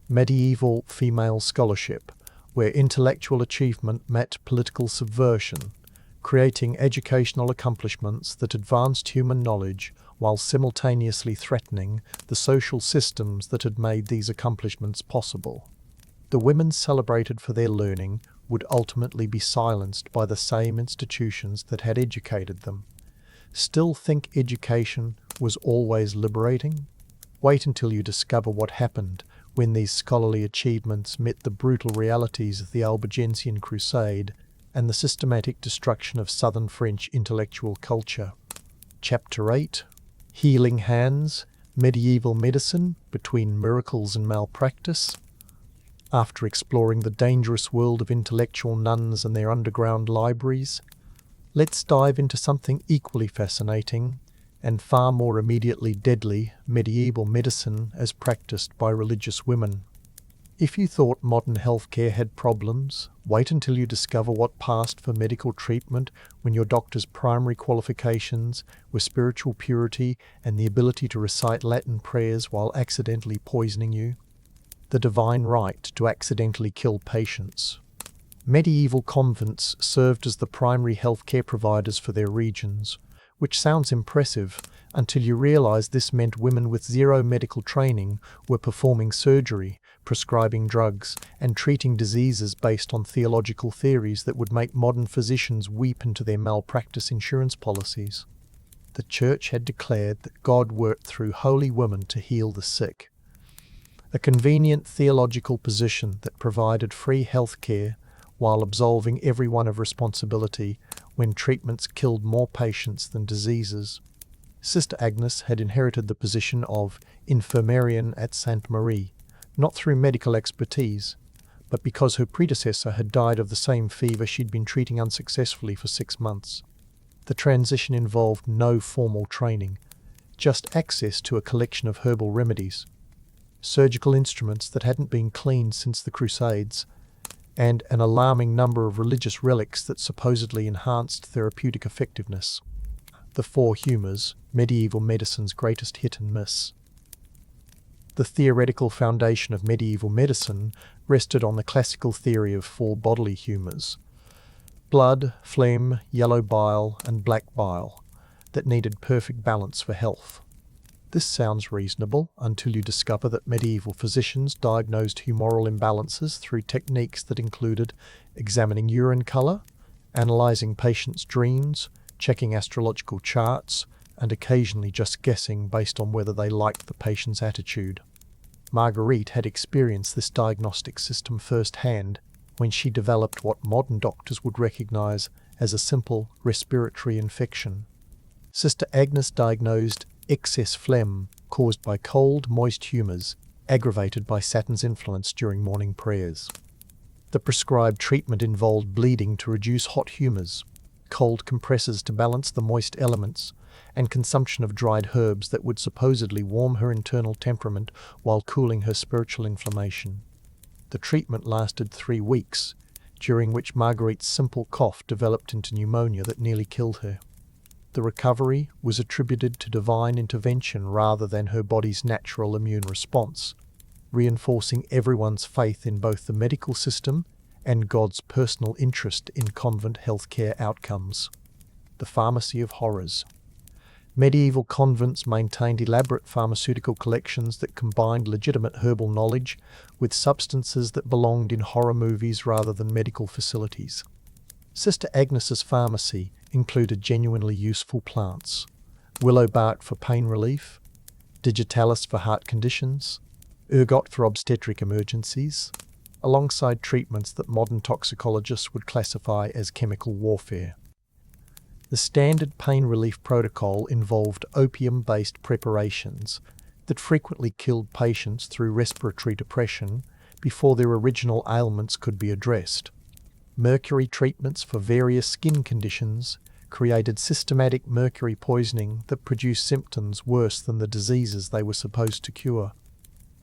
Medieval female scholarship, where intellectual achievement met political subversion, creating educational accomplishments that advanced human knowledge while simultaneously threatening the social systems that had made these accomplishments possible. The women celebrated for their learning would ultimately be silenced by the same institutions that had educated them. Still think education was always liberating? Wait until you discover what happened when these scholarly achievements met the brutal realities of the Albigensian Crusade and the systematic destruction of southern French intellectual culture. Chapter 8. Healing Hands, Medieval Medicine Between Miracles and Malpractice. After exploring the dangerous world of intellectual nuns and their underground libraries, let's dive into something equally fascinating and far more immediately deadly: medieval medicine as practiced by religious women. If you thought modern healthcare had problems, wait until you discover what passed for medical treatment when your doctor's primary qualifications were spiritual purity and the ability to recite Latin prayers while accidentally poisoning you. The divine right to accidentally kill patients. Medieval convents served as the primary healthcare providers for their regions, which sounds impressive until you realize this meant women with zero medical training were performing surgery, prescribing drugs, and treating diseases based on theological theories that would make modern physicians weep into their malpractice insurance policies. The Church had declared that God worked through holy women to heal the sick. A convenient theological position that provided free health care while absolving everyone of responsibility when treatments killed more patients than diseases. Sister Agnes had inherited the position of infirmarian at Sainte Marie, not through medical expertise, but because her predecessor had died of the same fever she'd been treating unsuccessfully for 6 months. The transition involved no formal training, just access to a collection of herbal remedies, surgical instruments that hadn't been cleaned since the Crusades, and an alarming number of religious relics that supposedly enhanced therapeutic effectiveness. The four humours, medieval medicine's greatest hit and miss. The theoretical foundation of medieval medicine rested on the classical theory of four bodily humours: blood, phlegm, yellow bile, and black bile, that needed perfect balance for health. This sounds reasonable until you discover that medieval physicians diagnosed humoral imbalances through techniques that included examining urine colour, analysing patients' dreams, checking astrological charts, and occasionally just guessing based on whether they liked the patient's attitude. Marguerite had experienced this diagnostic system firsthand when she developed what modern doctors would recognise as a simple respiratory infection. Sister Agnes diagnosed excess phlegm caused by cold, moist humours, aggravated by Saturn's influence during morning prayers. The prescribed treatment involved bleeding to reduce hot humours, cold compresses to balance the moist elements, and consumption of dried herbs that would supposedly warm her internal temperament while cooling her spiritual inflammation. The treatment lasted 3 weeks, during which Marguerite's simple cough developed into pneumonia that nearly killed her. The recovery was attributed to divine intervention rather than her body's natural immune response, reinforcing everyone's faith in both the medical system and God's personal interest in convent healthcare outcomes. The Pharmacy of Horrors. Medieval convents maintained elaborate pharmaceutical collections that combined legitimate herbal knowledge with substances that belonged in horror movies rather than medical facilities. Sister Agnes's pharmacy included genuinely useful plants: willow bark for pain relief, digitalis for heart conditions, ergot for obstetric emergencies, alongside treatments that modern toxicologists would classify as chemical warfare. The standard pain relief protocol involved opium-based preparations that frequently killed patients through respiratory depression before their original ailments could be addressed. Mercury treatments for various skin conditions created systematic mercury poisoning that produced symptoms worse than the diseases they were supposed to cure.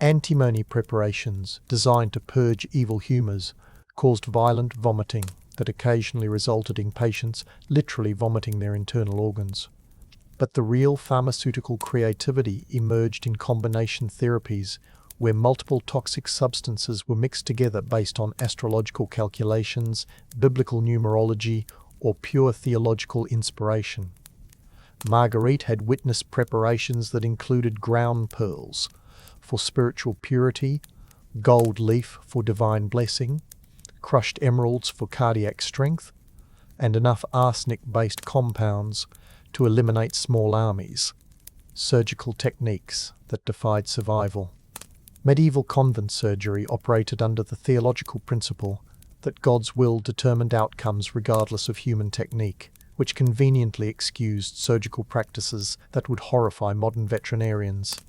Antimony preparations designed to purge evil humours caused violent vomiting that occasionally resulted in patients literally vomiting their internal organs. But the real pharmaceutical creativity emerged in combination therapies where multiple toxic substances were mixed together based on astrological calculations, biblical numerology, or pure theological inspiration. Marguerite had witnessed preparations that included ground pearls for spiritual purity, gold leaf for divine blessing, crushed emeralds for cardiac strength, and enough arsenic-based compounds to eliminate small armies. Surgical techniques that defied survival. Medieval convent surgery operated under the theological principle that God's will determined outcomes regardless of human technique, which conveniently excused surgical practices that would horrify modern veterinarians.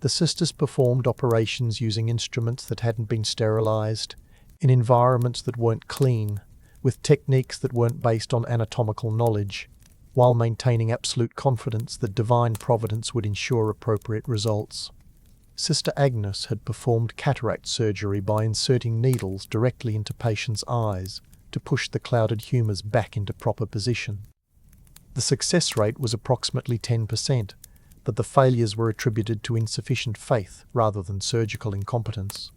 The sisters performed operations using instruments that hadn't been sterilized, in environments that weren't clean, with techniques that weren't based on anatomical knowledge, while maintaining absolute confidence that divine providence would ensure appropriate results. Sister Agnes had performed cataract surgery by inserting needles directly into patients' eyes to push the clouded humours back into proper position. The success rate was approximately 10%, but the failures were attributed to insufficient faith rather than surgical incompetence.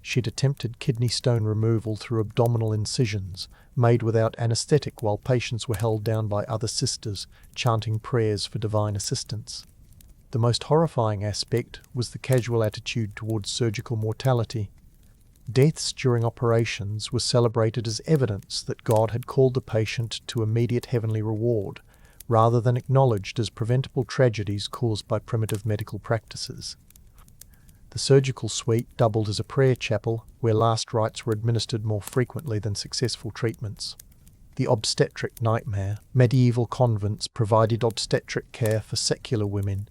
She'd attempted kidney stone removal through abdominal incisions, made without anaesthetic while patients were held down by other sisters, chanting prayers for divine assistance. The most horrifying aspect was the casual attitude towards surgical mortality. Deaths during operations were celebrated as evidence that God had called the patient to immediate heavenly reward, rather than acknowledged as preventable tragedies caused by primitive medical practices. The surgical suite doubled as a prayer chapel, where last rites were administered more frequently than successful treatments. The obstetric nightmare. Medieval convents provided obstetric care for secular women,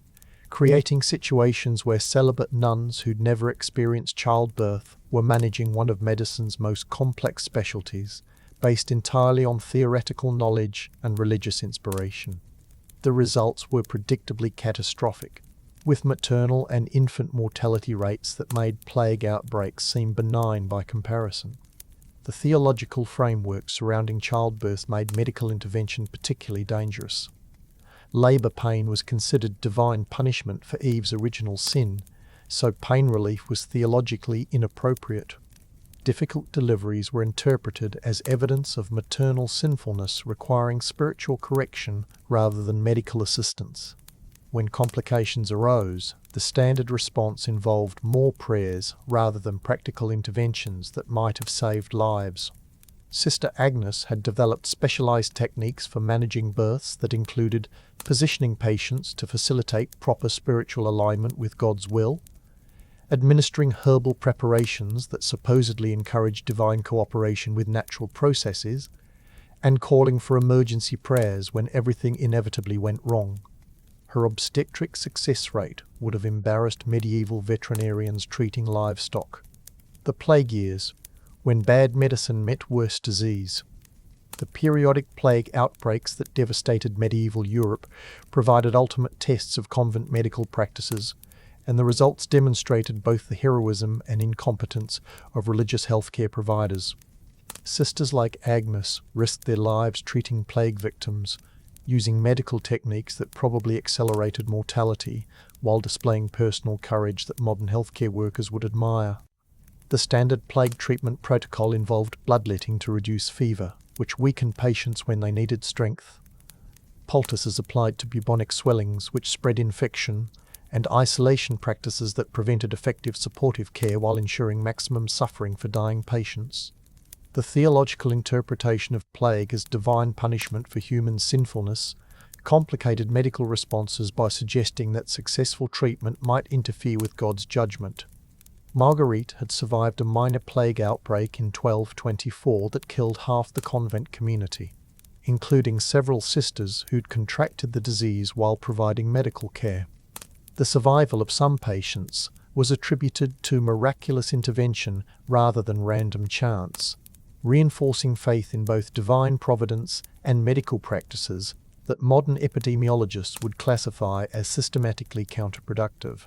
creating situations where celibate nuns who'd never experienced childbirth were managing one of medicine's most complex specialties, based entirely on theoretical knowledge and religious inspiration. The results were predictably catastrophic, with maternal and infant mortality rates that made plague outbreaks seem benign by comparison. The theological framework surrounding childbirth made medical intervention particularly dangerous. Labour pain was considered divine punishment for Eve's original sin, so pain relief was theologically inappropriate. Difficult deliveries were interpreted as evidence of maternal sinfulness requiring spiritual correction rather than medical assistance. When complications arose, the standard response involved more prayers rather than practical interventions that might have saved lives. Sister Agnes had developed specialized techniques for managing births that included positioning patients to facilitate proper spiritual alignment with God's will, administering herbal preparations that supposedly encouraged divine cooperation with natural processes, and calling for emergency prayers when everything inevitably went wrong. Her obstetric success rate would have embarrassed medieval veterinarians treating livestock. The plague years, when bad medicine met worse disease. The periodic plague outbreaks that devastated medieval Europe provided ultimate tests of convent medical practices, and the results demonstrated both the heroism and incompetence of religious healthcare providers. Sisters like Agnes risked their lives treating plague victims, using medical techniques that probably accelerated mortality while displaying personal courage that modern healthcare workers would admire. The standard plague treatment protocol involved bloodletting to reduce fever, which weakened patients when they needed strength. Poultices applied to bubonic swellings, which spread infection, and isolation practices that prevented effective supportive care while ensuring maximum suffering for dying patients. The theological interpretation of plague as divine punishment for human sinfulness complicated medical responses by suggesting that successful treatment might interfere with God's judgment. Marguerite had survived a minor plague outbreak in 1224 that killed half the convent community, including several sisters who'd contracted the disease while providing medical care. The survival of some patients was attributed to miraculous intervention rather than random chance, reinforcing faith in both divine providence and medical practices that modern epidemiologists would classify as systematically counterproductive.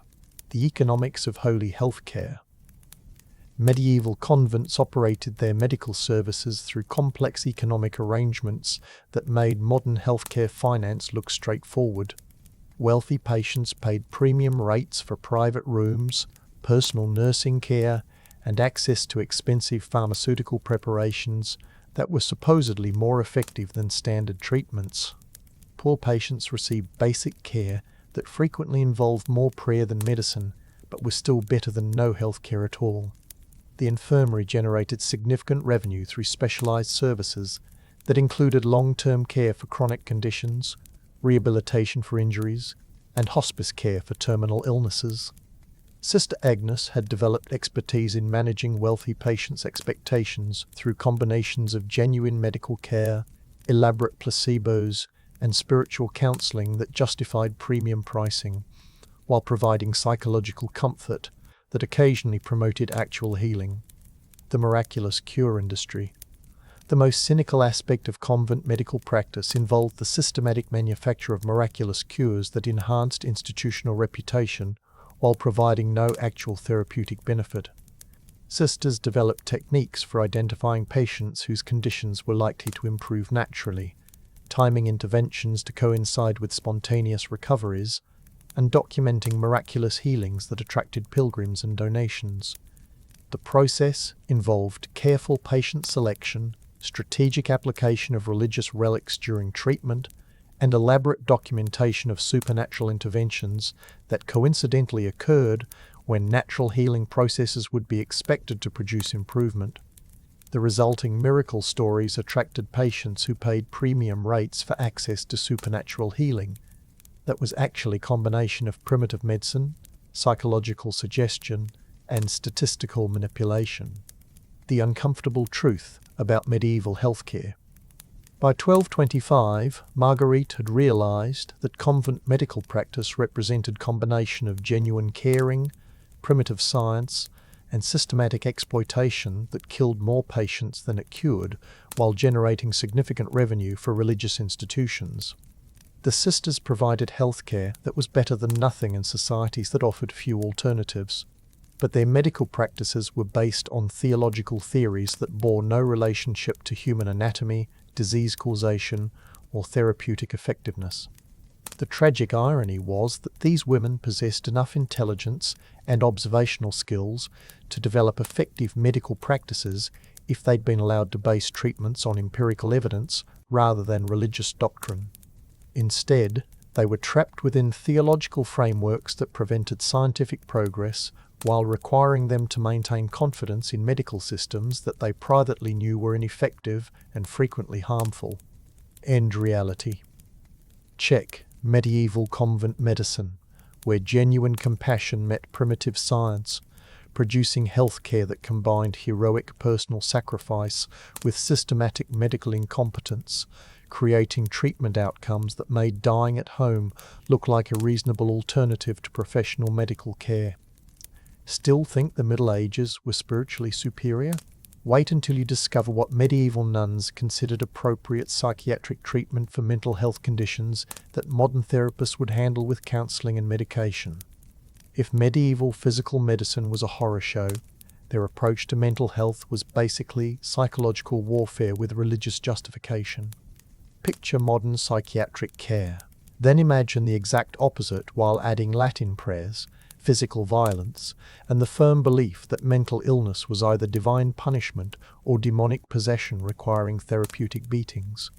The economics of holy healthcare. Medieval convents operated their medical services through complex economic arrangements that made modern healthcare finance look straightforward. Wealthy patients paid premium rates for private rooms, personal nursing care, and access to expensive pharmaceutical preparations that were supposedly more effective than standard treatments. Poor patients received basic care that frequently involved more prayer than medicine, but was still better than no health care at all. The infirmary generated significant revenue through specialized services that included long-term care for chronic conditions, rehabilitation for injuries, and hospice care for terminal illnesses. Sister Agnes had developed expertise in managing wealthy patients' expectations through combinations of genuine medical care, elaborate placebos, and spiritual counseling that justified premium pricing, while providing psychological comfort that occasionally promoted actual healing. The miraculous cure industry. The most cynical aspect of convent medical practice involved the systematic manufacture of miraculous cures that enhanced institutional reputation while providing no actual therapeutic benefit. Sisters developed techniques for identifying patients whose conditions were likely to improve naturally, timing interventions to coincide with spontaneous recoveries, and documenting miraculous healings that attracted pilgrims and donations. The process involved careful patient selection, strategic application of religious relics during treatment, and elaborate documentation of supernatural interventions that coincidentally occurred when natural healing processes would be expected to produce improvement. The resulting miracle stories attracted patients who paid premium rates for access to supernatural healing that was actually a combination of primitive medicine, psychological suggestion, and statistical manipulation. The uncomfortable truth about medieval healthcare. By 1225, Marguerite had realized that convent medical practice represented a combination of genuine caring, primitive science, and systematic exploitation that killed more patients than it cured, while generating significant revenue for religious institutions. The sisters provided healthcare that was better than nothing in societies that offered few alternatives, but their medical practices were based on theological theories that bore no relationship to human anatomy, disease causation, or therapeutic effectiveness. The tragic irony was that these women possessed enough intelligence and observational skills to develop effective medical practices if they'd been allowed to base treatments on empirical evidence rather than religious doctrine. Instead, they were trapped within theological frameworks that prevented scientific progress while requiring them to maintain confidence in medical systems that they privately knew were ineffective and frequently harmful. End reality. Check medieval convent medicine, where genuine compassion met primitive science, producing healthcare that combined heroic personal sacrifice with systematic medical incompetence, creating treatment outcomes that made dying at home look like a reasonable alternative to professional medical care. Still think the Middle Ages were spiritually superior? Wait until you discover what medieval nuns considered appropriate psychiatric treatment for mental health conditions that modern therapists would handle with counseling and medication. If medieval physical medicine was a horror show, Their approach to mental health was basically psychological warfare with religious justification. Picture modern psychiatric care. Then imagine the exact opposite while adding Latin prayers, physical violence, and the firm belief that mental illness was either divine punishment or demonic possession requiring therapeutic beatings.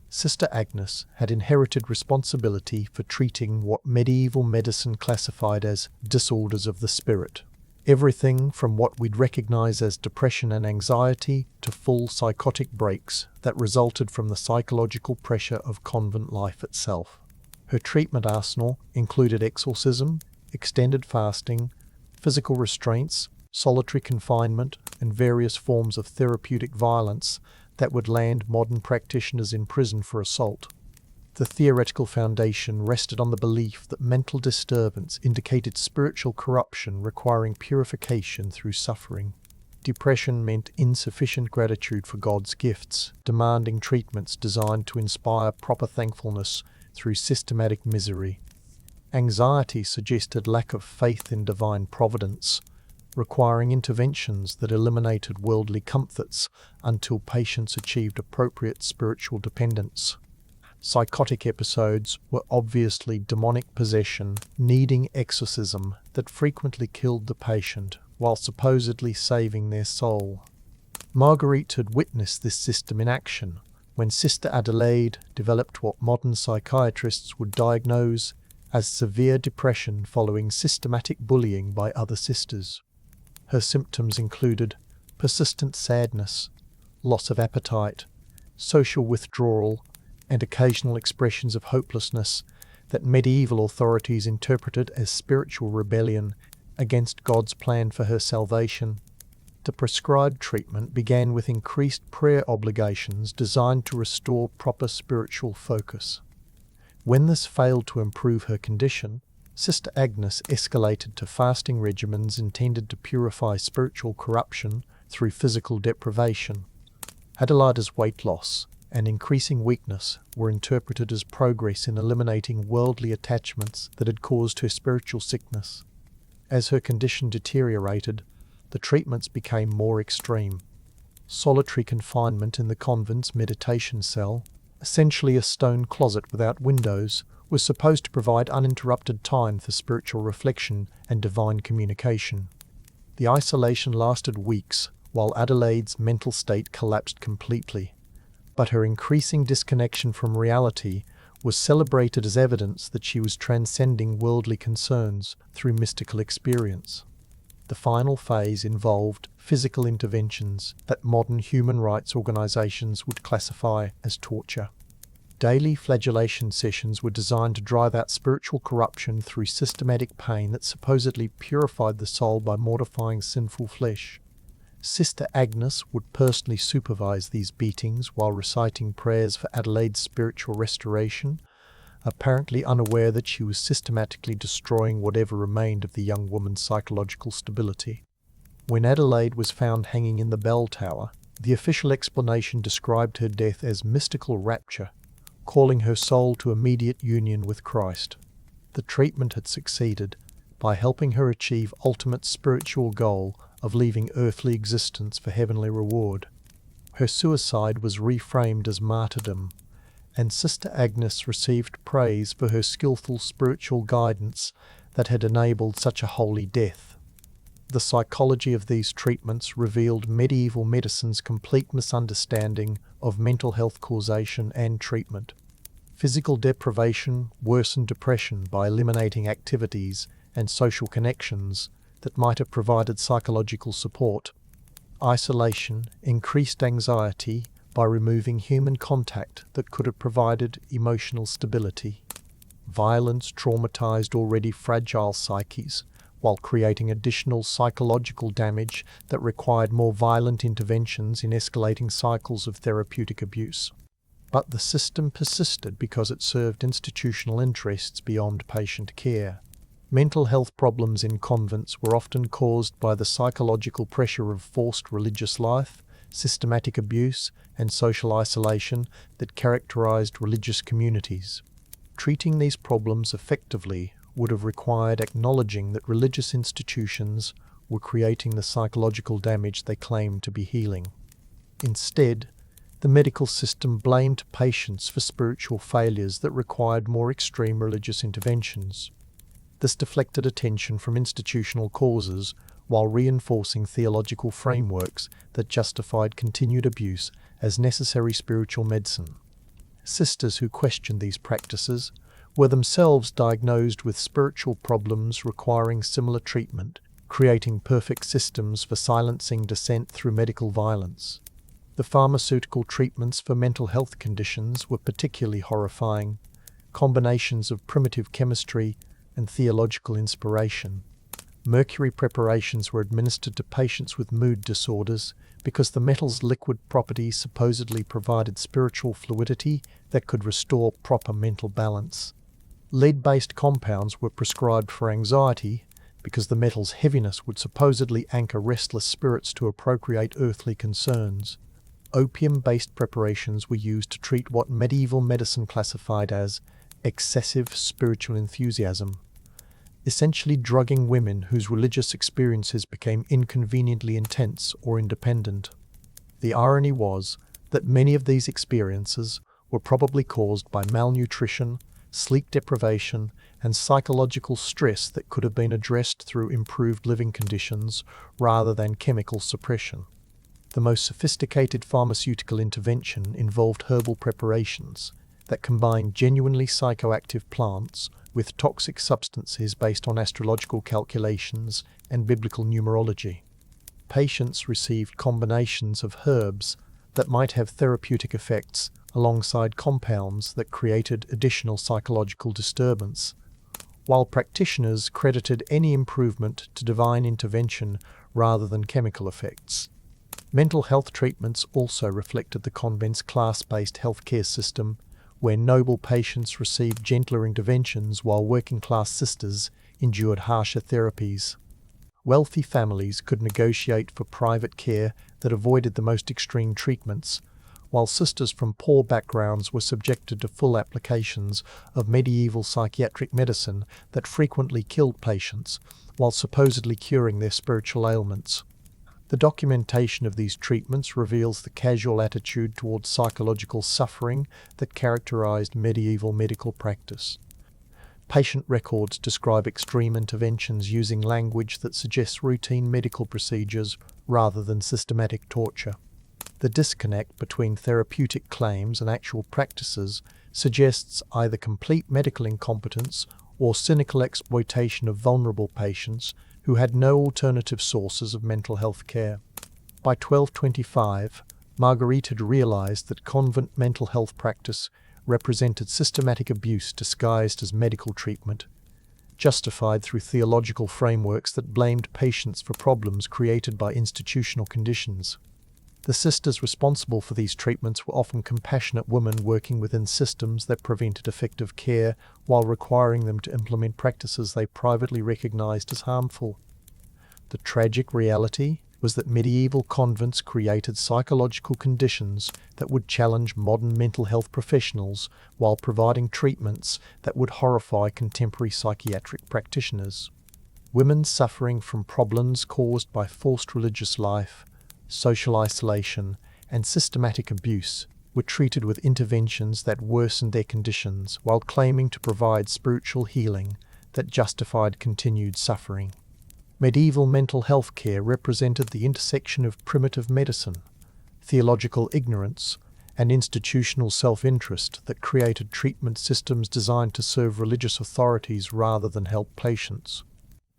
Sister Agnes had inherited responsibility for treating what medieval medicine classified as disorders of the spirit. Everything from what we'd recognize as depression and anxiety to full psychotic breaks that resulted from the psychological pressure of convent life itself. Her treatment arsenal included exorcism, extended fasting, physical restraints, solitary confinement, and various forms of therapeutic violence that would land modern practitioners in prison for assault. The theoretical foundation rested on the belief that mental disturbance indicated spiritual corruption requiring purification through suffering. Depression meant insufficient gratitude for God's gifts, demanding treatments designed to inspire proper thankfulness through systematic misery. Anxiety suggested lack of faith in divine providence, requiring interventions that eliminated worldly comforts until patients achieved appropriate spiritual dependence. Psychotic episodes were obviously demonic possession, needing exorcism that frequently killed the patient while supposedly saving their soul. Marguerite had witnessed this system in action when Sister Adelaide developed what modern psychiatrists would diagnose as severe depression following systematic bullying by other sisters. Her symptoms included persistent sadness, loss of appetite, social withdrawal, and occasional expressions of hopelessness that medieval authorities interpreted as spiritual rebellion against God's plan for her salvation. The prescribed treatment began with increased prayer obligations designed to restore proper spiritual focus. When this failed to improve her condition, Sister Agnes escalated to fasting regimens intended to purify spiritual corruption through physical deprivation. Adelaide's weight loss and increasing weakness were interpreted as progress in eliminating worldly attachments that had caused her spiritual sickness. As her condition deteriorated, the treatments became more extreme. Solitary confinement in the convent's meditation cell, essentially a stone closet without windows, was supposed to provide uninterrupted time for spiritual reflection and divine communication. The isolation lasted weeks, while Adelaide's mental state collapsed completely. But her increasing disconnection from reality was celebrated as evidence that she was transcending worldly concerns through mystical experience. The final phase involved physical interventions that modern human rights organizations would classify as torture. Daily flagellation sessions were designed to drive out spiritual corruption through systematic pain that supposedly purified the soul by mortifying sinful flesh. Sister Agnes would personally supervise these beatings while reciting prayers for Adelaide's spiritual restoration, apparently unaware that she was systematically destroying whatever remained of the young woman's psychological stability. When Adelaide was found hanging in the bell tower, the official explanation described her death as mystical rapture, calling her soul to immediate union with Christ. The treatment had succeeded by helping her achieve ultimate spiritual goal of leaving earthly existence for heavenly reward. Her suicide was reframed as martyrdom, and Sister Agnes received praise for her skillful spiritual guidance that had enabled such a holy death. The psychology of these treatments revealed medieval medicine's complete misunderstanding of mental health causation and treatment. Physical deprivation worsened depression by eliminating activities and social connections that might have provided psychological support. Isolation increased anxiety by removing human contact that could have provided emotional stability. Violence traumatized already fragile psyches, while creating additional psychological damage that required more violent interventions in escalating cycles of therapeutic abuse. But the system persisted because it served institutional interests beyond patient care. Mental health problems in convents were often caused by the psychological pressure of forced religious life, systematic abuse, and social isolation that characterized religious communities. Treating these problems effectively would have required acknowledging that religious institutions were creating the psychological damage they claimed to be healing. Instead, the medical system blamed patients for spiritual failures that required more extreme religious interventions. This deflected attention from institutional causes while reinforcing theological frameworks that justified continued abuse as necessary spiritual medicine. Sisters who questioned these practices were themselves diagnosed with spiritual problems requiring similar treatment, creating perfect systems for silencing dissent through medical violence. The pharmaceutical treatments for mental health conditions were particularly horrifying, combinations of primitive chemistry and theological inspiration. Mercury preparations were administered to patients with mood disorders because the metal's liquid properties supposedly provided spiritual fluidity that could restore proper mental balance. Lead-based compounds were prescribed for anxiety because the metal's heaviness would supposedly anchor restless spirits to appropriate earthly concerns. Opium-based preparations were used to treat what medieval medicine classified as excessive spiritual enthusiasm, essentially drugging women whose religious experiences became inconveniently intense or independent. The irony was that many of these experiences were probably caused by malnutrition, sleep deprivation, and psychological stress that could have been addressed through improved living conditions rather than chemical suppression. The most sophisticated pharmaceutical intervention involved herbal preparations that combined genuinely psychoactive plants with toxic substances based on astrological calculations and biblical numerology. Patients received combinations of herbs that might have therapeutic effects alongside compounds that created additional psychological disturbance, while practitioners credited any improvement to divine intervention rather than chemical effects. Mental health treatments also reflected the convent's class-based healthcare system, where noble patients received gentler interventions while working-class sisters endured harsher therapies. Wealthy families could negotiate for private care that avoided the most extreme treatments, while sisters from poor backgrounds were subjected to full applications of medieval psychiatric medicine that frequently killed patients while supposedly curing their spiritual ailments. The documentation of these treatments reveals the casual attitude towards psychological suffering that characterized medieval medical practice. Patient records describe extreme interventions using language that suggests routine medical procedures rather than systematic torture. The disconnect between therapeutic claims and actual practices suggests either complete medical incompetence or cynical exploitation of vulnerable patients who had no alternative sources of mental health care. By 1225, Marguerite had realized that convent mental health practice represented systematic abuse disguised as medical treatment, justified through theological frameworks that blamed patients for problems created by institutional conditions. The sisters responsible for these treatments were often compassionate women working within systems that prevented effective care while requiring them to implement practices they privately recognized as harmful. The tragic reality was that medieval convents created psychological conditions that would challenge modern mental health professionals while providing treatments that would horrify contemporary psychiatric practitioners. Women suffering from problems caused by forced religious life, social isolation, and systematic abuse were treated with interventions that worsened their conditions while claiming to provide spiritual healing that justified continued suffering. Medieval mental health care represented the intersection of primitive medicine, theological ignorance, and institutional self-interest that created treatment systems designed to serve religious authorities rather than help patients.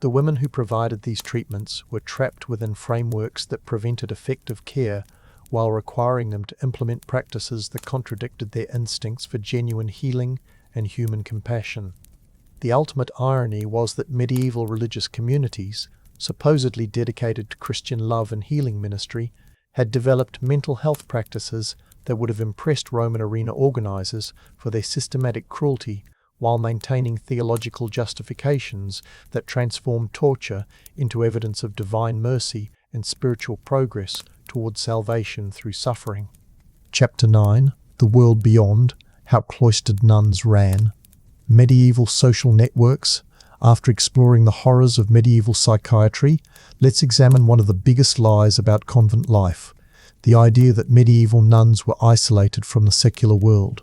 The women who provided these treatments were trapped within frameworks that prevented effective care while requiring them to implement practices that contradicted their instincts for genuine healing and human compassion. The ultimate irony was that medieval religious communities, supposedly dedicated to Christian love and healing ministry, had developed mental health practices that would have impressed Roman arena organizers for their systematic cruelty while maintaining theological justifications that transformed torture into evidence of divine mercy and spiritual progress towards salvation through suffering. Chapter 9. The World Beyond: How Cloistered Nuns Ran. Medieval social networks After exploring the horrors of medieval psychiatry, let's examine one of the biggest lies about convent life: the idea that medieval nuns were isolated from the secular world.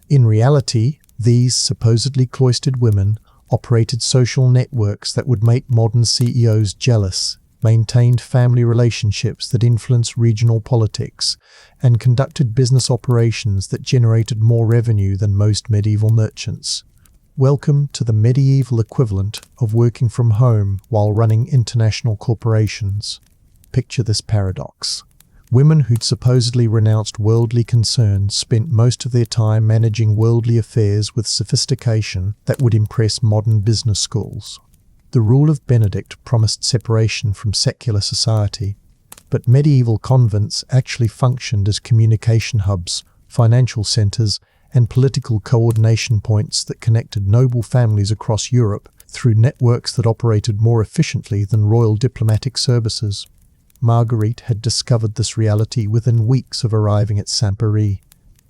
In reality, these supposedly cloistered women operated social networks that would make modern CEOs jealous, maintained family relationships that influenced regional politics, and conducted business operations that generated more revenue than most medieval merchants. Welcome to the medieval equivalent of working from home while running international corporations. Picture this paradox. Women who'd supposedly renounced worldly concerns spent most of their time managing worldly affairs with sophistication that would impress modern business schools. The rule of Benedict promised separation from secular society, but medieval convents actually functioned as communication hubs, financial centers, and political coordination points that connected noble families across Europe through networks that operated more efficiently than royal diplomatic services. Marguerite had discovered this reality within weeks of arriving at Saint-Péry.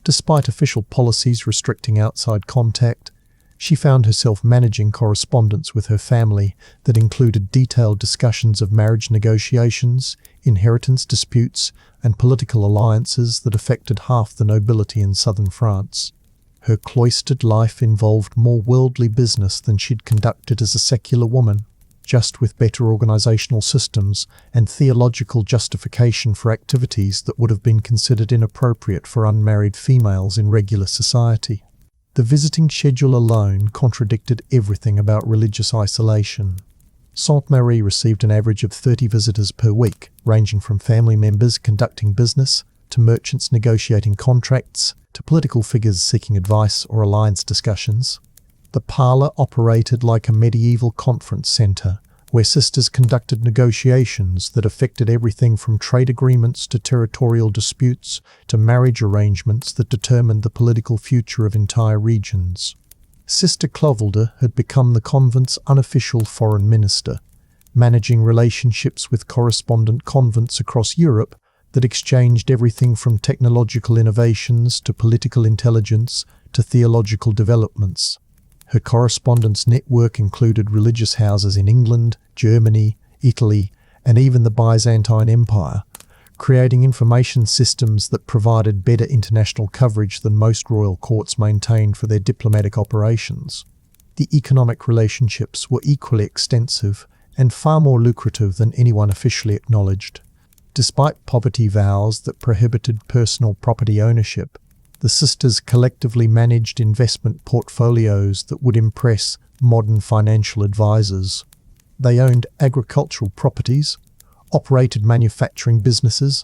Despite official policies restricting outside contact, she found herself managing correspondence with her family that included detailed discussions of marriage negotiations, inheritance disputes, and political alliances that affected half the nobility in southern France. Her cloistered life involved more worldly business than she'd conducted as a secular woman, just with better organizational systems and theological justification for activities that would have been considered inappropriate for unmarried females in regular society. The visiting schedule alone contradicted everything about religious isolation. Sainte-Marie received an average of 30 visitors per week, ranging from family members conducting business, to merchants negotiating contracts, to political figures seeking advice or alliance discussions. The parlour operated like a medieval conference centre, where sisters conducted negotiations that affected everything from trade agreements to territorial disputes to marriage arrangements that determined the political future of entire regions. Sister Clovelda had become the convent's unofficial foreign minister, managing relationships with correspondent convents across Europe that exchanged everything from technological innovations to political intelligence to theological developments. Her correspondence network included religious houses in England, Germany, Italy, and even the Byzantine Empire, creating information systems that provided better international coverage than most royal courts maintained for their diplomatic operations. The economic relationships were equally extensive and far more lucrative than anyone officially acknowledged. Despite poverty vows that prohibited personal property ownership, the sisters collectively managed investment portfolios that would impress modern financial advisors. They owned agricultural properties, operated manufacturing businesses,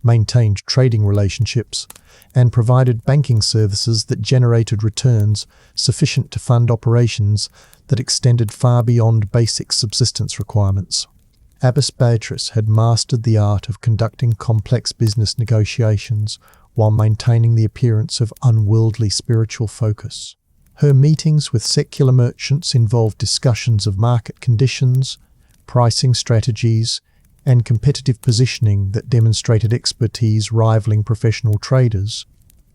maintained trading relationships, and provided banking services that generated returns sufficient to fund operations that extended far beyond basic subsistence requirements. Abbess Beatrice had mastered the art of conducting complex business negotiations while maintaining the appearance of unworldly spiritual focus. Her meetings with secular merchants involved discussions of market conditions, pricing strategies, and competitive positioning that demonstrated expertise rivaling professional traders,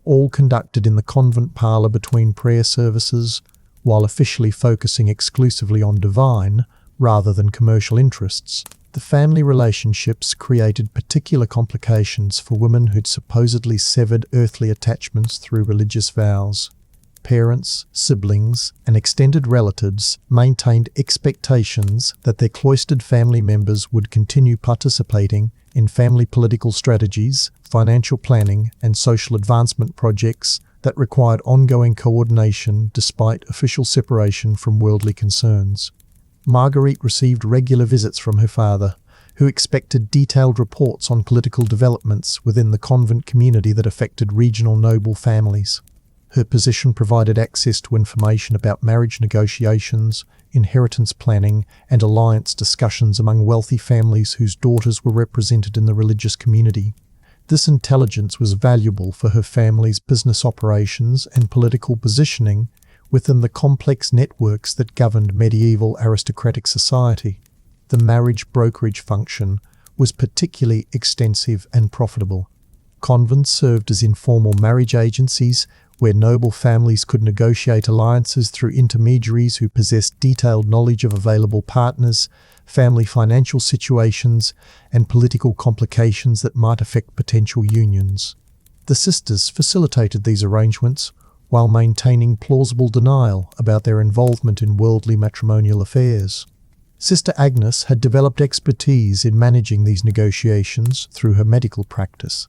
all conducted in the convent parlour between prayer services, while officially focusing exclusively on divine rather than commercial interests. The family relationships created particular complications for women who'd supposedly severed earthly attachments through religious vows. Parents, siblings, and extended relatives maintained expectations that their cloistered family members would continue participating in family political strategies, financial planning, and social advancement projects that required ongoing coordination despite official separation from worldly concerns. Marguerite received regular visits from her father, who expected detailed reports on political developments within the convent community that affected regional noble families. Her position provided access to information about marriage negotiations, inheritance planning, and alliance discussions among wealthy families whose daughters were represented in the religious community. This intelligence was valuable for her family's business operations and political positioning within the complex networks that governed medieval aristocratic society. The marriage brokerage function was particularly extensive and profitable. Convents served as informal marriage agencies where noble families could negotiate alliances through intermediaries who possessed detailed knowledge of available partners, family financial situations, and political complications that might affect potential unions. The sisters facilitated these arrangements while maintaining plausible denial about their involvement in worldly matrimonial affairs. Sister Agnes had developed expertise in managing these negotiations through her medical practice,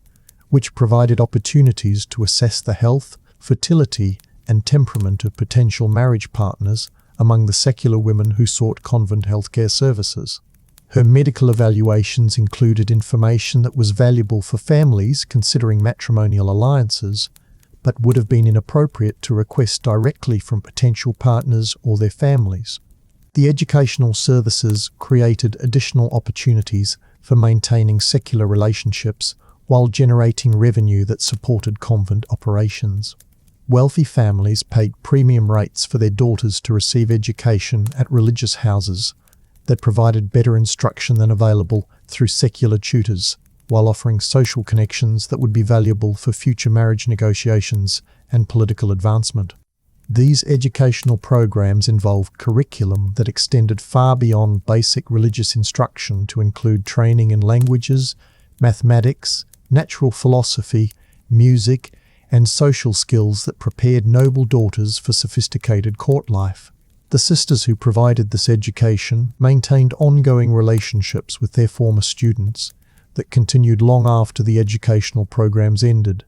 which provided opportunities to assess the health, fertility, and temperament of potential marriage partners among the secular women who sought convent healthcare services. Her medical evaluations included information that was valuable for families considering matrimonial alliances, but would have been inappropriate to request directly from potential partners or their families. The educational services created additional opportunities for maintaining secular relationships while generating revenue that supported convent operations. Wealthy families paid premium rates for their daughters to receive education at religious houses that provided better instruction than available through secular tutors, while offering social connections that would be valuable for future marriage negotiations and political advancement. These educational programs involved curriculum that extended far beyond basic religious instruction to include training in languages, mathematics, natural philosophy, music, and social skills that prepared noble daughters for sophisticated court life. The sisters who provided this education maintained ongoing relationships with their former students that continued long after the educational programs ended,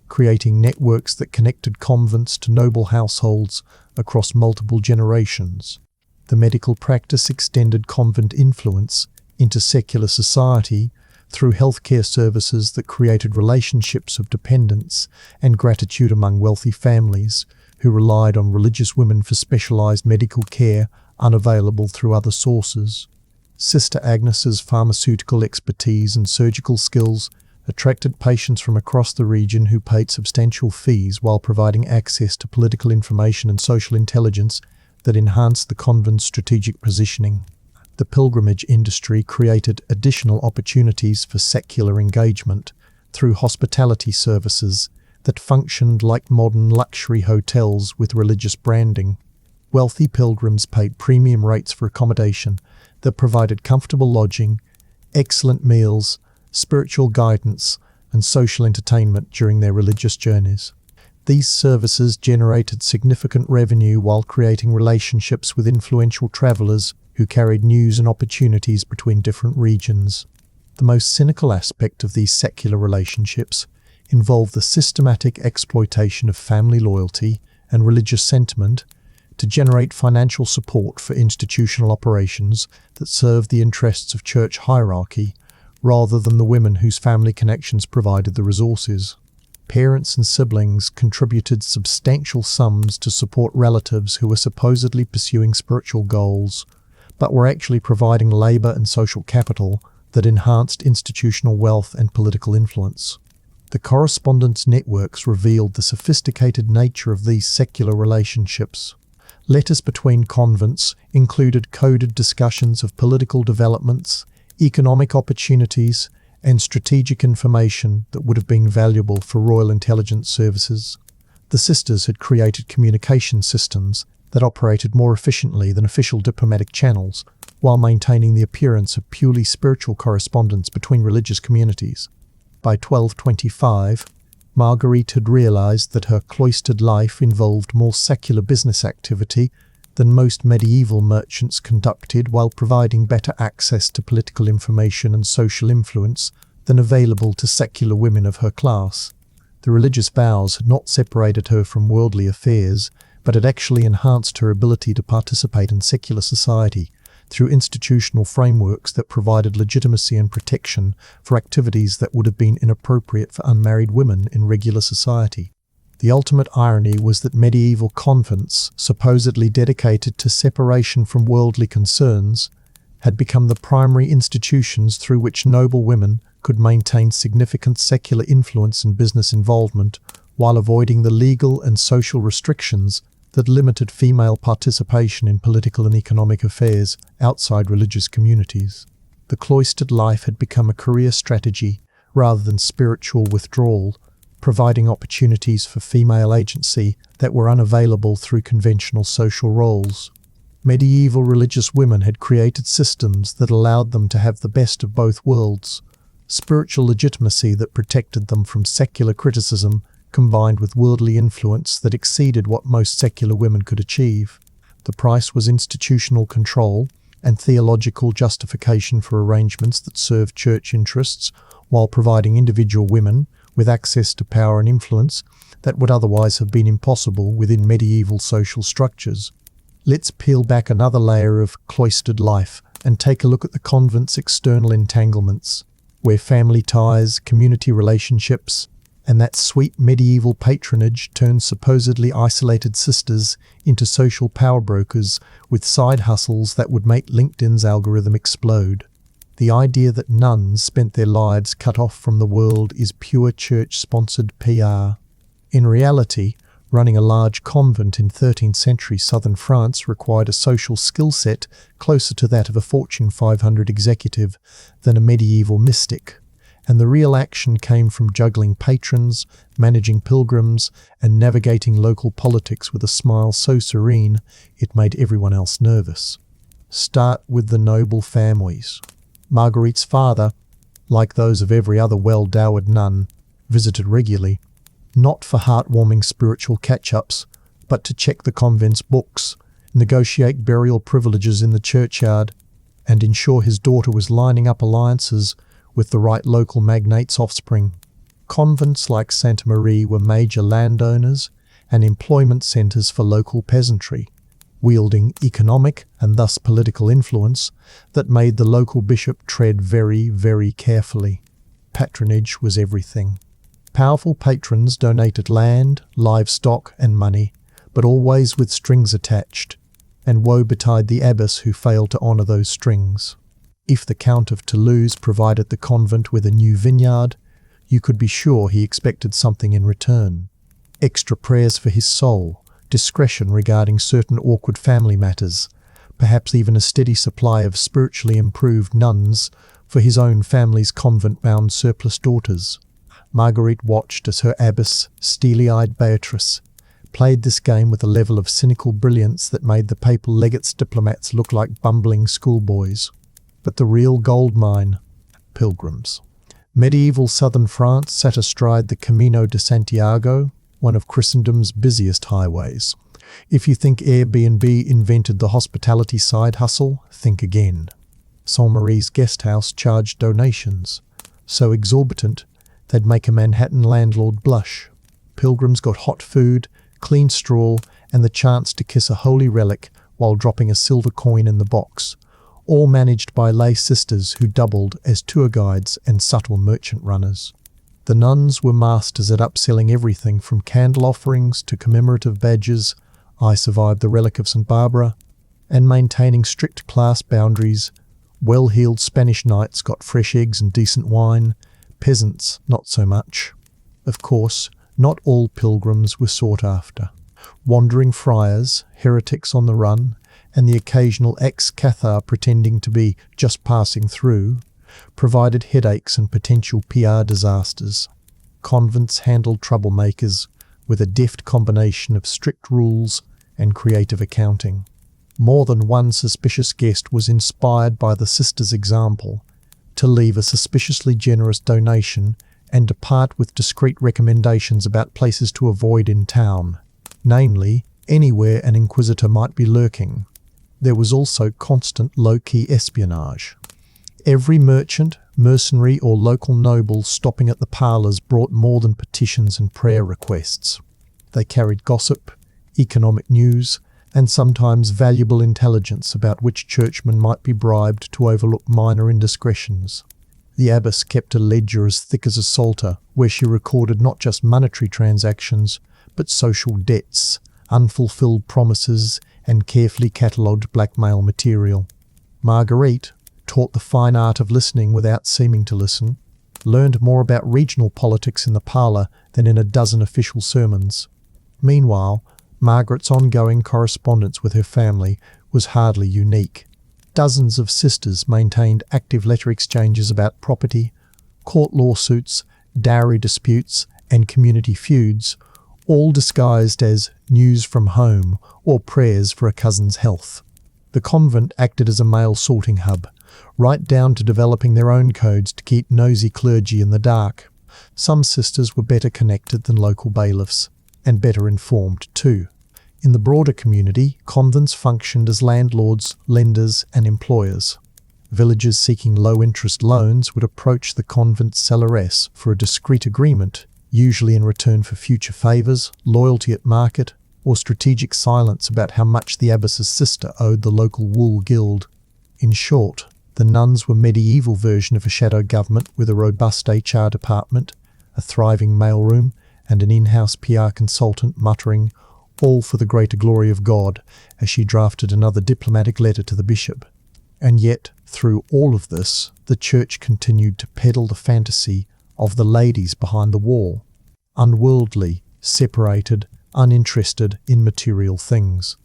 creating networks that connected convents to noble households across multiple generations. The medical practice extended convent influence into secular society through healthcare services that created relationships of dependence and gratitude among wealthy families who relied on religious women for specialized medical care unavailable through other sources. Sister Agnes's pharmaceutical expertise and surgical skills attracted patients from across the region who paid substantial fees while providing access to political information and social intelligence that enhanced the convent's strategic positioning. The pilgrimage industry created additional opportunities for secular engagement through hospitality services that functioned like modern luxury hotels with religious branding. Wealthy pilgrims paid premium rates for accommodation that provided comfortable lodging, excellent meals, spiritual guidance, and social entertainment during their religious journeys. These services generated significant revenue while creating relationships with influential travelers who carried news and opportunities between different regions. The most cynical aspect of these secular relationships involved the systematic exploitation of family loyalty and religious sentiment to generate financial support for institutional operations that served the interests of church hierarchy rather than the women whose family connections provided the resources. Parents and siblings contributed substantial sums to support relatives who were supposedly pursuing spiritual goals, but were actually providing labor and social capital that enhanced institutional wealth and political influence. The correspondence networks revealed the sophisticated nature of these secular relationships. Letters between convents included coded discussions of political developments, economic opportunities, and strategic information that would have been valuable for royal intelligence services. The sisters had created communication systems that operated more efficiently than official diplomatic channels, while maintaining the appearance of purely spiritual correspondence between religious communities. By 1225, Marguerite had realized that her cloistered life involved more secular business activity than most medieval merchants conducted, while providing better access to political information and social influence than available to secular women of her class. The religious vows had not separated her from worldly affairs, but had actually enhanced her ability to participate in secular society through institutional frameworks that provided legitimacy and protection for activities that would have been inappropriate for unmarried women in regular society. The ultimate irony was that medieval convents, supposedly dedicated to separation from worldly concerns, had become the primary institutions through which noble women could maintain significant secular influence and business involvement while avoiding the legal and social restrictions that limited female participation in political and economic affairs outside religious communities. The cloistered life had become a career strategy rather than spiritual withdrawal, providing opportunities for female agency that were unavailable through conventional social roles. Medieval religious women had created systems that allowed them to have the best of both worlds: spiritual legitimacy that protected them from secular criticism, combined with worldly influence that exceeded what most secular women could achieve. The price was institutional control and theological justification for arrangements that served church interests, while providing individual women with access to power and influence that would otherwise have been impossible within medieval social structures. Let's peel back another layer of cloistered life and take a look at the convent's external entanglements, where family ties, community relationships, and that sweet medieval patronage turned supposedly isolated sisters into social power brokers with side hustles that would make LinkedIn's algorithm explode. The idea that nuns spent their lives cut off from the world is pure church-sponsored PR. In reality, running a large convent in 13th century southern France required a social skill set closer to that of a Fortune 500 executive than a medieval mystic, and the real action came from juggling patrons, managing pilgrims, and navigating local politics with a smile so serene it made everyone else nervous. Start with the noble families. Marguerite's father, like those of every other well-dowered nun, visited regularly, not for heartwarming spiritual catch-ups, but to check the convent's books, negotiate burial privileges in the churchyard, and ensure his daughter was lining up alliances with the right local magnate's offspring. Convents like Santa Maria were major landowners and employment centres for local peasantry, wielding economic and thus political influence that made the local bishop tread very, very carefully. Patronage was everything. Powerful patrons donated land, livestock, and money, but always with strings attached, and woe betide the abbess who failed to honour those strings. If the Count of Toulouse provided the convent with a new vineyard, you could be sure he expected something in return. Extra prayers for his soul, discretion regarding certain awkward family matters, perhaps even a steady supply of spiritually improved nuns for his own family's convent-bound surplus daughters. Marguerite watched as her abbess, steely-eyed Beatrice, played this game with a level of cynical brilliance that made the papal legate's diplomats look like bumbling schoolboys. But the real gold mine: pilgrims. Medieval southern France sat astride the Camino de Santiago, one of Christendom's busiest highways. If you think Airbnb invented the hospitality side hustle, think again. Saint-Marie's guest house charged donations, so exorbitant they'd make a Manhattan landlord blush. Pilgrims got hot food, clean straw, and the chance to kiss a holy relic while dropping a silver coin in the box, all managed by lay sisters who doubled as tour guides and subtle merchant runners. The nuns were masters at upselling everything from candle offerings to commemorative badges, I survived the relic of St. Barbara, and maintaining strict class boundaries. Well-heeled Spanish knights got fresh eggs and decent wine, peasants not so much. Of course, not all pilgrims were sought after. Wandering friars, heretics on the run, and the occasional ex-cathar pretending to be just passing through, provided headaches and potential PR disasters. Convents handled troublemakers with a deft combination of strict rules and creative accounting. More than one suspicious guest was inspired by the sisters' example to leave a suspiciously generous donation and depart with discreet recommendations about places to avoid in town, namely, anywhere an inquisitor might be lurking. There was also constant low-key espionage. Every merchant, mercenary, or local noble stopping at the parlours brought more than petitions and prayer requests. They carried gossip, economic news, and sometimes valuable intelligence about which churchman might be bribed to overlook minor indiscretions. The abbess kept a ledger as thick as a psalter, where she recorded not just monetary transactions, but social debts, unfulfilled promises, and carefully catalogued blackmail material. Marguerite, taught the fine art of listening without seeming to listen, learned more about regional politics in the parlour than in a dozen official sermons. Meanwhile, Margaret's ongoing correspondence with her family was hardly unique. Dozens of sisters maintained active letter exchanges about property, court lawsuits, dowry disputes, and community feuds, all disguised as news from home or prayers for a cousin's health. The convent acted as a mail sorting hub, right down to developing their own codes to keep nosy clergy in the dark. Some sisters were better connected than local bailiffs, and better informed too. In the broader community, convents functioned as landlords, lenders, and employers. Villagers seeking low-interest loans would approach the convent cellaress for a discreet agreement, usually in return for future favours, loyalty at market, or strategic silence about how much the abbess's sister owed the local wool guild. In short, the nuns were a medieval version of a shadow government with a robust HR department, a thriving mailroom, and an in-house PR consultant muttering, all for the greater glory of God, as she drafted another diplomatic letter to the bishop. And yet, through all of this, the church continued to peddle the fantasy of the ladies behind the wall, unworldly, separated, uninterested in material things,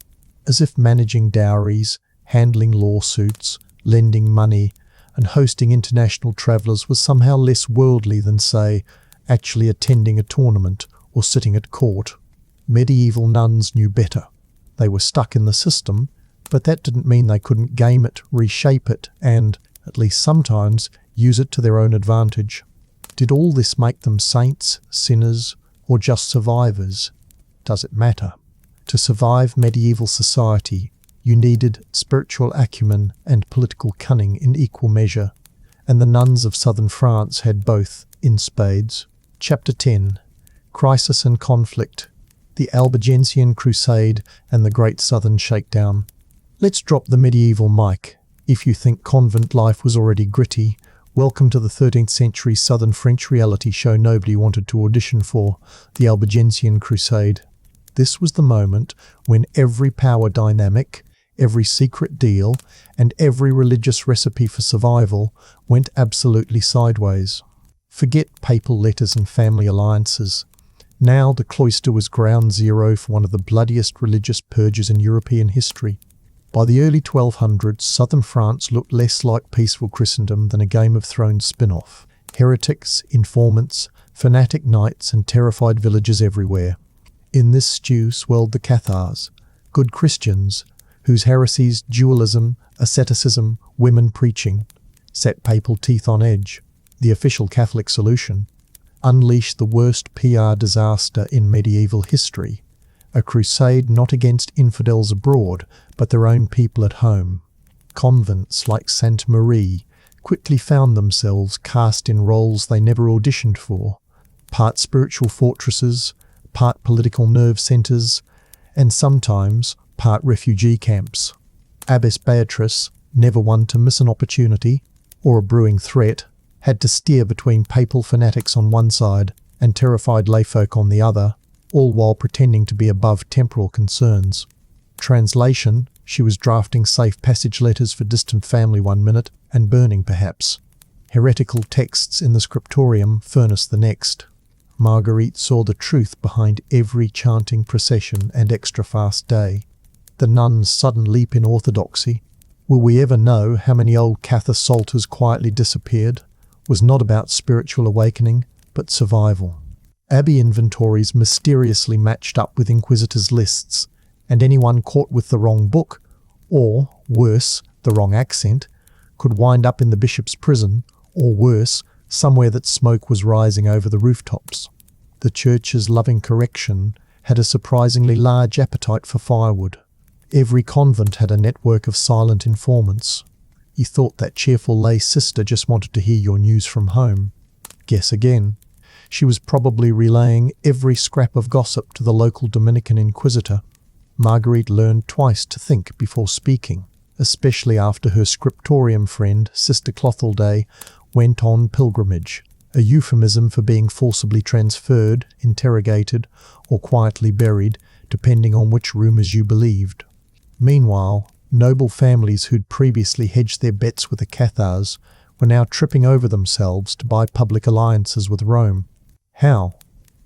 as if managing dowries, handling lawsuits, lending money, and hosting international travellers was somehow less worldly than, say, actually attending a tournament or sitting at court. Medieval nuns knew better. They were stuck in the system, but that didn't mean they couldn't game it, reshape it, and, at least sometimes, use it to their own advantage. Did all this make them saints, sinners, or just survivors? Does it matter? To survive medieval society, you needed spiritual acumen and political cunning in equal measure, and the nuns of southern France had both, in spades. Chapter 10. Crisis and Conflict. The Albigensian Crusade and the Great Southern Shakedown. Let's drop the medieval mic. If you think convent life was already gritty, welcome to the 13th century southern French reality show nobody wanted to audition for, the Albigensian Crusade. This was the moment when every power dynamic, every secret deal, and every religious recipe for survival went absolutely sideways. Forget papal letters and family alliances. Now the cloister was ground zero for one of the bloodiest religious purges in European history. By the early 1200s, southern France looked less like peaceful Christendom than a Game of Thrones spin-off. Heretics, informants, fanatic knights, and terrified villagers everywhere. In this stew swelled the Cathars, good Christians, whose heresies, dualism, asceticism, women preaching, set papal teeth on edge. The official Catholic solution: unleash the worst PR disaster in medieval history. A crusade not against infidels abroad, but their own people at home. Convents like Sainte Marie quickly found themselves cast in roles they never auditioned for, part spiritual fortresses, part political nerve centres, and sometimes part refugee camps. Abbess Beatrice, never one to miss an opportunity or a brewing threat, had to steer between papal fanatics on one side and terrified layfolk on the other, all while pretending to be above temporal concerns. Translation: she was drafting safe passage letters for distant family one minute and burning, perhaps, heretical texts in the scriptorium furnace the next. Marguerite saw the truth behind every chanting procession and extra-fast day. The nuns' sudden leap in orthodoxy, will we ever know how many old Cathar psalters quietly disappeared, was not about spiritual awakening, but survival. Abbey inventories mysteriously matched up with inquisitors' lists, and anyone caught with the wrong book, or, worse, the wrong accent, could wind up in the bishop's prison, or worse, somewhere that smoke was rising over the rooftops. The church's loving correction had a surprisingly large appetite for firewood. Every convent had a network of silent informants. You thought that cheerful lay sister just wanted to hear your news from home. Guess again. She was probably relaying every scrap of gossip to the local Dominican inquisitor. Marguerite learned twice to think before speaking, especially after her scriptorium friend, Sister Clothalday, went on pilgrimage, a euphemism for being forcibly transferred, interrogated, or quietly buried, depending on which rumours you believed. Meanwhile, noble families who'd previously hedged their bets with the Cathars were now tripping over themselves to buy public alliances with Rome. How?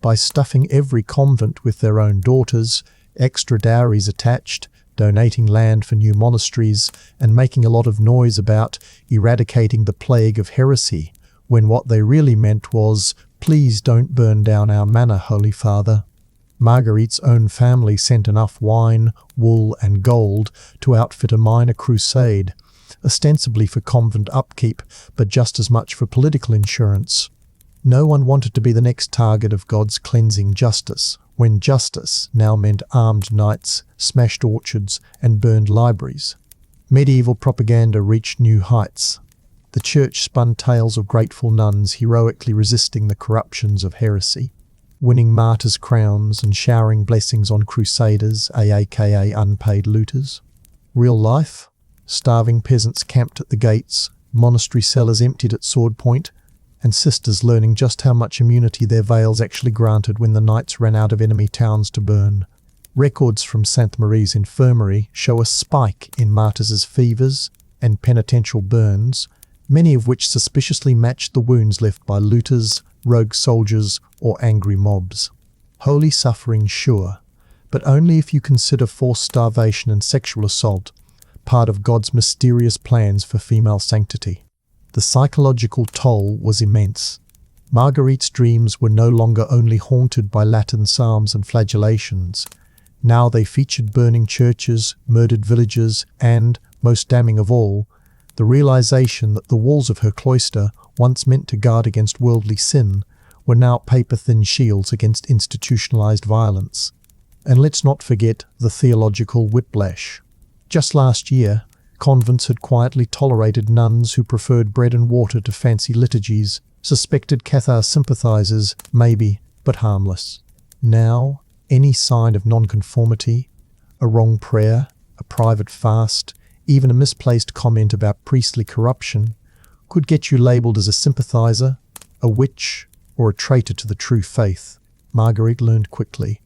By stuffing every convent with their own daughters, extra dowries attached, donating land for new monasteries, and making a lot of noise about eradicating the plague of heresy, when what they really meant was "Please don't burn down our manor, Holy Father." Marguerite's own family sent enough wine, wool, and gold to outfit a minor crusade, ostensibly for convent upkeep, but just as much for political insurance. No one wanted to be the next target of God's cleansing justice, when justice now meant armed knights, smashed orchards, and burned libraries. Medieval propaganda reached new heights. The Church spun tales of grateful nuns heroically resisting the corruptions of heresy, winning martyrs' crowns and showering blessings on crusaders, aka unpaid looters. Real life? Starving peasants camped at the gates, monastery cellars emptied at sword point, and sisters learning just how much immunity their veils actually granted when the knights ran out of enemy towns to burn. Records from Sainte Marie's infirmary show a spike in martyrs' fevers and penitential burns, many of which suspiciously matched the wounds left by looters, rogue soldiers, or angry mobs. Holy suffering, sure, but only if you consider forced starvation and sexual assault part of God's mysterious plans for female sanctity. The psychological toll was immense. Marguerite's dreams were no longer only haunted by Latin psalms and flagellations. Now they featured burning churches, murdered villagers, and, most damning of all, the realization that the walls of her cloister, once meant to guard against worldly sin, were now paper-thin shields against institutionalized violence. And let's not forget the theological whiplash. Just last year, convents had quietly tolerated nuns who preferred bread and water to fancy liturgies, suspected Cathar sympathizers, maybe, but harmless. Now, any sign of nonconformity, a wrong prayer, a private fast, even a misplaced comment about priestly corruption, could get you labelled as a sympathizer, a witch, or a traitor to the true faith. Marguerite learned quickly.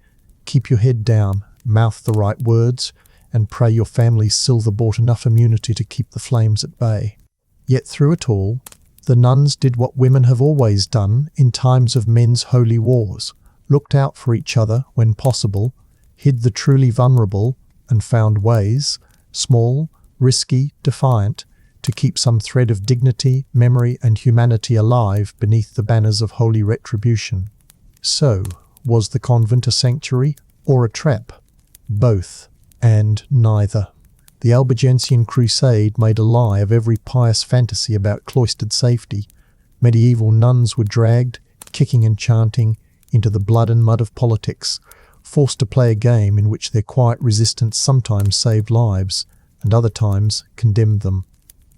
Keep your head down, mouth the right words, and pray your family's silver bought enough immunity to keep the flames at bay. Yet through it all, the nuns did what women have always done in times of men's holy wars, looked out for each other when possible, hid the truly vulnerable, and found ways, small, risky, defiant, to keep some thread of dignity, memory, and humanity alive beneath the banners of holy retribution. So, was the convent a sanctuary or a trap? Both. And neither. The Albigensian Crusade made a lie of every pious fantasy about cloistered safety. Medieval nuns were dragged, kicking and chanting, into the blood and mud of politics, forced to play a game in which their quiet resistance sometimes saved lives, and other times condemned them.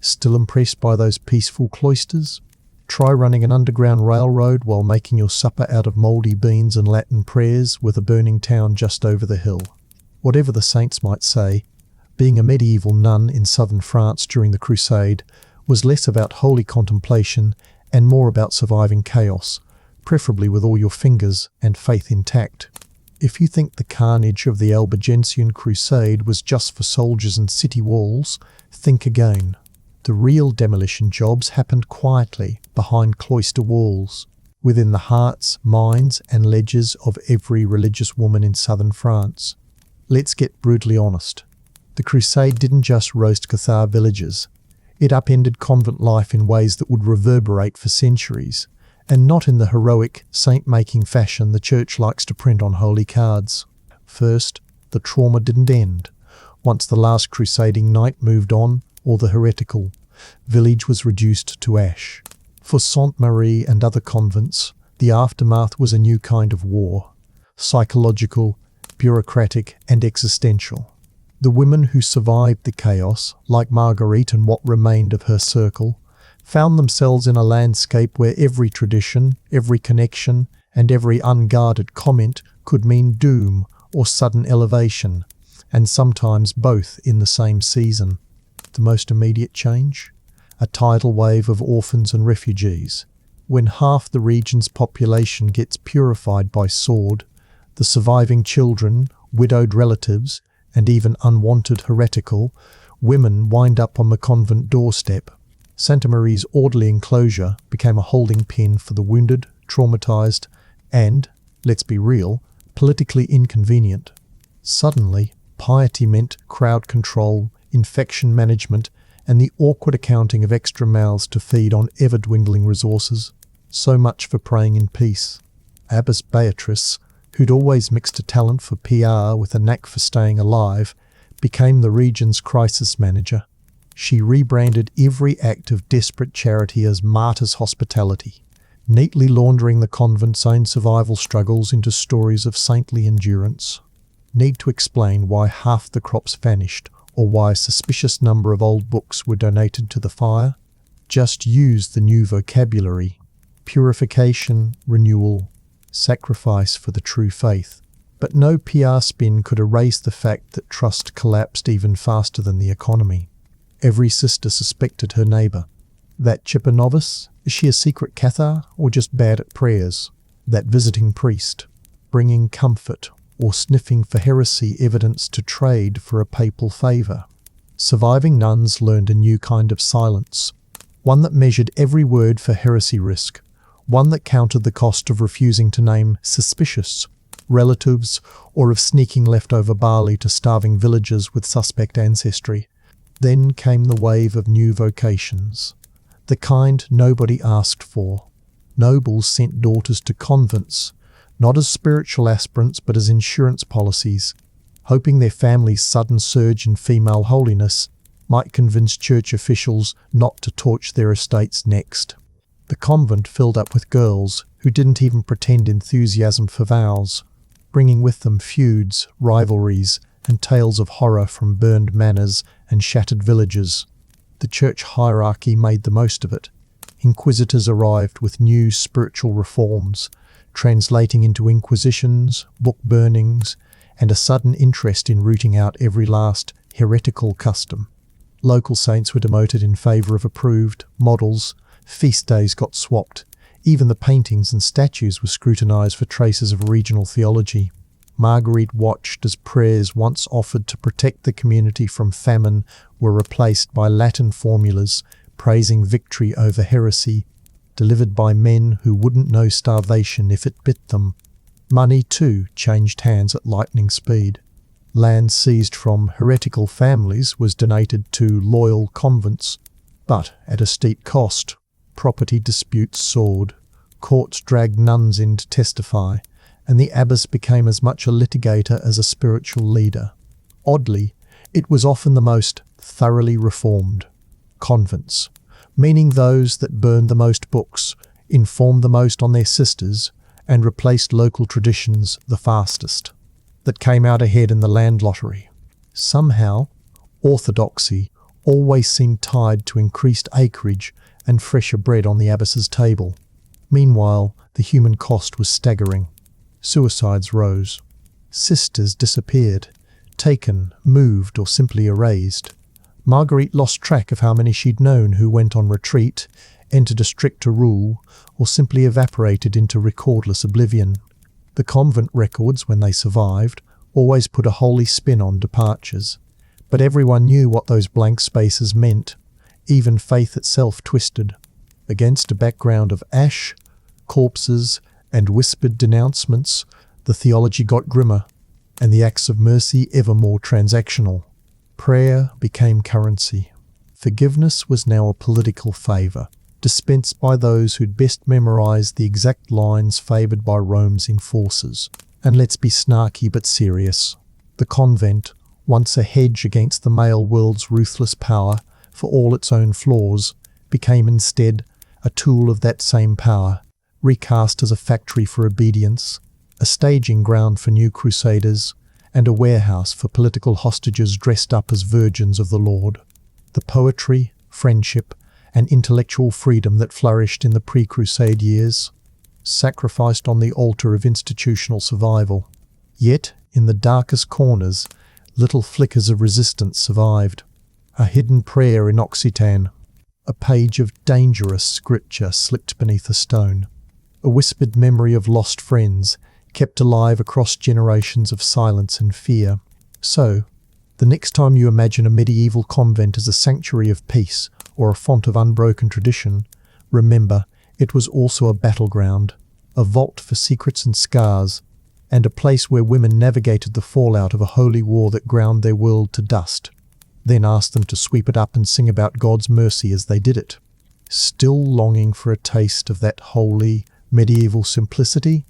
Still impressed by those peaceful cloisters? Try running an underground railroad while making your supper out of mouldy beans and Latin prayers with a burning town just over the hill. Whatever the saints might say, being a medieval nun in southern France during the Crusade was less about holy contemplation and more about surviving chaos, preferably with all your fingers and faith intact. If you think the carnage of the Albigensian Crusade was just for soldiers and city walls, think again. The real demolition jobs happened quietly behind cloister walls, within the hearts, minds, and ledgers of every religious woman in southern France. Let's get brutally honest. The Crusade didn't just roast Cathar villages. It upended convent life in ways that would reverberate for centuries, and not in the heroic, saint-making fashion the Church likes to print on holy cards. First, the trauma didn't end. Once the last crusading knight moved on, or the heretical village was reduced to ash. For Sainte Marie and other convents, the aftermath was a new kind of war. Psychological, bureaucratic, and existential. The women who survived the chaos, like Marguerite and what remained of her circle, found themselves in a landscape where every tradition, every connection, and every unguarded comment could mean doom or sudden elevation, and sometimes both in the same season. The most immediate change? A tidal wave of orphans and refugees. When half the region's population gets purified by sword, the surviving children, widowed relatives, and even unwanted heretical women wind up on the convent doorstep. Santa Marie's orderly enclosure became a holding pen for the wounded, traumatized, and, let's be real, politically inconvenient. Suddenly, piety meant crowd control, infection management, and the awkward accounting of extra mouths to feed on ever-dwindling resources. So much for praying in peace. Abbess Beatrice, who'd always mixed a talent for PR with a knack for staying alive, became the region's crisis manager. She rebranded every act of desperate charity as martyr's hospitality, neatly laundering the convent's own survival struggles into stories of saintly endurance. Need to explain why half the crops vanished, or why a suspicious number of old books were donated to the fire? Just use the new vocabulary: purification, renewal, sacrifice for the true faith. But no PR spin could erase the fact that trust collapsed even faster than the economy. Every sister suspected her neighbour. That chipper novice? Is she a secret Cathar or just bad at prayers? That visiting priest, bringing comfort or sniffing for heresy evidence to trade for a papal favour? Surviving nuns learned a new kind of silence, one that measured every word for heresy risk, one that counted the cost of refusing to name suspicious relatives or of sneaking leftover barley to starving villagers with suspect ancestry. Then came the wave of new vocations, the kind nobody asked for. Nobles sent daughters to convents, not as spiritual aspirants but as insurance policies, hoping their family's sudden surge in female holiness might convince church officials not to torch their estates next. The convent filled up with girls who didn't even pretend enthusiasm for vows, bringing with them feuds, rivalries, and tales of horror from burned manors and shattered villages. The church hierarchy made the most of it. Inquisitors arrived with new spiritual reforms, translating into inquisitions, book burnings, and a sudden interest in rooting out every last heretical custom. Local saints were demoted in favour of approved models, feast days got swapped, even the paintings and statues were scrutinised for traces of regional theology. Marguerite watched as prayers once offered to protect the community from famine were replaced by Latin formulas praising victory over heresy, delivered by men who wouldn't know starvation if it bit them. Money, too, changed hands at lightning speed. Land seized from heretical families was donated to loyal convents, but at a steep cost. Property disputes soared. Courts dragged nuns in to testify, and the abbess became as much a litigator as a spiritual leader. Oddly, it was often the most thoroughly reformed. Convents, meaning those that burned the most books, informed the most on their sisters, and replaced local traditions the fastest, that came out ahead in the land lottery. Somehow, orthodoxy always seemed tied to increased acreage and fresher bread on the abbess's table. Meanwhile, the human cost was staggering. Suicides rose. Sisters disappeared, taken, moved, or simply erased. Marguerite lost track of how many she'd known who went on retreat, entered a stricter rule, or simply evaporated into recordless oblivion. The convent records, when they survived, always put a holy spin on departures. But everyone knew what those blank spaces meant. Even faith itself twisted. Against a background of ash, corpses, and whispered denouncements, the theology got grimmer, and the acts of mercy ever more transactional. Prayer became currency. Forgiveness was now a political favour, dispensed by those who'd best memorised the exact lines favoured by Rome's enforcers. And let's be snarky but serious. The convent, once a hedge against the male world's ruthless power, for all its own flaws, became instead a tool of that same power, recast as a factory for obedience, a staging ground for new crusaders, and a warehouse for political hostages dressed up as virgins of the Lord. The poetry, friendship, and intellectual freedom that flourished in the pre-crusade years, sacrificed on the altar of institutional survival. Yet, in the darkest corners, little flickers of resistance survived. A hidden prayer in Occitan, a page of dangerous scripture slipped beneath a stone, a whispered memory of lost friends, kept alive across generations of silence and fear. So, the next time you imagine a medieval convent as a sanctuary of peace or a font of unbroken tradition, remember it was also a battleground, a vault for secrets and scars, and a place where women navigated the fallout of a holy war that ground their world to dust, then asked them to sweep it up and sing about God's mercy as they did it. Still longing for a taste of that holy, medieval simplicity?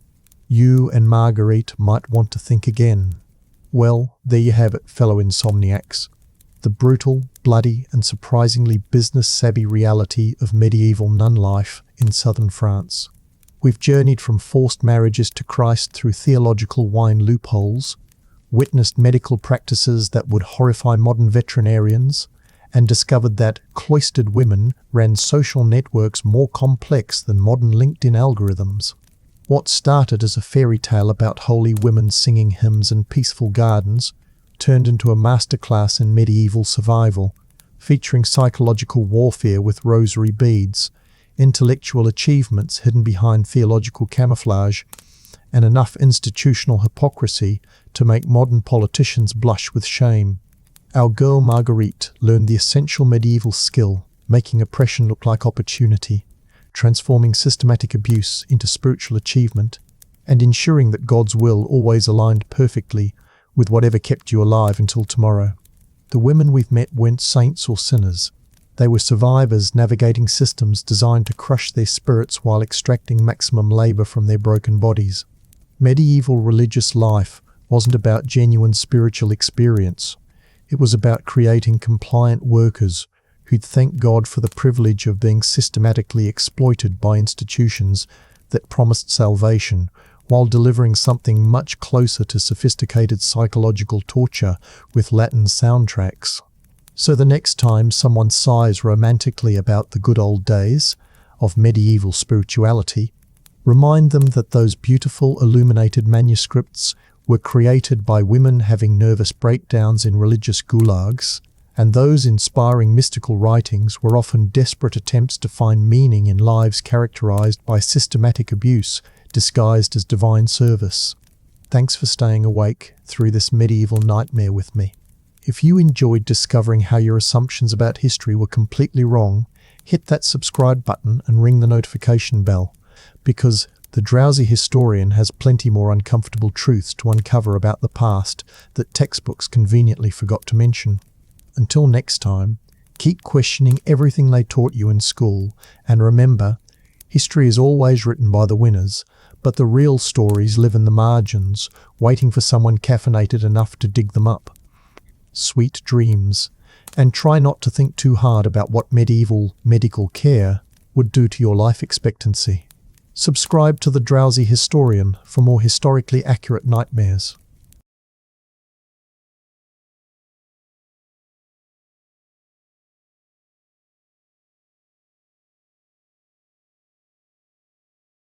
You and Marguerite might want to think again. Well, there you have it, fellow insomniacs. The brutal, bloody, and surprisingly business-savvy reality of medieval nun life in southern France. We've journeyed from forced marriages to Christ through theological wine loopholes, witnessed medical practices that would horrify modern veterinarians, and discovered that cloistered women ran social networks more complex than modern LinkedIn algorithms. What started as a fairy tale about holy women singing hymns in peaceful gardens turned into a masterclass in medieval survival, featuring psychological warfare with rosary beads, intellectual achievements hidden behind theological camouflage, and enough institutional hypocrisy to make modern politicians blush with shame. Our girl Marguerite learned the essential medieval skill, making oppression look like opportunity, transforming systematic abuse into spiritual achievement, and ensuring that God's will always aligned perfectly with whatever kept you alive until tomorrow. The women we've met weren't saints or sinners. They were survivors navigating systems designed to crush their spirits while extracting maximum labor from their broken bodies. Medieval religious life wasn't about genuine spiritual experience. It was about creating compliant workers who'd thank God for the privilege of being systematically exploited by institutions that promised salvation, while delivering something much closer to sophisticated psychological torture with Latin soundtracks. So the next time someone sighs romantically about the good old days of medieval spirituality, remind them that those beautiful illuminated manuscripts were created by women having nervous breakdowns in religious gulags, and those inspiring mystical writings were often desperate attempts to find meaning in lives characterized by systematic abuse disguised as divine service. Thanks for staying awake through this medieval nightmare with me. If you enjoyed discovering how your assumptions about history were completely wrong, hit that subscribe button and ring the notification bell, because the drowsy historian has plenty more uncomfortable truths to uncover about the past that textbooks conveniently forgot to mention. Until next time, keep questioning everything they taught you in school, and remember, history is always written by the winners, but the real stories live in the margins, waiting for someone caffeinated enough to dig them up. Sweet dreams, and try not to think too hard about what medieval medical care would do to your life expectancy. Subscribe to The Drowsy Historian for more historically accurate nightmares.